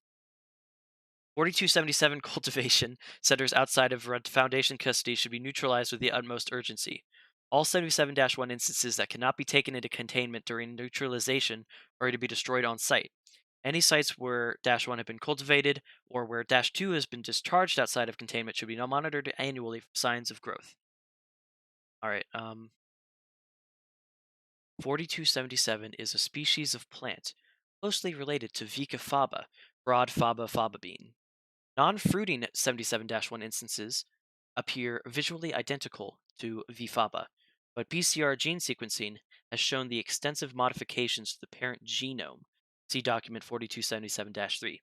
4277 cultivation centers outside of Foundation custody should be neutralized with the utmost urgency. All 77-1 instances that cannot be taken into containment during neutralization are to be destroyed on site. Any sites where -1 have been cultivated or where -2 has been discharged outside of containment should be monitored annually for signs of growth. All right. 4277 is a species of plant closely related to Vica faba, broad faba bean. Non-fruiting 77-1 instances appear visually identical to V. faba, but PCR gene sequencing has shown the extensive modifications to the parent genome. See document 4277-3.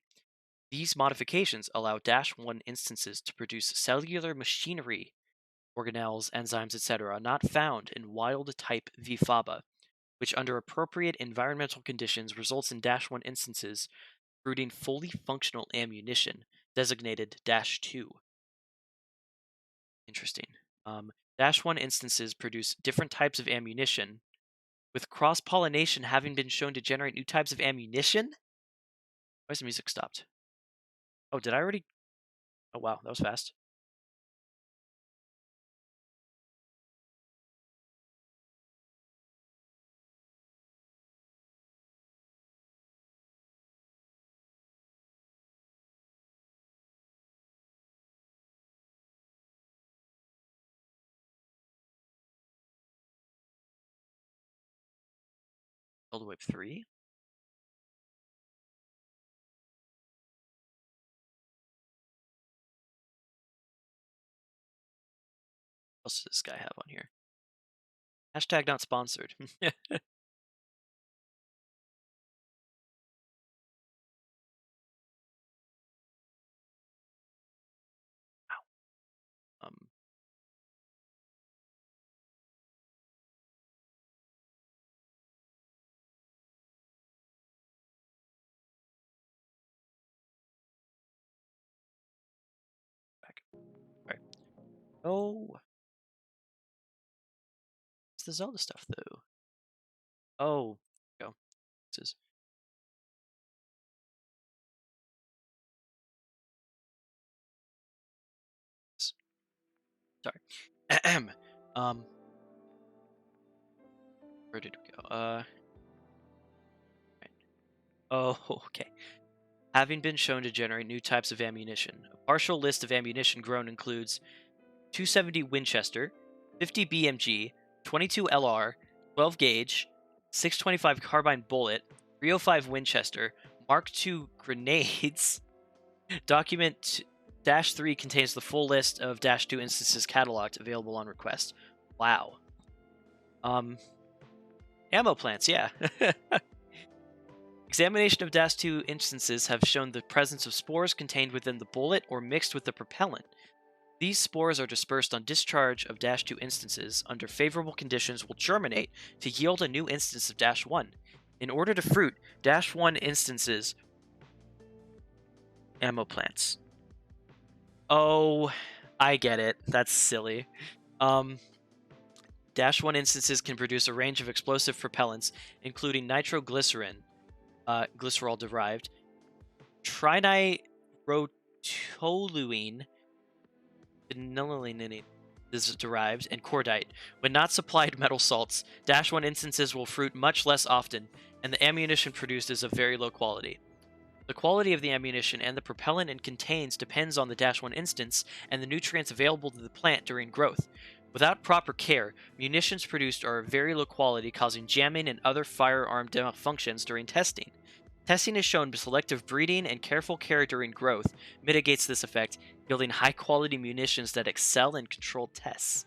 These modifications allow -1 instances to produce cellular machinery, organelles, enzymes, etc., not found in wild type V. faba, which under appropriate environmental conditions results in -1 instances fruiting fully functional ammunition, designated -2. Interesting. -1 instances produce different types of ammunition, with cross-pollination having been shown to generate new types of ammunition? Why is the music stopped? Oh, did I already? Oh, wow, that was fast. Zelda Wave 3? What else does this guy have on here? Hashtag not sponsored. um, back. Alright. Oh, it's the Zelda stuff, though. Oh, go. This is. Sorry. Where did we go? Right. Oh, okay. Having been shown to generate new types of ammunition. A partial list of ammunition grown includes 270 Winchester, 50 BMG, 22 LR, 12 gauge, 625 carbine bullet, 305 Winchester, Mark II grenades. Document -3 contains the full list of -2 instances cataloged available on request. Wow. Ammo plants, yeah. Examination of -2 instances have shown the presence of spores contained within the bullet or mixed with the propellant. These spores are dispersed on discharge of -2 instances under favorable conditions will germinate to yield a new instance of -1. In order to fruit, -1 instances ammo plants. Oh, I get it. That's silly. -1 instances can produce a range of explosive propellants, including nitroglycerin, glycerol derived, trinitotoluene, phenylalanine is derived, and cordite. When not supplied metal salts, -1 instances will fruit much less often, and the ammunition produced is of very low quality. The quality of the ammunition and the propellant it contains depends on the -1 instance and the nutrients available to the plant during growth. Without proper care, munitions produced are of very low quality, causing jamming and other firearm malfunctions during testing. Testing has shown selective breeding and careful care during growth mitigates this effect, yielding high-quality munitions that excel in controlled tests.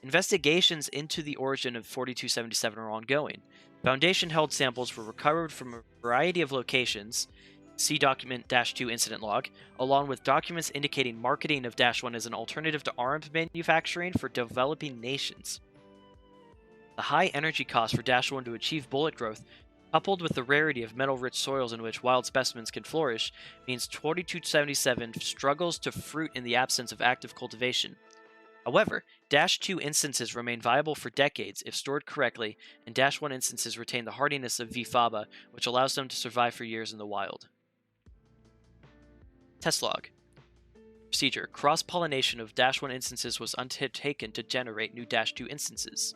Investigations into the origin of 4277 are ongoing. Foundation-held samples were recovered from a variety of locations, see document -2 incident log, along with documents indicating marketing of -1 as an alternative to arms manufacturing for developing nations. The high energy cost for -1 to achieve bullet growth, coupled with the rarity of metal-rich soils in which wild specimens can flourish, means 4277 struggles to fruit in the absence of active cultivation. However, -2 instances remain viable for decades if stored correctly, and -1 instances retain the hardiness of V. faba, which allows them to survive for years in the wild. Test log. Procedure. Cross-pollination of -1 instances was undertaken to generate new -2 instances.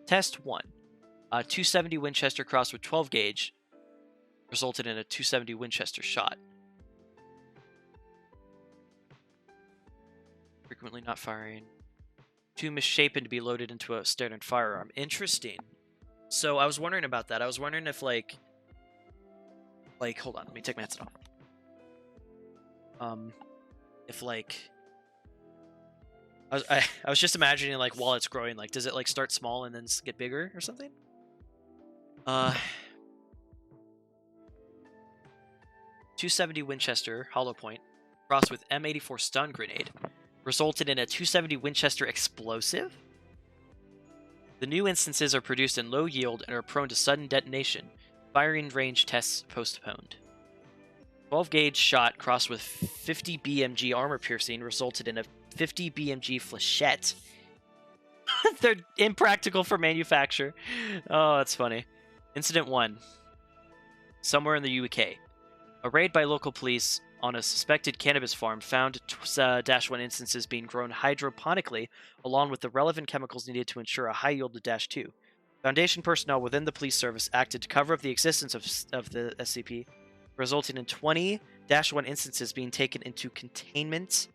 Test 1. A 270 Winchester crossed with 12 gauge resulted in a 270 Winchester shot. Frequently not firing. Too misshapen to be loaded into a standard firearm. Interesting. So I was wondering about that. I was wondering if like hold on, let me take my headset off. If like I was just imagining like while it's growing, like does it like start small and then get bigger or something? 270 Winchester hollow point crossed with M84 stun grenade resulted in a 270 Winchester explosive. The new instances are produced in low yield and are prone to sudden detonation. Firing range tests postponed. 12 gauge shot crossed with 50 BMG armor piercing resulted in a 50 BMG flechette. They're impractical for manufacture. Oh, that's funny. Incident 1. Somewhere in the UK. A raid by local police on a suspected cannabis farm found -1 instances being grown hydroponically, along with the relevant chemicals needed to ensure a high yield of -2. Foundation personnel within the police service acted to cover up the existence of the SCP, resulting in 20 -1 instances being taken into containment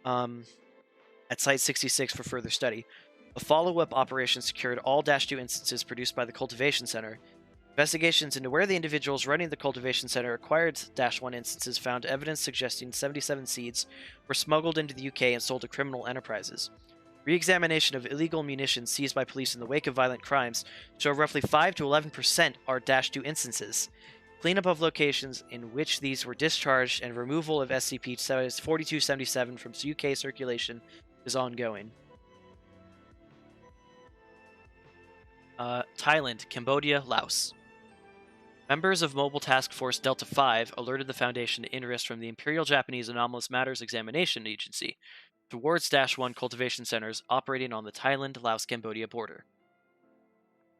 at Site 66 for further study. A follow-up operation secured all -2 instances produced by the cultivation center. Investigations into where the individuals running the cultivation center acquired -1 instances found evidence suggesting 77 seeds were smuggled into the UK and sold to criminal enterprises. Re-examination of illegal munitions seized by police in the wake of violent crimes show roughly 5 to 11% are -2 instances. Cleanup of locations in which these were discharged and removal of SCP-4277 from UK circulation is ongoing. Thailand, Cambodia, Laos. Members of Mobile Task Force Delta 5 alerted the Foundation to interest from the Imperial Japanese Anomalous Matters Examination Agency towards -1 cultivation centers operating on the Thailand-Laos-Cambodia border.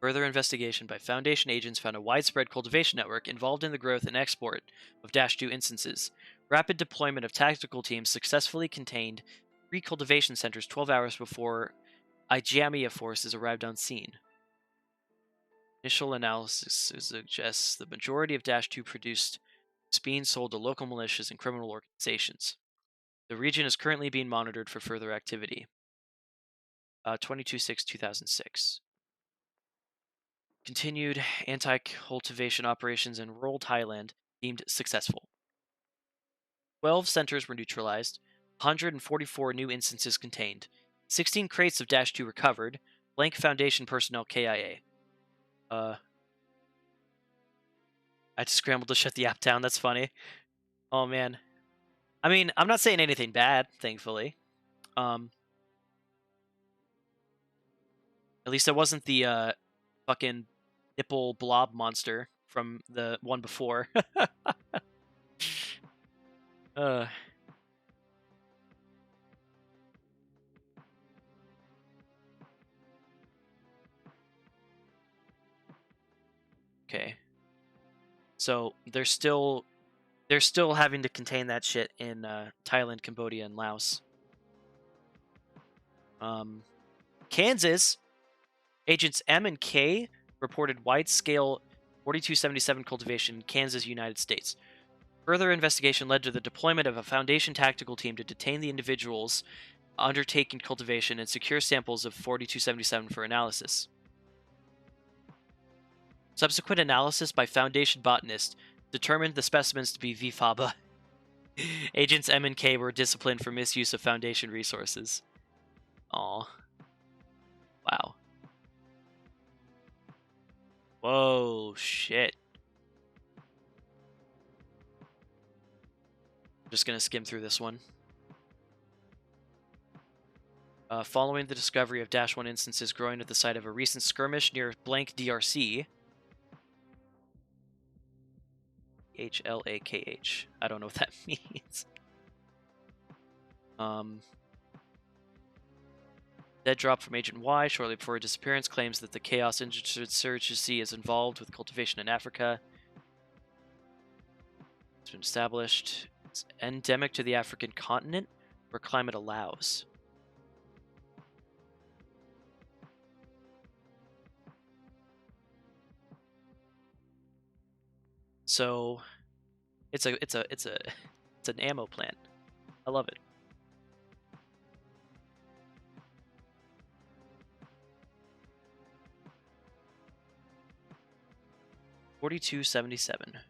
Further investigation by Foundation agents found a widespread cultivation network involved in the growth and export of -2 instances. Rapid deployment of tactical teams successfully contained 3 cultivation centers 12 hours before Ijamia forces arrived on scene. Initial analysis suggests the majority of -2 produced is being sold to local militias and criminal organizations. The region is currently being monitored for further activity. 22/6/2006. Continued anti-cultivation operations in rural Thailand deemed successful. 12 centers were neutralized, 144 new instances contained, 16 crates of -2 recovered, blank Foundation personnel KIA. I had to scramble to shut the app down. That's funny. Oh, man. I mean, I'm not saying anything bad, thankfully. At least it wasn't the fucking nipple blob monster from the one before. Okay. So they're still having to contain that shit in Thailand, Cambodia, and Laos. Kansas, agents M and K reported wide-scale 4277 cultivation in Kansas, United States. Further investigation led to the deployment of a Foundation tactical team to detain the individuals undertaking cultivation and secure samples of 4277 for analysis. Subsequent analysis by Foundation botanists determined the specimens to be V. faba. Agents M and K were disciplined for misuse of Foundation resources. Aw. Wow. Whoa, shit. I'm just gonna skim through this one. Following the discovery of Dash 1 instances growing at the site of a recent skirmish near blank DRC. HLAKH. I don't know what that means. Dead drop from Agent Y shortly before her disappearance claims that the Chaos Insurgency is involved with cultivation in Africa. It's been established. It's endemic to the African continent where climate allows. So it's an ammo plant. I love it. 4277.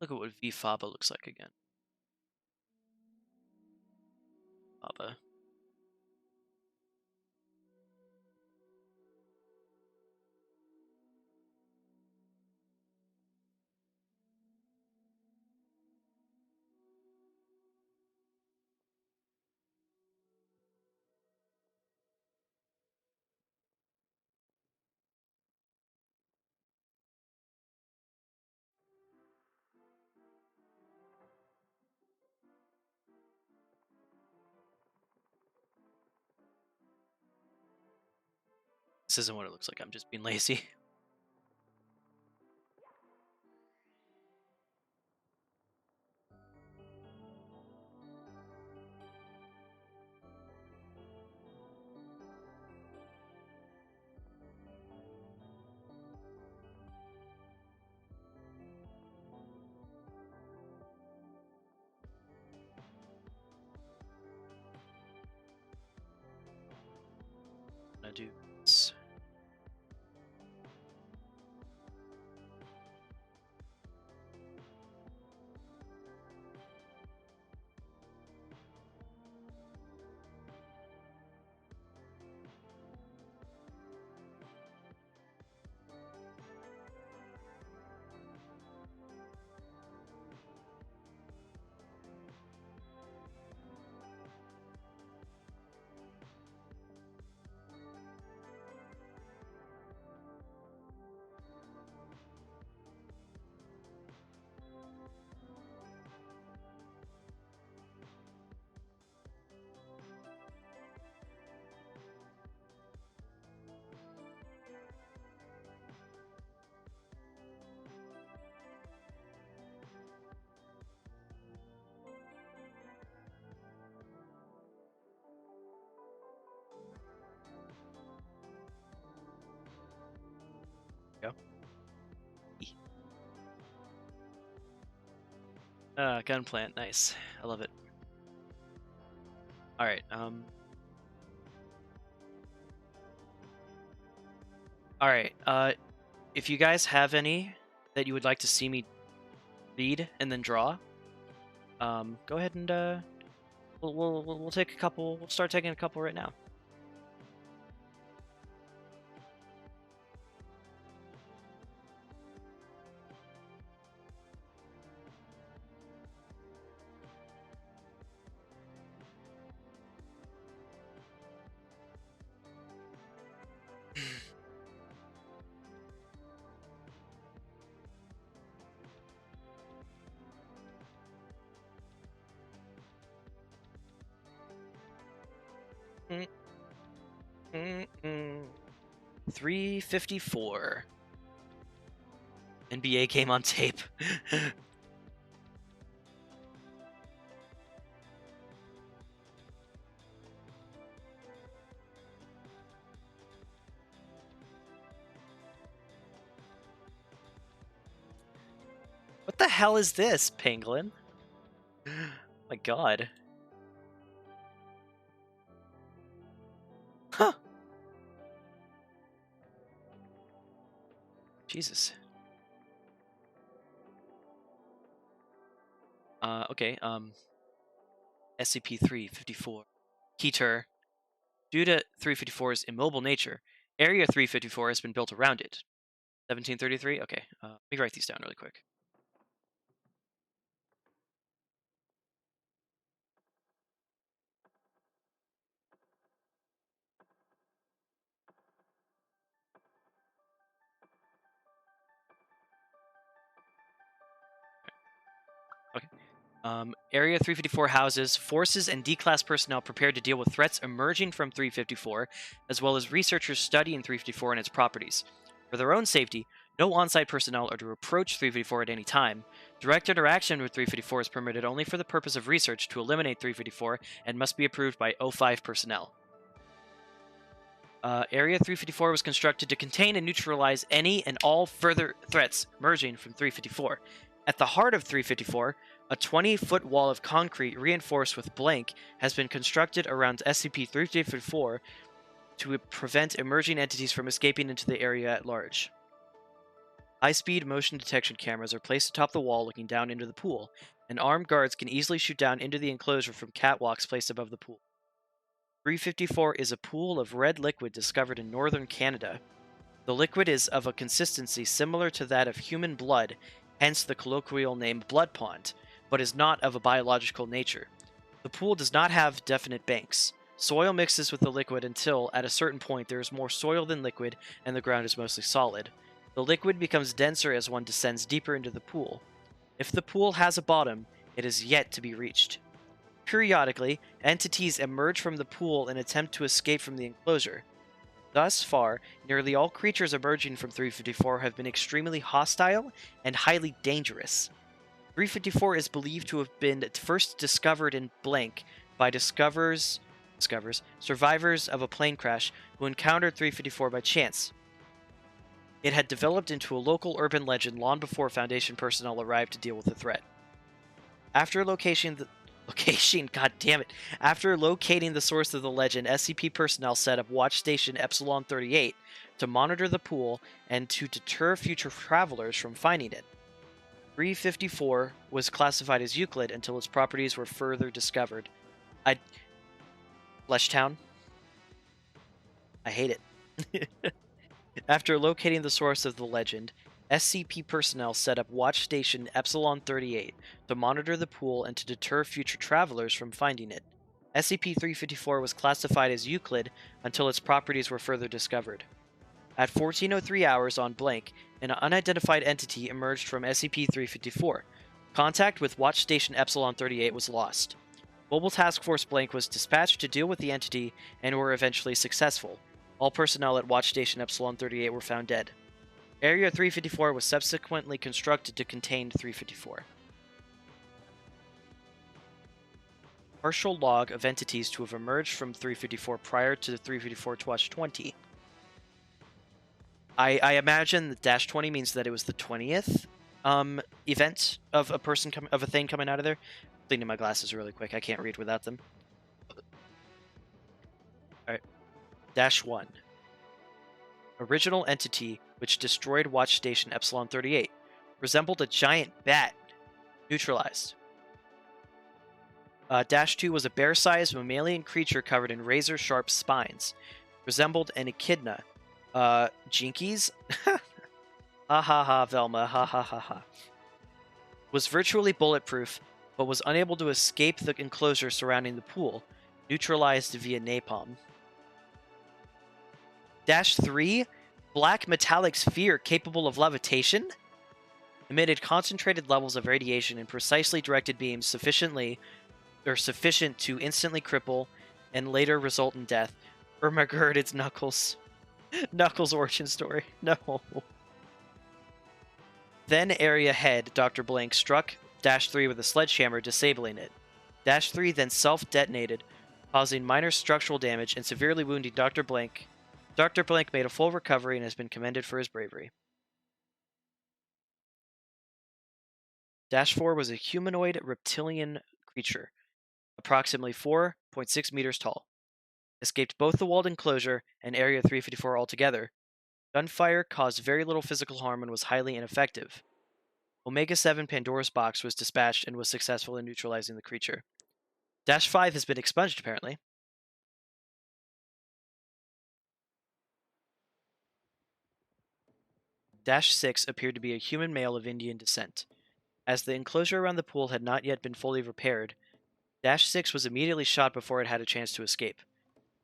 Look at what VFABA looks like again. FABA. This isn't what it looks like. I'm just being lazy. I'm gonna do this. Go. Gun plant, nice. I love it. All right. All right. If you guys have any that you would like to see me read and then draw, go ahead and we'll take a couple. We'll start taking a couple right now. 354. NBA game on tape. What the hell is this, Penguin? My god. Huh. Jesus. Okay, SCP-354. Keter. Due to 354's immobile nature, Area 354 has been built around it. 1733? Okay, let me write these down really quick. Okay. Area 354 houses forces and D-class personnel prepared to deal with threats emerging from 354, as well as researchers studying 354 and its properties. For their own safety, no on-site personnel are to approach 354 at any time. Direct interaction with 354 is permitted only for the purpose of research to eliminate 354 and must be approved by O5 personnel. Area 354 was constructed to contain and neutralize any and all further threats emerging from 354. At the heart of 354, a 20-foot wall of concrete reinforced with blank has been constructed around SCP-354 to prevent emerging entities from escaping into the area at large. High-speed motion detection cameras are placed atop the wall looking down into the pool, and armed guards can easily shoot down into the enclosure from catwalks placed above the pool. 354 is a pool of red liquid discovered in northern Canada. The liquid is of a consistency similar to that of human blood, hence the colloquial name blood pond, but is not of a biological nature. The pool does not have definite banks. Soil mixes with the liquid until, at a certain point, there is more soil than liquid and the ground is mostly solid. The liquid becomes denser as one descends deeper into the pool. If the pool has a bottom, it is yet to be reached. Periodically, entities emerge from the pool and attempt to escape from the enclosure. Thus far, nearly all creatures emerging from 354 have been extremely hostile and highly dangerous. 354 is believed to have been first discovered in blank by survivors of a plane crash who encountered 354 by chance. It had developed into a local urban legend long before Foundation personnel arrived to deal with the threat. After locating the source of the legend, SCP personnel set up Watch Station Epsilon 38 to monitor the pool and to deter future travelers from finding it. 354 was classified as Euclid until its properties were further discovered. Fleshtown? I hate it. After locating the source of the legend, SCP personnel set up Watch Station Epsilon 38 to monitor the pool and to deter future travelers from finding it. SCP-354 was classified as Euclid until its properties were further discovered. At 14:03 hours on blank, an unidentified entity emerged from SCP-354. Contact with Watch Station Epsilon 38 was lost. Mobile Task Force Blank was dispatched to deal with the entity and were eventually successful. All personnel at Watch Station Epsilon 38 were found dead. Area 354 was subsequently constructed to contain 354. Partial log of entities to have emerged from 354 prior to 354-20. I imagine that -20 means that it was the 20th event of a thing coming out of there. Cleaning my glasses really quick. I can't read without them. Alright. -1. Original entity which destroyed Watch Station Epsilon 38. Resembled a giant bat. Neutralized. -2 was a bear-sized mammalian creature covered in razor-sharp spines. Resembled an echidna. Jinkies? Ha ha ha, Velma. Ha ha ha ha. Was virtually bulletproof, but was unable to escape the enclosure surrounding the pool. Neutralized via napalm. -3. Black metallic sphere capable of levitation? Emitted concentrated levels of radiation in precisely directed beams sufficient to instantly cripple and later result in death. Ermagerd, Knuckles. Knuckles' origin story. No. Then Area Head, Dr. Blank, struck Dash 3 with a sledgehammer, disabling it. Dash 3 then self-detonated, causing minor structural damage and severely wounding Dr. Blank. Dr. Blank made a full recovery and has been commended for his bravery. Dash 4 was a humanoid reptilian creature, approximately 4.6 meters tall. Escaped both the walled enclosure and Area 354 altogether. Gunfire caused very little physical harm and was highly ineffective. Omega-7 Pandora's Box was dispatched and was successful in neutralizing the creature. Dash 5 has been expunged, apparently. Dash 6 appeared to be a human male of Indian descent. As the enclosure around the pool had not yet been fully repaired, Dash 6 was immediately shot before it had a chance to escape.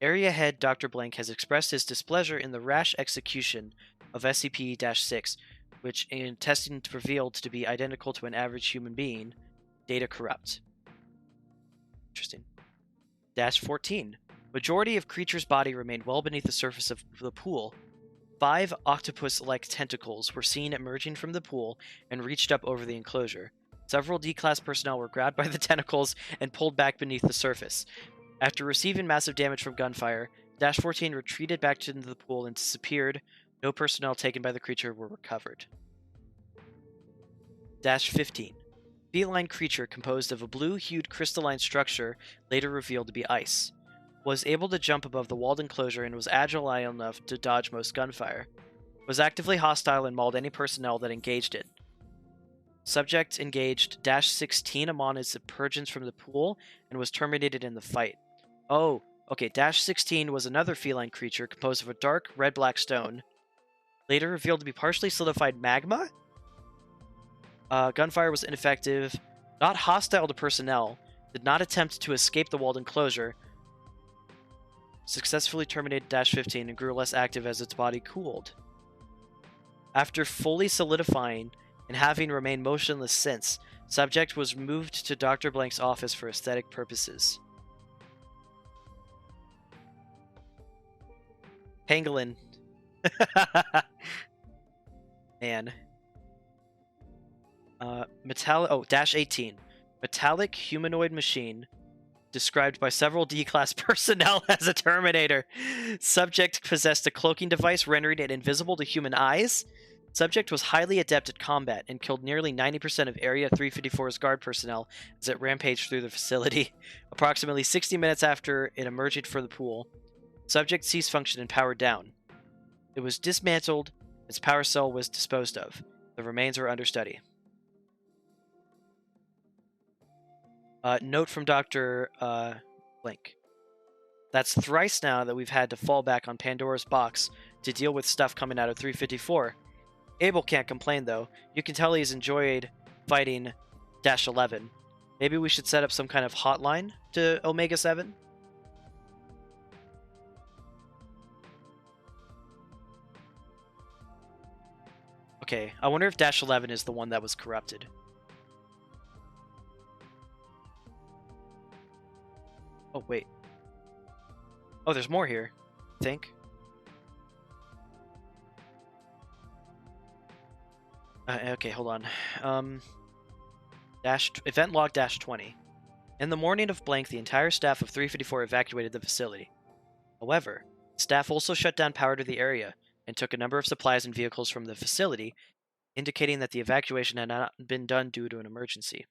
Area Head Dr. Blank has expressed his displeasure in the rash execution of SCP-6, which in testing revealed to be identical to an average human being. Data corrupt. Interesting. Dash 14. Majority of creature's body remained well beneath the surface of the pool. 5 octopus-like tentacles were seen emerging from the pool and reached up over the enclosure. Several D-Class personnel were grabbed by the tentacles and pulled back beneath the surface. After receiving massive damage from gunfire, Dash 14 retreated back into the pool and disappeared. No personnel taken by the creature were recovered. Dash 15. Feline creature composed of a blue-hued crystalline structure, later revealed to be ice. Was able to jump above the walled enclosure and was agile enough to dodge most gunfire. Was actively hostile and mauled any personnel that engaged it. Subject engaged Dash 16 upon its emergence from the pool and was terminated in the fight. Oh, okay, Dash 16 was another feline creature composed of a dark red-black stone, later revealed to be partially solidified magma? Gunfire was ineffective, not hostile to personnel, did not attempt to escape the walled enclosure, successfully terminated Dash 15 and grew less active as its body cooled. After fully solidifying and having remained motionless since, subject was moved to Dr. Blank's office for aesthetic purposes. Pangolin. Man. Dash 18. Metallic humanoid machine described by several D-Class personnel as a Terminator. Subject possessed a cloaking device rendering it invisible to human eyes. Subject was highly adept at combat and killed nearly 90% of Area 354's guard personnel as it rampaged through the facility. Approximately 60 minutes after it emerged from the pool, subject ceased function and powered down. It was dismantled, its power cell was disposed of. The remains are under study. Note from Dr. Blink. That's thrice now that we've had to fall back on Pandora's Box to deal with stuff coming out of 354. Abel can't complain, though. You can tell he's enjoyed fighting Dash 11. Maybe we should set up some kind of hotline to Omega-7? Okay, I wonder if Dash 11 is the one that was corrupted. Oh, wait. Oh, there's more here, I think. Okay, hold on. Event log Dash 20. In the morning of blank, the entire staff of 354 evacuated the facility. However, staff also shut down power to the area and took a number of supplies and vehicles from the facility, indicating that the evacuation had not been done due to an emergency.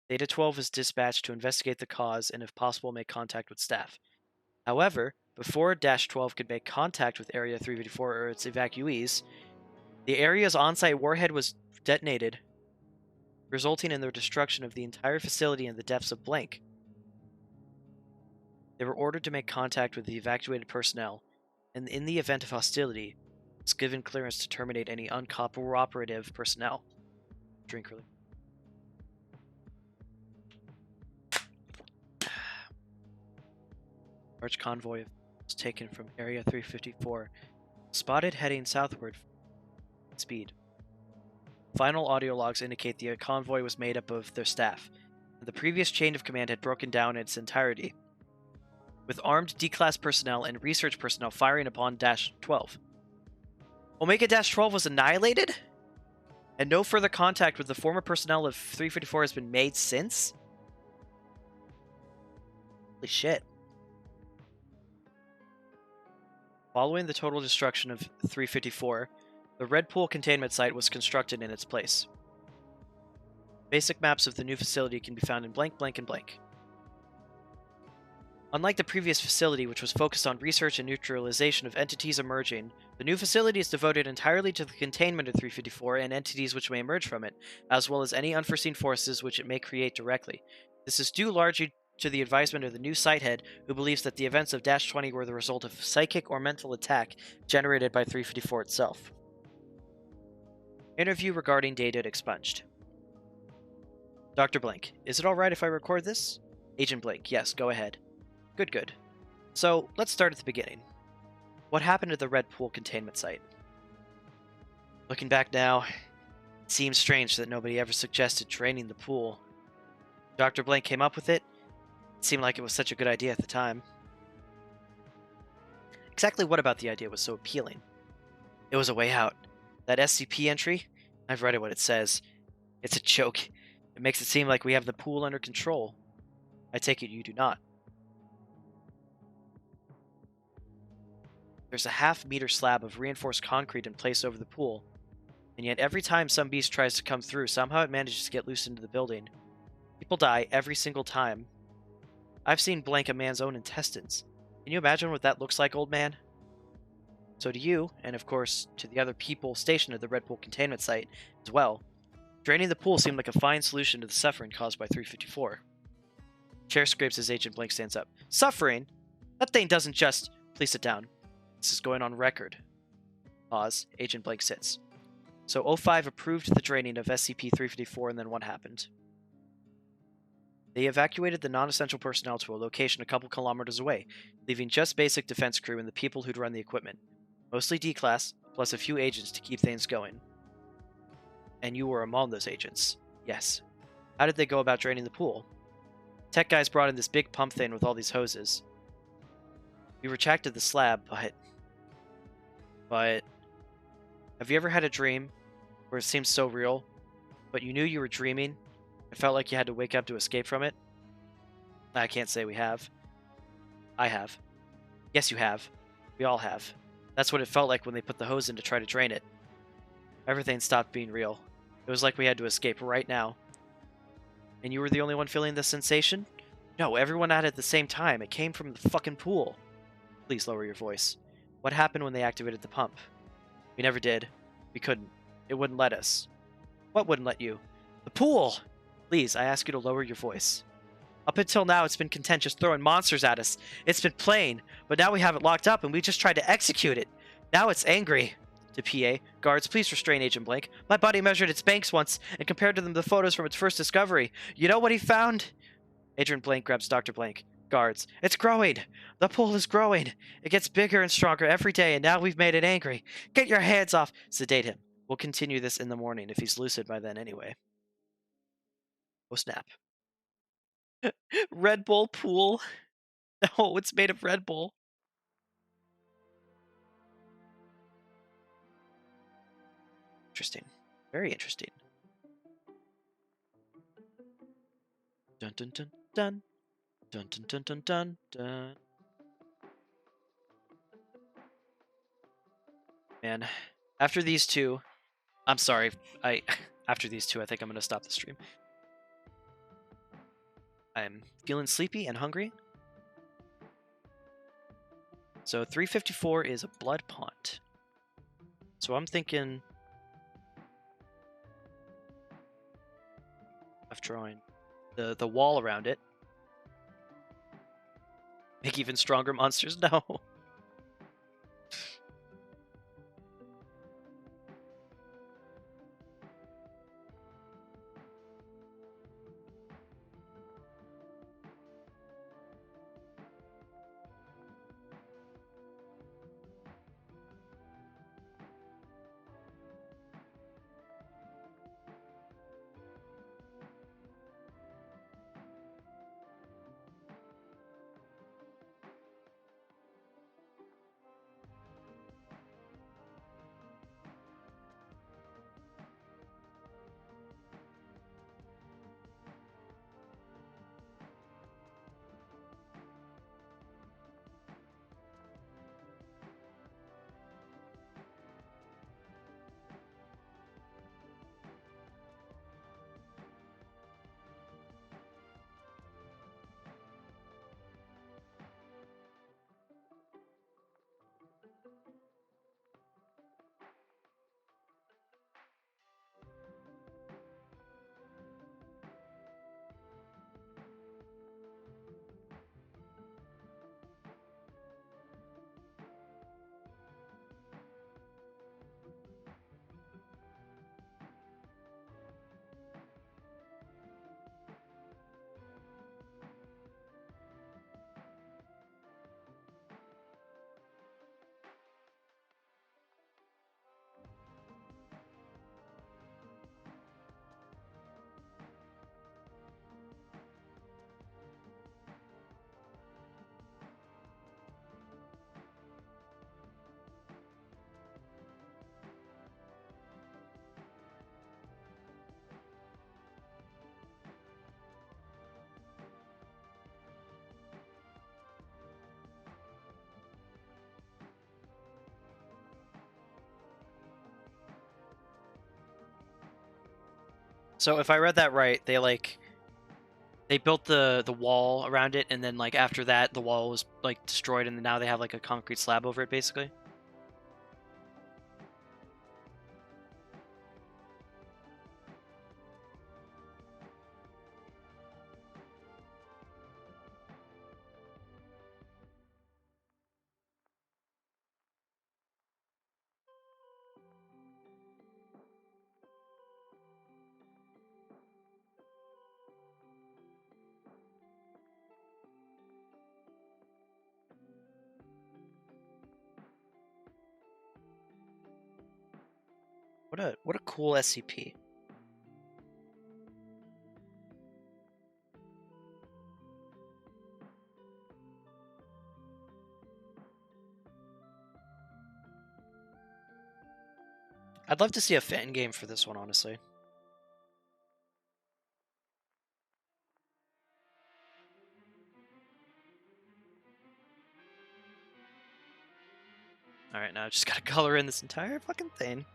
Data 12 is dispatched to investigate the cause and, if possible, make contact with staff. However, before Dash 12 could make contact with Area 354 or its evacuees, the area's on-site warhead was detonated, resulting in the destruction of the entire facility in the depths of blank. They were ordered to make contact with the evacuated personnel, and in the event of hostility, was given clearance to terminate any uncooperative personnel. Drink really. Large convoy was taken from Area 354, spotted heading southward speed. Final audio logs indicate the convoy was made up of their staff, and the previous chain of command had broken down in its entirety. with armed D-Class personnel and research personnel firing upon -12. Omega-12 was annihilated? And no further contact with the former personnel of 354 has been made since? Holy shit. Following the total destruction of 354, the Red Pool containment site was constructed in its place. Basic maps of the new facility can be found in blank, blank, and blank. Unlike the previous facility, which was focused on research and neutralization of entities emerging, the new facility is devoted entirely to the containment of 354 and entities which may emerge from it, as well as any unforeseen forces which it may create directly. This is due largely to the advisement of the new site head, who believes that the events of -20 were the result of psychic or mental attack generated by 354 itself. Interview regarding data expunged. Dr. Blank, is it alright if I record this? Agent Blank, yes, go ahead. Good, good. So, let's start at the beginning. What happened at the Red Pool containment site? Looking back now, it seems strange that nobody ever suggested draining the pool. Dr. Blank came up with it. It seemed like it was such a good idea at the time. Exactly what about the idea was so appealing? It was a way out. That SCP entry, I've read it what it says. It's a joke. It makes it seem like we have the pool under control. I take it you do not. There's a half-meter slab of reinforced concrete in place over the pool, and yet every time some beast tries to come through, somehow it manages to get loose into the building. People die every single time. I've seen blank a man's own intestines. Can you imagine what that looks like, old man? So to you, and of course to the other people stationed at the Red Pool containment site as well, draining the pool seemed like a fine solution to the suffering caused by 354. Chair scrapes as Agent Blank stands up. Suffering? That thing doesn't just... Please sit down. This is going on record. Pause. Agent Blank sits. So O5 approved the draining of SCP-354, and then what happened? They evacuated the non-essential personnel to a location a couple kilometers away, leaving just basic defense crew and the people who'd run the equipment. Mostly D-Class, plus a few agents to keep things going. And you were among those agents. Yes. How did they go about draining the pool? Tech guys brought in this big pump thing with all these hoses. We retracted the slab, but... Have you ever had a dream where it seemed so real, but you knew you were dreaming? It felt like you had to wake up to escape from it? I can't say we have. I have. Yes, you have. We all have. That's what it felt like when they put the hose in to try to drain it. Everything stopped being real. It was like we had to escape right now. And you were the only one feeling this sensation? No, everyone had it at the same time. It came from the fucking pool. Please lower your voice. What happened when they activated the pump? We never did. We couldn't. It wouldn't let us. What wouldn't let you? The pool! Please, I ask you to lower your voice. Up until now, it's been content just throwing monsters at us. It's been playing, but now we have it locked up and we just tried to execute it. Now it's angry. To PA, guards, please restrain Agent Blank. My buddy measured its banks once and compared to them the photos from its first discovery. You know what he found? Agent Blank grabs Dr. Blank. Guards, it's growing. The pool is growing. It gets bigger and stronger every day, and now we've made it angry. Get your hands off. Sedate him. We'll continue this in the morning if he's lucid by then anyway. Oh, snap. Red Bull pool? No, it's made of Red Bull. Interesting. Very interesting. Dun dun dun dun. Dun dun dun dun dun dun. Man, after these two, I'm sorry. After these two, I think I'm gonna stop the stream. I'm feeling sleepy and hungry. So 354 is a blood pond. So I'm thinking of drawing the wall around it. Make even stronger monsters? No. So if I read that right, they built the wall around it, and then like after that, the wall was like destroyed, and now they have like a concrete slab over it, basically. What a cool SCP. I'd love to see a fan game for this one, honestly. Alright, now I just gotta color in this entire fucking thing.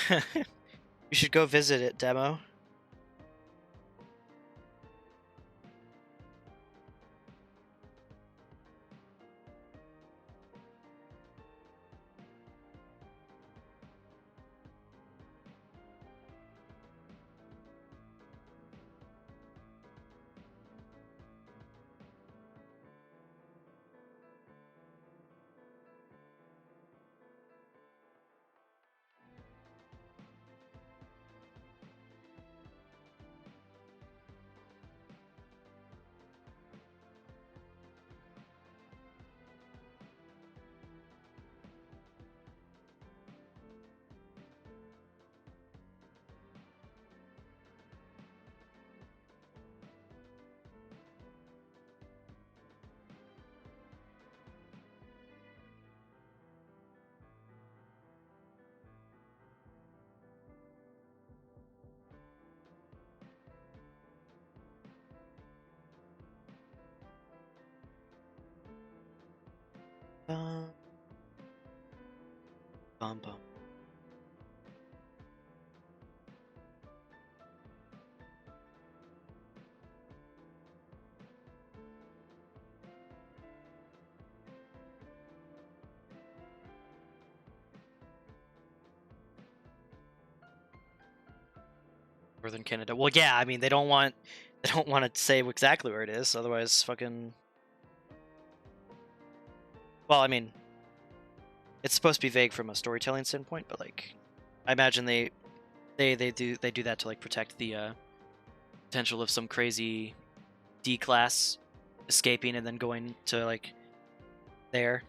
You should go visit it, Demo. Bum, bum, bum. Northern Canada. Well, yeah, I mean they don't want to say exactly where it is, otherwise fucking. Well, I mean, it's supposed to be vague from a storytelling standpoint, but like, I imagine they do that to like protect the potential of some crazy D class escaping and then going to like there.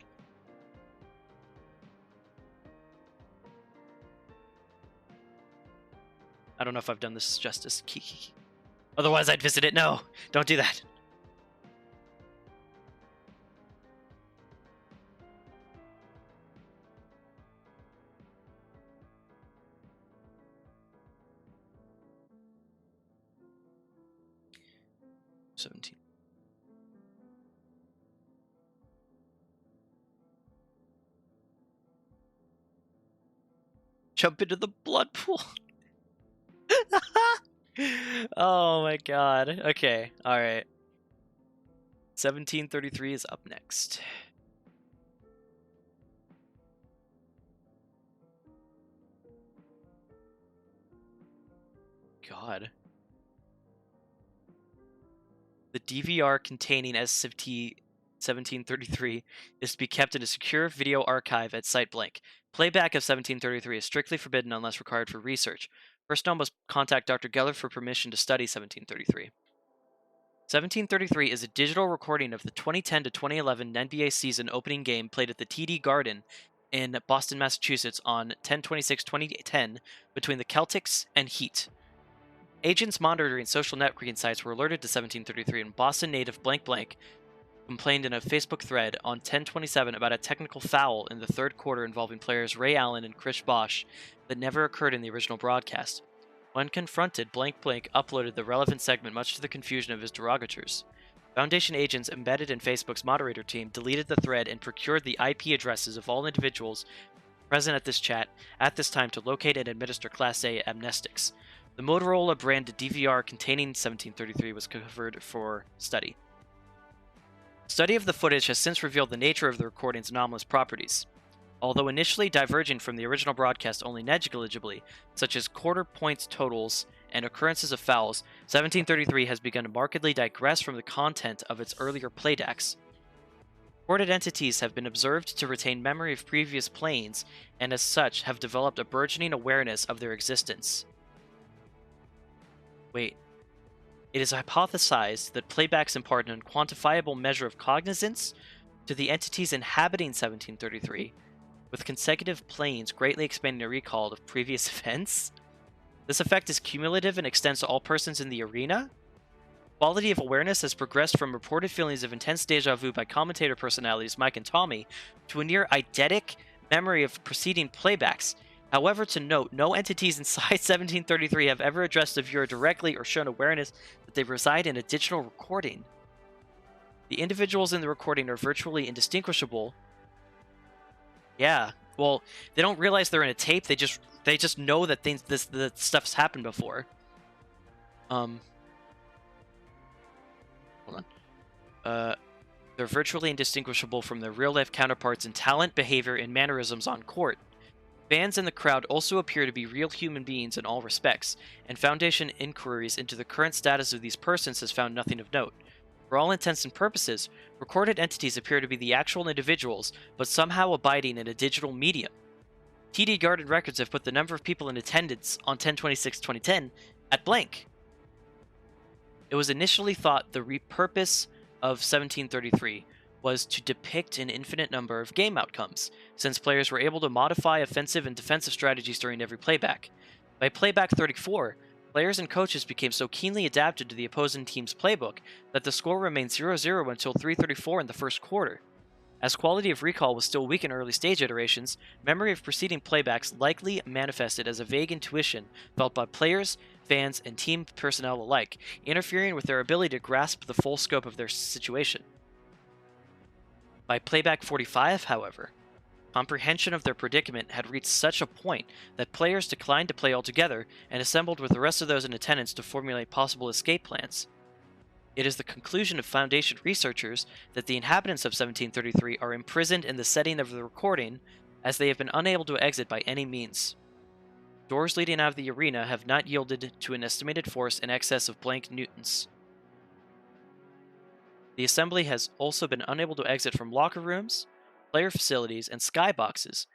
I don't know if I've done this justice. Otherwise, I'd visit it. No, don't do that. $17. Jump into the blood pool. Oh my god. Okay, alright. 1733 is up next. God. The DVR containing SCP 1733 is to be kept in a secure video archive at site blank. Playback of 1733 is strictly forbidden unless required for research. Personnel must contact Dr. Geller for permission to study 1733. 1733 is a digital recording of the 2010 to 2011 NBA season opening game played at the TD Garden in Boston, Massachusetts on 10/26/2010 between the Celtics and Heat. Agents monitoring social networking sites were alerted to 1733, and Boston native blank blank complained in a Facebook thread on 10/27 about a technical foul in the third quarter involving players Ray Allen and Chris Bosh that never occurred in the original broadcast. When confronted, blank blank uploaded the relevant segment much to the confusion of his derogators. Foundation agents embedded in Facebook's moderator team deleted the thread and procured the IP addresses of all individuals present at this chat at this time to locate and administer Class A amnestics. The Motorola branded DVR containing 1733 was covered for study. Study of the footage has since revealed the nature of the recording's anomalous properties. Although initially diverging from the original broadcast only negligibly, such as quarter points totals and occurrences of fouls, 1733 has begun to markedly digress from the content of its earlier playdacks. Recorded entities have been observed to retain memory of previous planes, and as such have developed a burgeoning awareness of their existence. Wait. It is hypothesized that playbacks impart an unquantifiable measure of cognizance to the entities inhabiting 1733, with consecutive planes greatly expanding the recall of previous events. This effect is cumulative and extends to all persons in the arena. Quality of awareness has progressed from reported feelings of intense deja vu by commentator personalities Mike and Tommy to a near eidetic memory of preceding playbacks. However, to note, no entities inside 1733 have ever addressed the viewer directly or shown awareness that they reside in a digital recording. The individuals in the recording are virtually indistinguishable. Yeah, well, they don't realize they're in a tape. They just know that that stuff's happened before. Hold on. They're virtually indistinguishable from their real-life counterparts in talent, behavior, and mannerisms on court. Fans in the crowd also appear to be real human beings in all respects, and Foundation inquiries into the current status of these persons has found nothing of note. For all intents and purposes, recorded entities appear to be the actual individuals, but somehow abiding in a digital medium. TD Garden Records have put the number of people in attendance on 10/26/2010 at blank. It was initially thought the repurpose of 1733 was to depict an infinite number of game outcomes, since players were able to modify offensive and defensive strategies during every playback. By playback 34, players and coaches became so keenly adapted to the opposing team's playbook that the score remained 0-0 until 3:34 in the first quarter. As quality of recall was still weak in early stage iterations, memory of preceding playbacks likely manifested as a vague intuition felt by players, fans, and team personnel alike, interfering with their ability to grasp the full scope of their situation. By playback 45, however, comprehension of their predicament had reached such a point that players declined to play altogether and assembled with the rest of those in attendance to formulate possible escape plans. It is the conclusion of Foundation researchers that the inhabitants of 1733 are imprisoned in the setting of the recording, as they have been unable to exit by any means. Doors leading out of the arena have not yielded to an estimated force in excess of blank newtons. The assembly has also been unable to exit from locker rooms, player facilities, and skyboxes.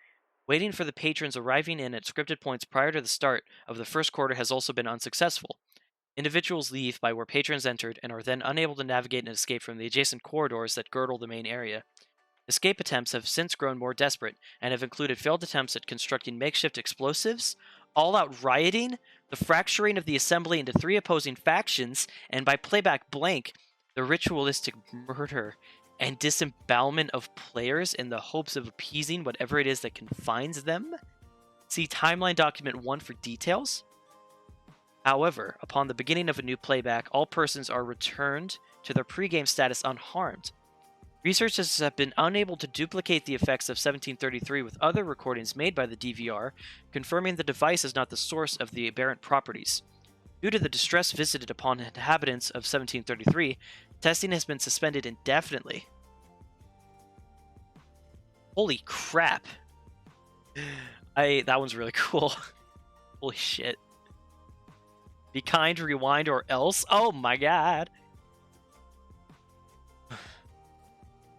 Waiting for the patrons arriving in at scripted points prior to the start of the first quarter has also been unsuccessful. Individuals leave by where patrons entered and are then unable to navigate and escape from the adjacent corridors that girdle the main area. Escape attempts have since grown more desperate and have included failed attempts at constructing makeshift explosives, all-out rioting, the fracturing of the assembly into 3 opposing factions, and by playback blank, the ritualistic murder and disembowelment of players in the hopes of appeasing whatever it is that confines them. See Timeline Document 1 for details. However, upon the beginning of a new playback, all persons are returned to their pre-game status unharmed. Researchers have been unable to duplicate the effects of 1733 with other recordings made by the DVR, confirming the device is not the source of the aberrant properties. Due to the distress visited upon inhabitants of 1733, testing has been suspended indefinitely. Holy crap. That one's really cool. Holy shit. Be kind, rewind, or else. Oh my god.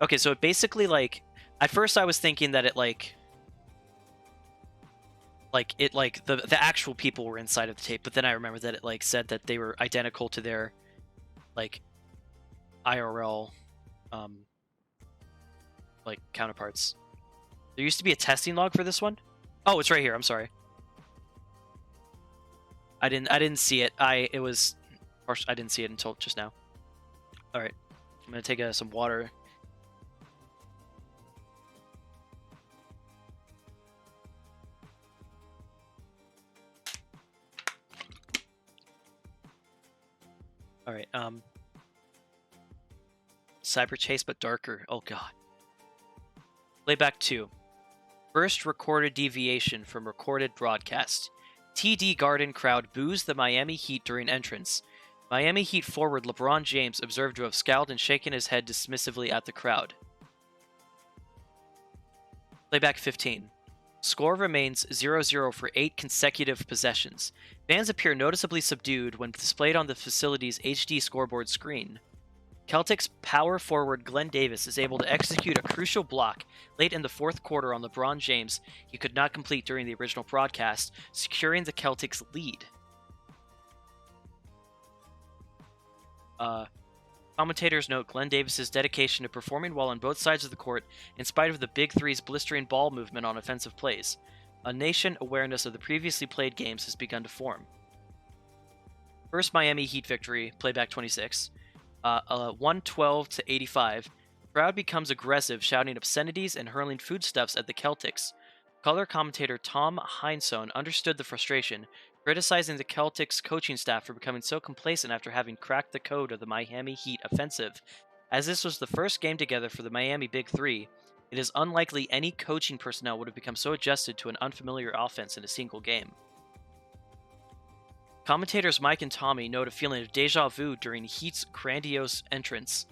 Okay, so it basically, like, at first I was thinking that it, the actual people were inside of the tape, but then I remembered that it, like, said that they were identical to their, like, IRL, like, counterparts. There used to be a testing log for this one? Oh, it's right here, I'm sorry. I didn't see it. I didn't see it until just now. Alright. I'm gonna take some water. Alright, Cyber Chase, but darker. Oh god. Playback 2. First recorded deviation from recorded broadcast. TD Garden crowd boos the Miami Heat during entrance. Miami Heat forward LeBron James observed to have scowled and shaken his head dismissively at the crowd. Playback 15. Score remains 0-0 for 8 consecutive possessions. Fans appear noticeably subdued when displayed on the facility's HD scoreboard screen. Celtics power forward Glenn Davis is able to execute a crucial block late in the fourth quarter on LeBron James he could not complete during the original broadcast, securing the Celtics' lead. Commentators note Glenn Davis's dedication to performing well on both sides of the court in spite of the Big Three's blistering ball movement on offensive plays. A nation awareness of the previously played games has begun to form. First Miami Heat victory, playback 26. 112-85. Crowd becomes aggressive, shouting obscenities and hurling foodstuffs at the Celtics. Color commentator Tom Heinsohn understood the frustration, criticizing the Celtics coaching staff for becoming so complacent after having cracked the code of the Miami Heat offensive. As this was the first game together for the Miami Big Three, it is unlikely any coaching personnel would have become so adjusted to an unfamiliar offense in a single game. Commentators Mike and Tommy note a feeling of deja vu during Heat's grandiose entrance.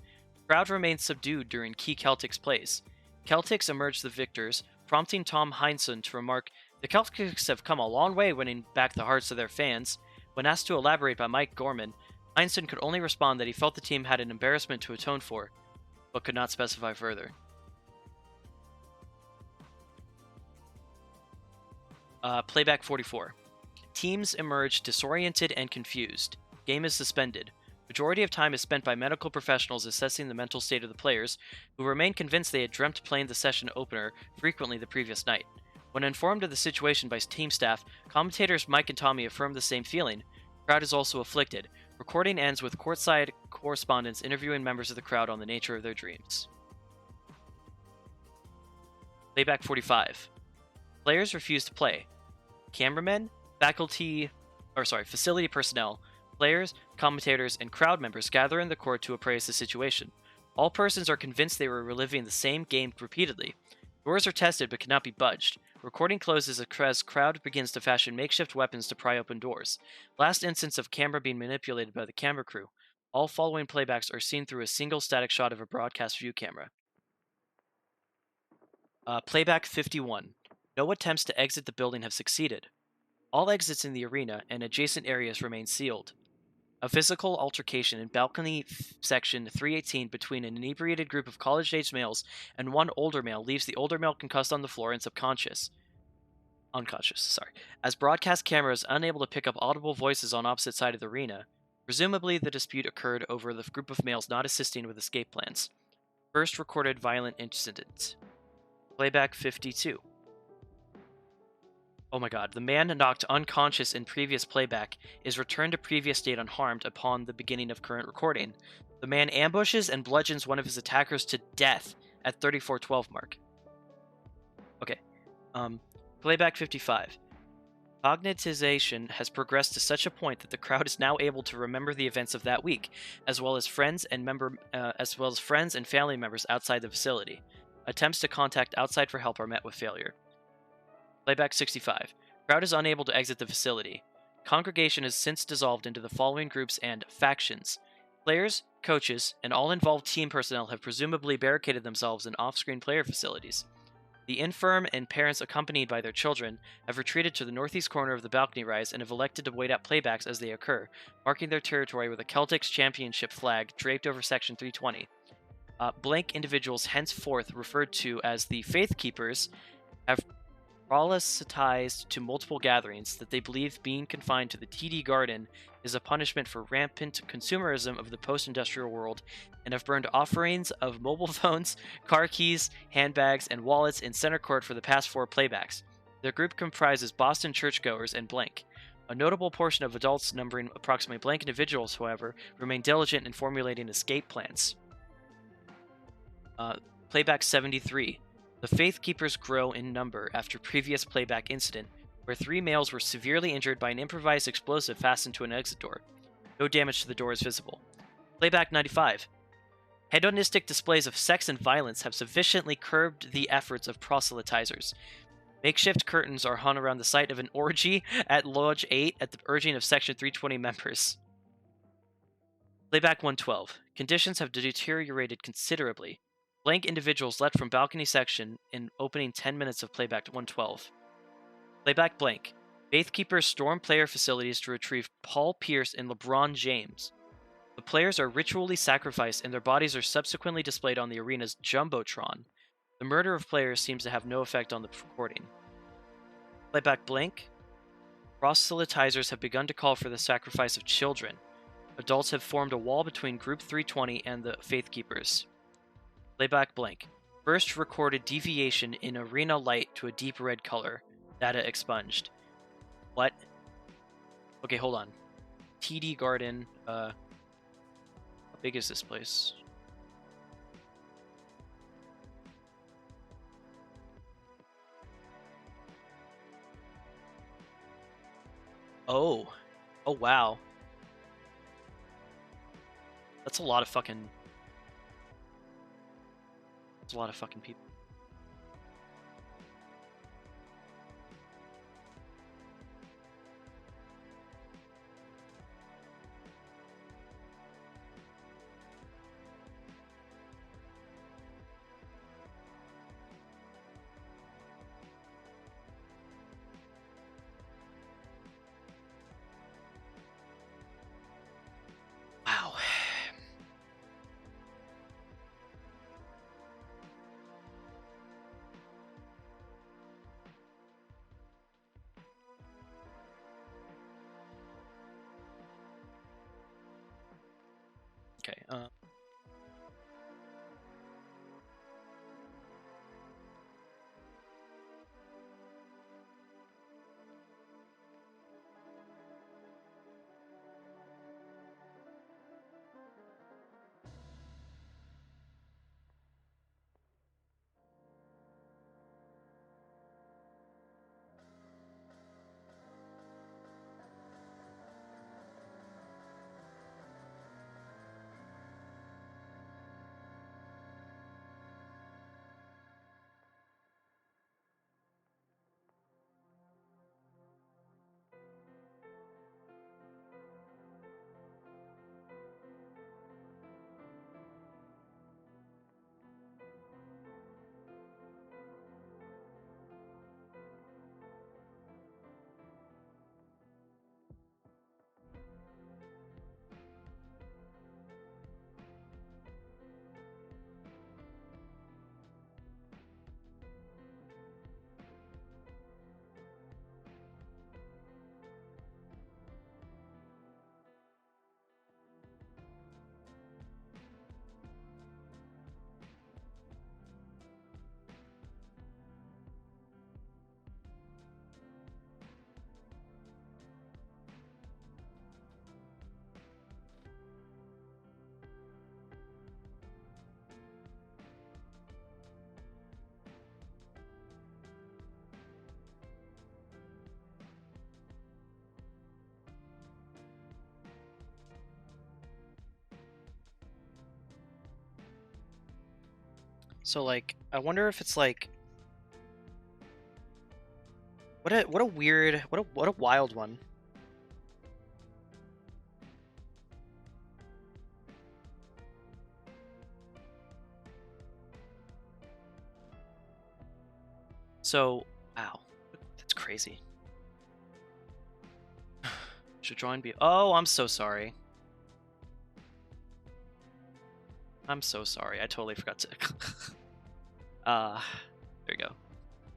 Crowd remained subdued during key Celtics plays. Celtics emerged the victors, prompting Tom Heinsohn to remark, "The Celtics have come a long way winning back the hearts of their fans." When asked to elaborate by Mike Gorman, Heinsohn could only respond that he felt the team had an embarrassment to atone for, but could not specify further. Playback 44. Teams emerge disoriented and confused. Game is suspended. Majority of time is spent by medical professionals assessing the mental state of the players, who remain convinced they had dreamt playing the session opener frequently the previous night. When informed of the situation by team staff, commentators Mike and Tommy affirm the same feeling. The crowd is also afflicted. Recording ends with courtside correspondents interviewing members of the crowd on the nature of their dreams. Playback 45. Players refuse to play. Cameramen, facility personnel, players, commentators, and crowd members gather in the court to appraise the situation. All persons are convinced they were reliving the same game repeatedly. Doors are tested but cannot be budged. Recording closes as crowd begins to fashion makeshift weapons to pry open doors. Last instance of camera being manipulated by the camera crew. All following playbacks are seen through a single static shot of a broadcast view camera. Playback 51. No attempts to exit the building have succeeded. All exits in the arena and adjacent areas remain sealed. A physical altercation in balcony section 318 between an inebriated group of college-aged males and one older male leaves the older male concussed on the floor and unconscious, as broadcast cameras unable to pick up audible voices on opposite side of the arena. Presumably, the dispute occurred over the group of males not assisting with escape plans. First recorded violent incident. Playback 52. Oh my god, the man knocked unconscious in previous playback is returned to previous state unharmed upon the beginning of current recording. The man ambushes and bludgeons one of his attackers to death at 34:12 mark. Okay. Playback 55. Cognitization has progressed to such a point that the crowd is now able to remember the events of that week, as well as friends and family members outside the facility. Attempts to contact outside for help are met with failure. Playback 65. Crowd is unable to exit the facility. Congregation has since dissolved into the following groups and factions. Players, coaches, and all involved team personnel have presumably barricaded themselves in off-screen player facilities. The infirm and parents accompanied by their children have retreated to the northeast corner of the balcony rise and have elected to wait out playbacks as they occur, marking their territory with a Celtics championship flag draped over Section 320. Blank individuals, henceforth referred to as the Faith Keepers, have proselytized to multiple gatherings that they believe being confined to the TD Garden is a punishment for rampant consumerism of the post-industrial world, and have burned offerings of mobile phones, car keys, handbags, and wallets in center court for the past 4 playbacks. Their group comprises Boston churchgoers and blank. A notable portion of adults, numbering approximately blank individuals, however, remain diligent in formulating escape plans. Playback 73. The Faith Keepers grow in number after previous playback incident, where 3 males were severely injured by an improvised explosive fastened to an exit door. No damage to the door is visible. Playback 95. Hedonistic displays of sex and violence have sufficiently curbed the efforts of proselytizers. Makeshift curtains are hung around the site of an orgy at Lodge 8 at the urging of Section 320 members. Playback 112. Conditions have deteriorated considerably. Blank individuals left from balcony section in opening 10 minutes of playback 112. Playback blank. Faith Keepers storm player facilities to retrieve Paul Pierce and LeBron James. The players are ritually sacrificed and their bodies are subsequently displayed on the arena's Jumbotron. The murder of players seems to have no effect on the recording. Playback blank. Proselytizers have begun to call for the sacrifice of children. Adults have formed a wall between Group 320 and the Faith Keepers. Playback blank. First recorded deviation in arena light to a deep red color. Data expunged. What? Okay, hold on. TD Garden. How big is this place? Oh. Oh, wow. That's a lot of fucking... That's a lot of fucking people. Wow. Okay, So like, I wonder if it's like, what a weird, what a wild one. So, wow, that's crazy. Should drawing be? Oh, I'm so sorry. I'm so sorry. I totally forgot to. There we go.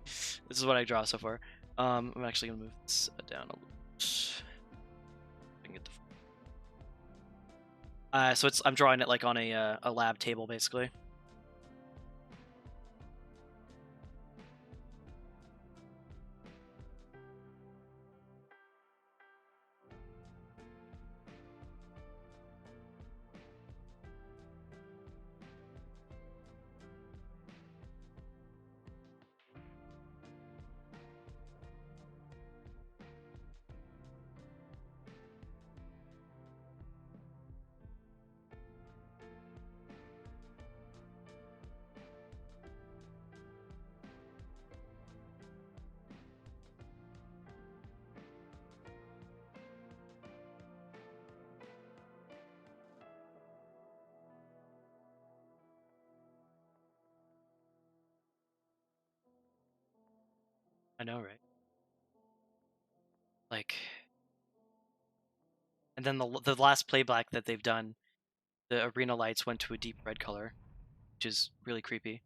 This is what I draw so far. I'm actually gonna move this down a little. Get the... so I'm drawing it like on a lab table, basically. I know, right? Like, and then the last playback that they've done, the arena lights went to a deep red color, which is really creepy.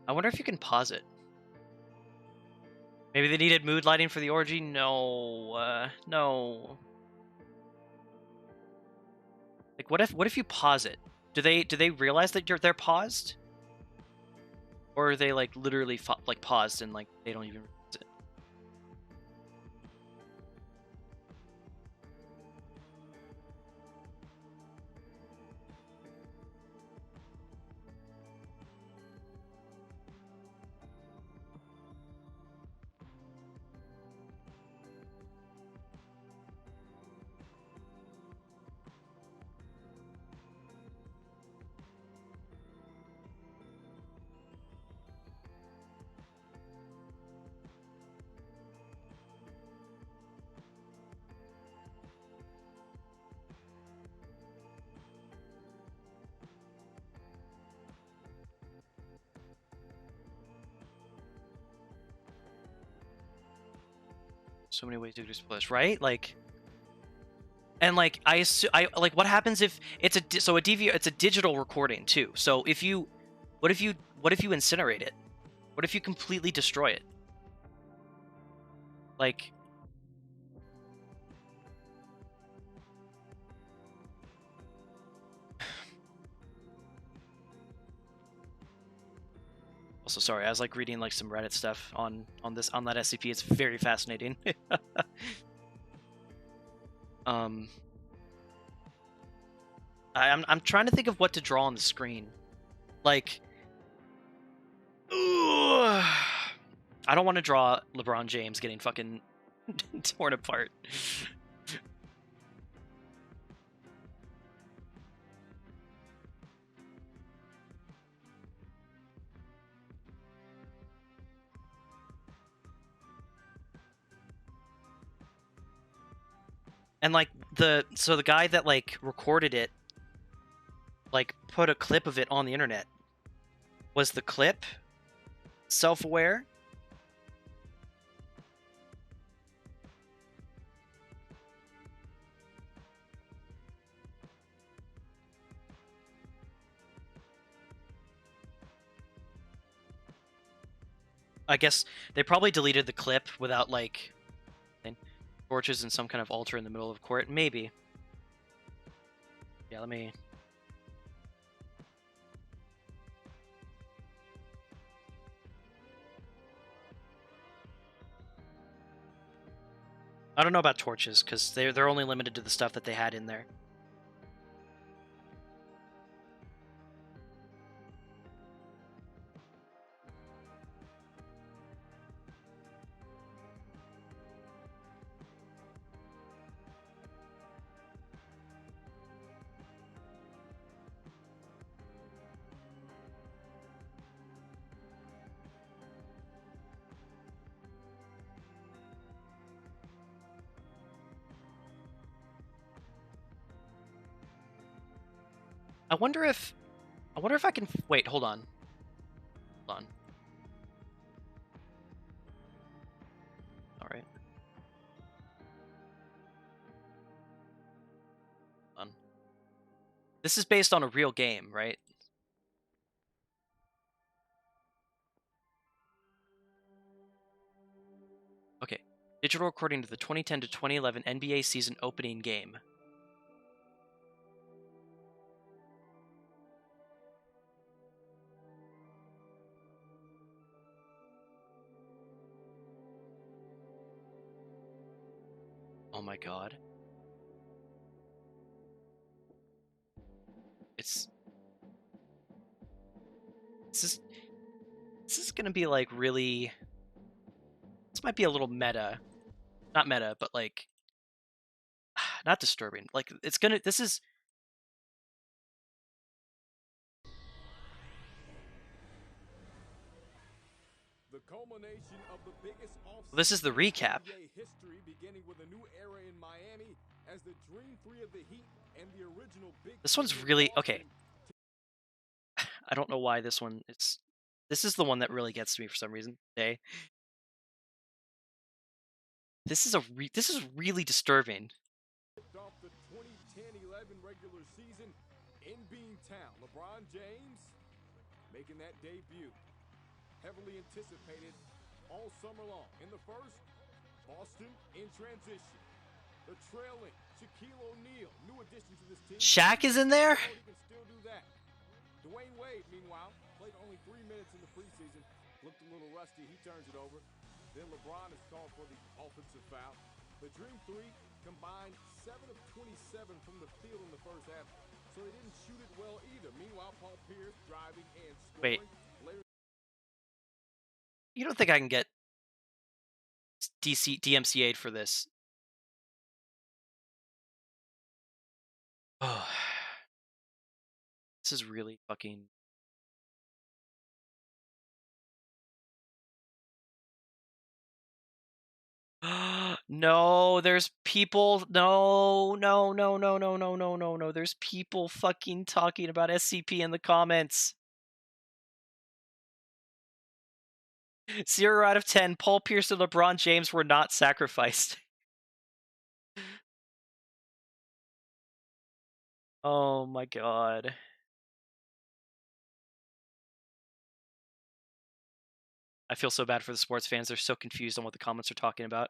I wonder if you can pause it. Maybe they needed mood lighting for the orgy? No, no. Like, what if you pause it? Do they realize that they're paused? Or are they like literally like paused and like they don't even realize it? So many ways to explore this, right? Like, and like I like, what happens if it's it's a digital recording too. So if you, what if you incinerate it? What if you completely destroy it? Like, also sorry, I was like reading like some Reddit stuff on that SCP. It's very fascinating. I'm trying to think of what to draw on the screen. Like, ugh, I don't want to draw LeBron James getting fucking torn apart. And like the guy that like recorded it, like put a clip of it on the internet. Was the clip self-aware? I guess they probably deleted the clip without like torches and some kind of altar in the middle of court. Maybe. Yeah, let me. I don't know about torches because they're only limited to the stuff that they had in there. I wonder if I can wait. Hold on. Hold on. All right. Hold on. This is based on a real game, right? Okay. Digital recording to the 2010 to 2011 NBA season opening game. Oh my god. This is gonna be like really. This might be a little meta. Not meta, but like not disturbing. Like it's gonna. This is. The culmination of the biggest This is the recap. NBA history, beginning with a new era in Miami as the Dream 3 of the Heat and the original Big This one's really okay. I don't know why this one is. This is the one that really gets to me for some reason today. This is really disturbing. Off the 2010-11 regular season in Beantown, LeBron James making that debut, heavily anticipated all summer long. In the first, Boston in transition. The trailing Shaquille O'Neal, new addition to this team. Shaq is in there? He can still do that. Dwayne Wade, meanwhile, played only 3 minutes in the preseason. Looked a little rusty. He turns it over. Then LeBron is called for the offensive foul. The Dream 3 combined 7 of 27 from the field in the first half, so they didn't shoot it well either. Meanwhile, Paul Pierce driving and scoring. Wait. You don't think I can get DMCA'd for this? Oh. This is really fucking. No, there's people. No. There's people fucking talking about SCP in the comments. 0 out of 10. Paul Pierce and LeBron James were not sacrificed. Oh my god. I feel so bad for the sports fans. They're so confused on what the comments are talking about.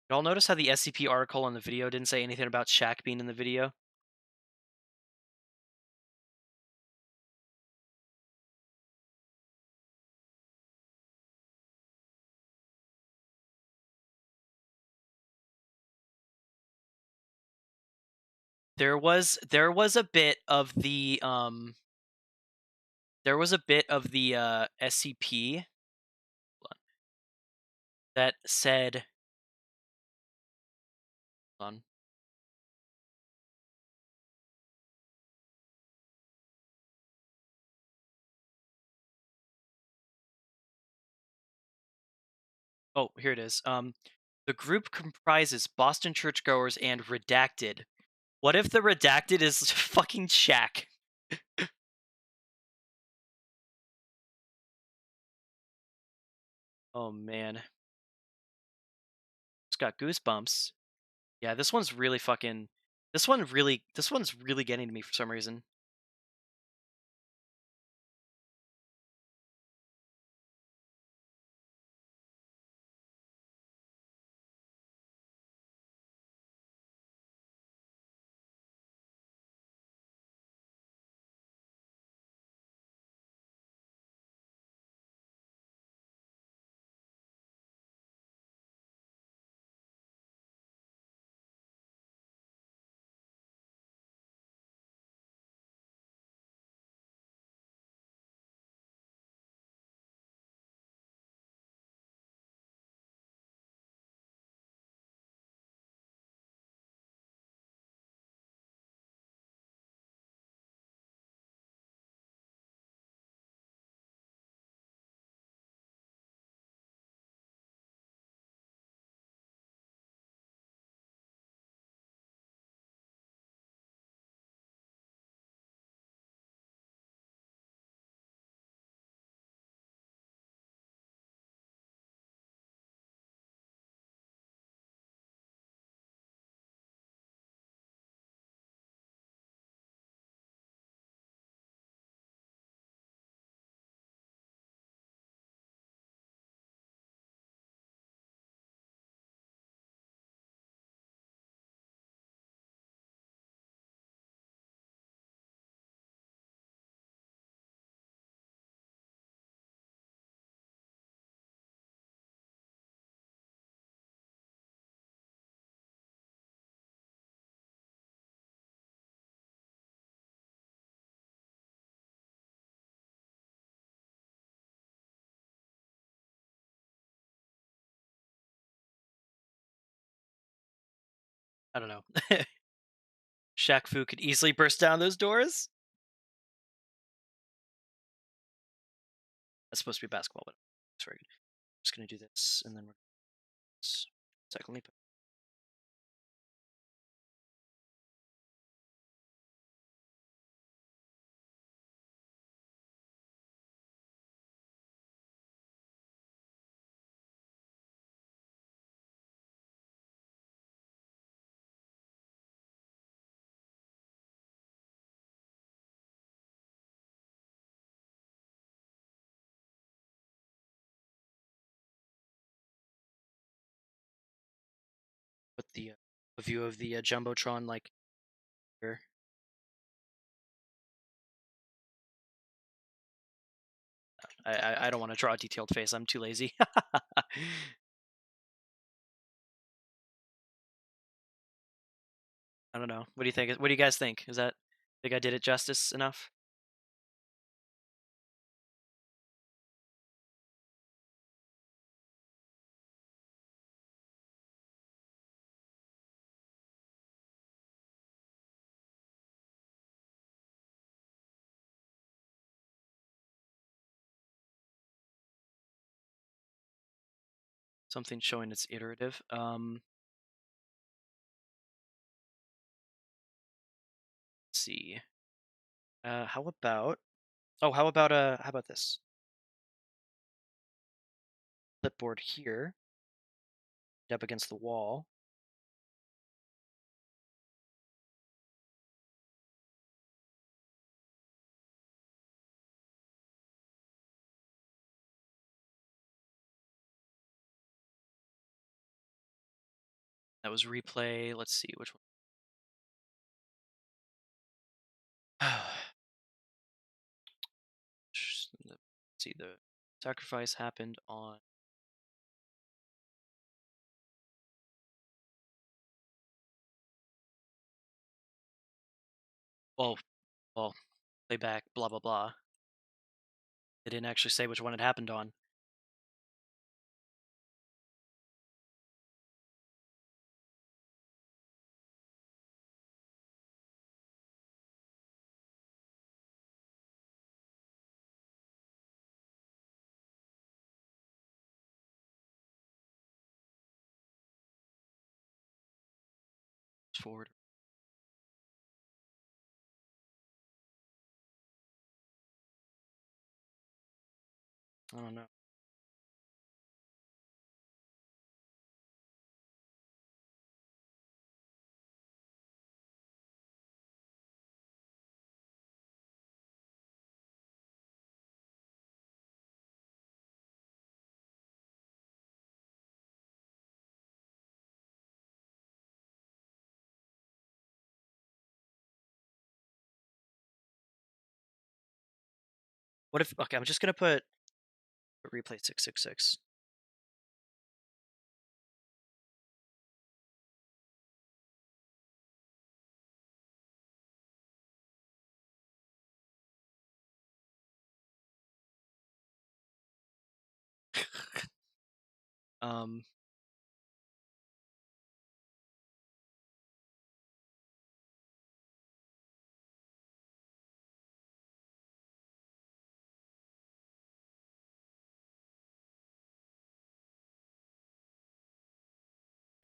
Y'all notice how the SCP article on the video didn't say anything about Shaq being in the video? There was a bit of the SCP that said, hold on. Oh, here it is. The group comprises Boston churchgoers and Redacted. What if the Redacted is fucking Shaq? Oh man. Just got goosebumps. Yeah, this one's really fucking. This one's really getting to me for some reason. I don't know. Shaq Fu could easily burst down those doors. That's supposed to be basketball, but it's very good. I'm just gonna do this, and then we're secondly. Put the view of the jumbotron like here. I don't want to draw a detailed face. I'm too lazy. I don't know. What do you think? What do you guys think? Is that think I did it justice enough? Something showing it's iterative. Let's see. How about? Oh, how about this? Clipboard here, up against the wall. That was replay. Let's see which one. Let's see, the sacrifice happened on. Well, well, playback. Blah blah blah. They didn't actually say which one it happened on. Forward. I don't know. What if? Okay, I'm just gonna put replay 666. um.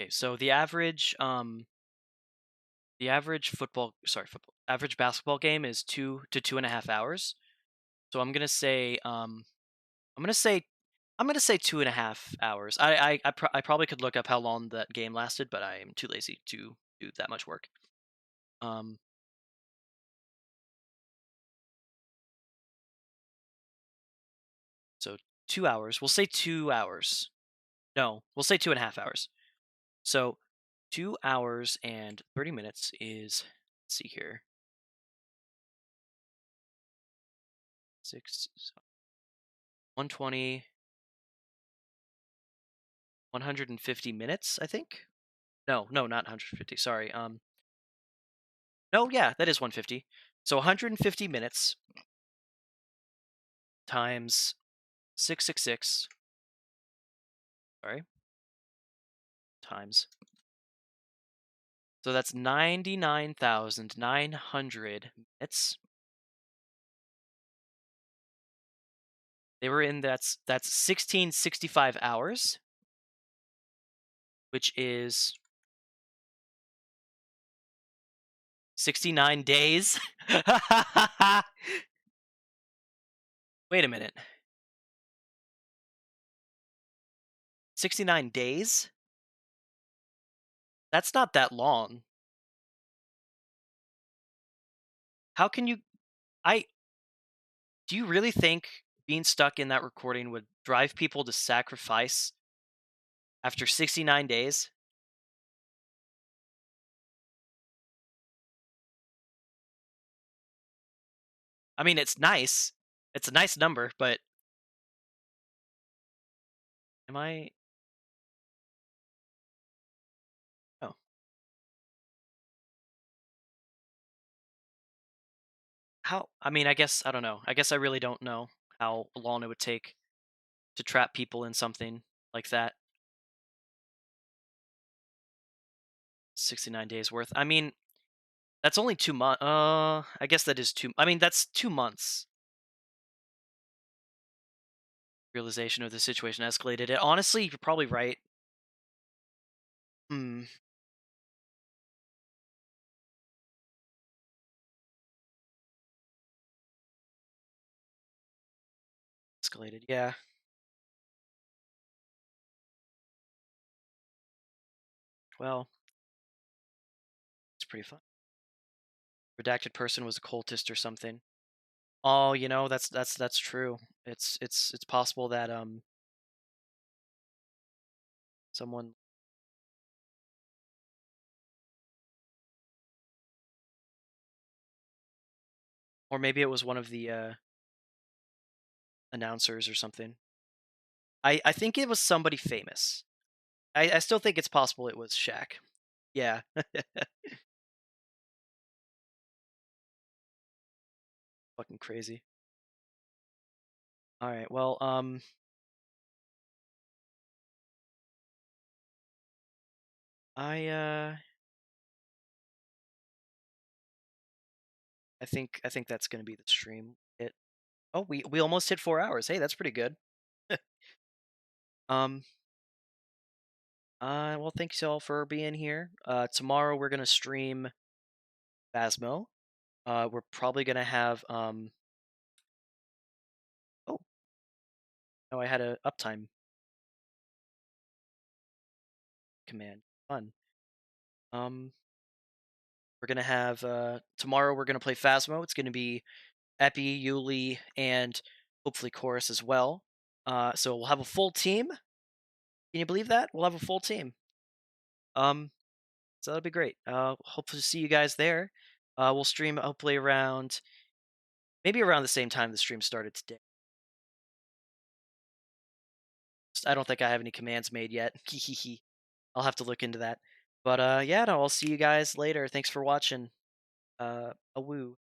Okay, so the average average basketball game is 2 to 2.5 hours. So I'm gonna say I'm gonna say 2.5 hours. I probably could look up how long that game lasted, but I am too lazy to do that much work. Um, so 2 hours. We'll say 2 hours. No, we'll say 2.5 hours. So 2 hours and 30 minutes is, let's see here, six, 120, 150 minutes, I think. No, no, not 150. Sorry. No, yeah, that is 150. So 150 minutes times 666. Sorry, times. So that's 99,900 minutes. They were in that's 1665 hours, which is 69 days. Wait a minute. 69 days? That's not that long. How can you I do you really think being stuck in that recording would drive people to sacrifice after 69 days? I mean, it's nice. It's a nice number, but am I oh, how I mean, I guess I don't know. I guess I really don't know how long it would take to trap people in something like that. 69 days worth. I mean, that's only 2 months. I guess that is two. I mean, that's 2 months. Realization of the situation escalated it. Honestly, you're probably right. Hmm. Escalated. Yeah. Well, it's pretty fun. Redacted person was a cultist or something. Oh, that's true. It's possible that someone, or maybe it was one of the announcers or something. I think it was somebody famous. I still think it's possible it was Shaq. Yeah. Fucking crazy. All right. Well, I I think that's gonna be the stream. We almost hit 4 hours. Hey, that's pretty good. um. Well, thanks y'all for being here. Tomorrow we're gonna stream Phasmo. We're probably gonna have Oh, no, I had a uptime command. Fun. Um, we're gonna have tomorrow. We're gonna play Phasmo. It's gonna be Epi, Yuli, and hopefully Chorus as well. So we'll have a full team. Can you believe that? We'll have a full team. Um, so that'll be great. Hopefully see you guys there. We'll stream hopefully around Maybe around the same time the stream started today. I don't think I have any commands made yet. I'll have to look into that. But yeah, no, I'll see you guys later. Thanks for watching. A woo.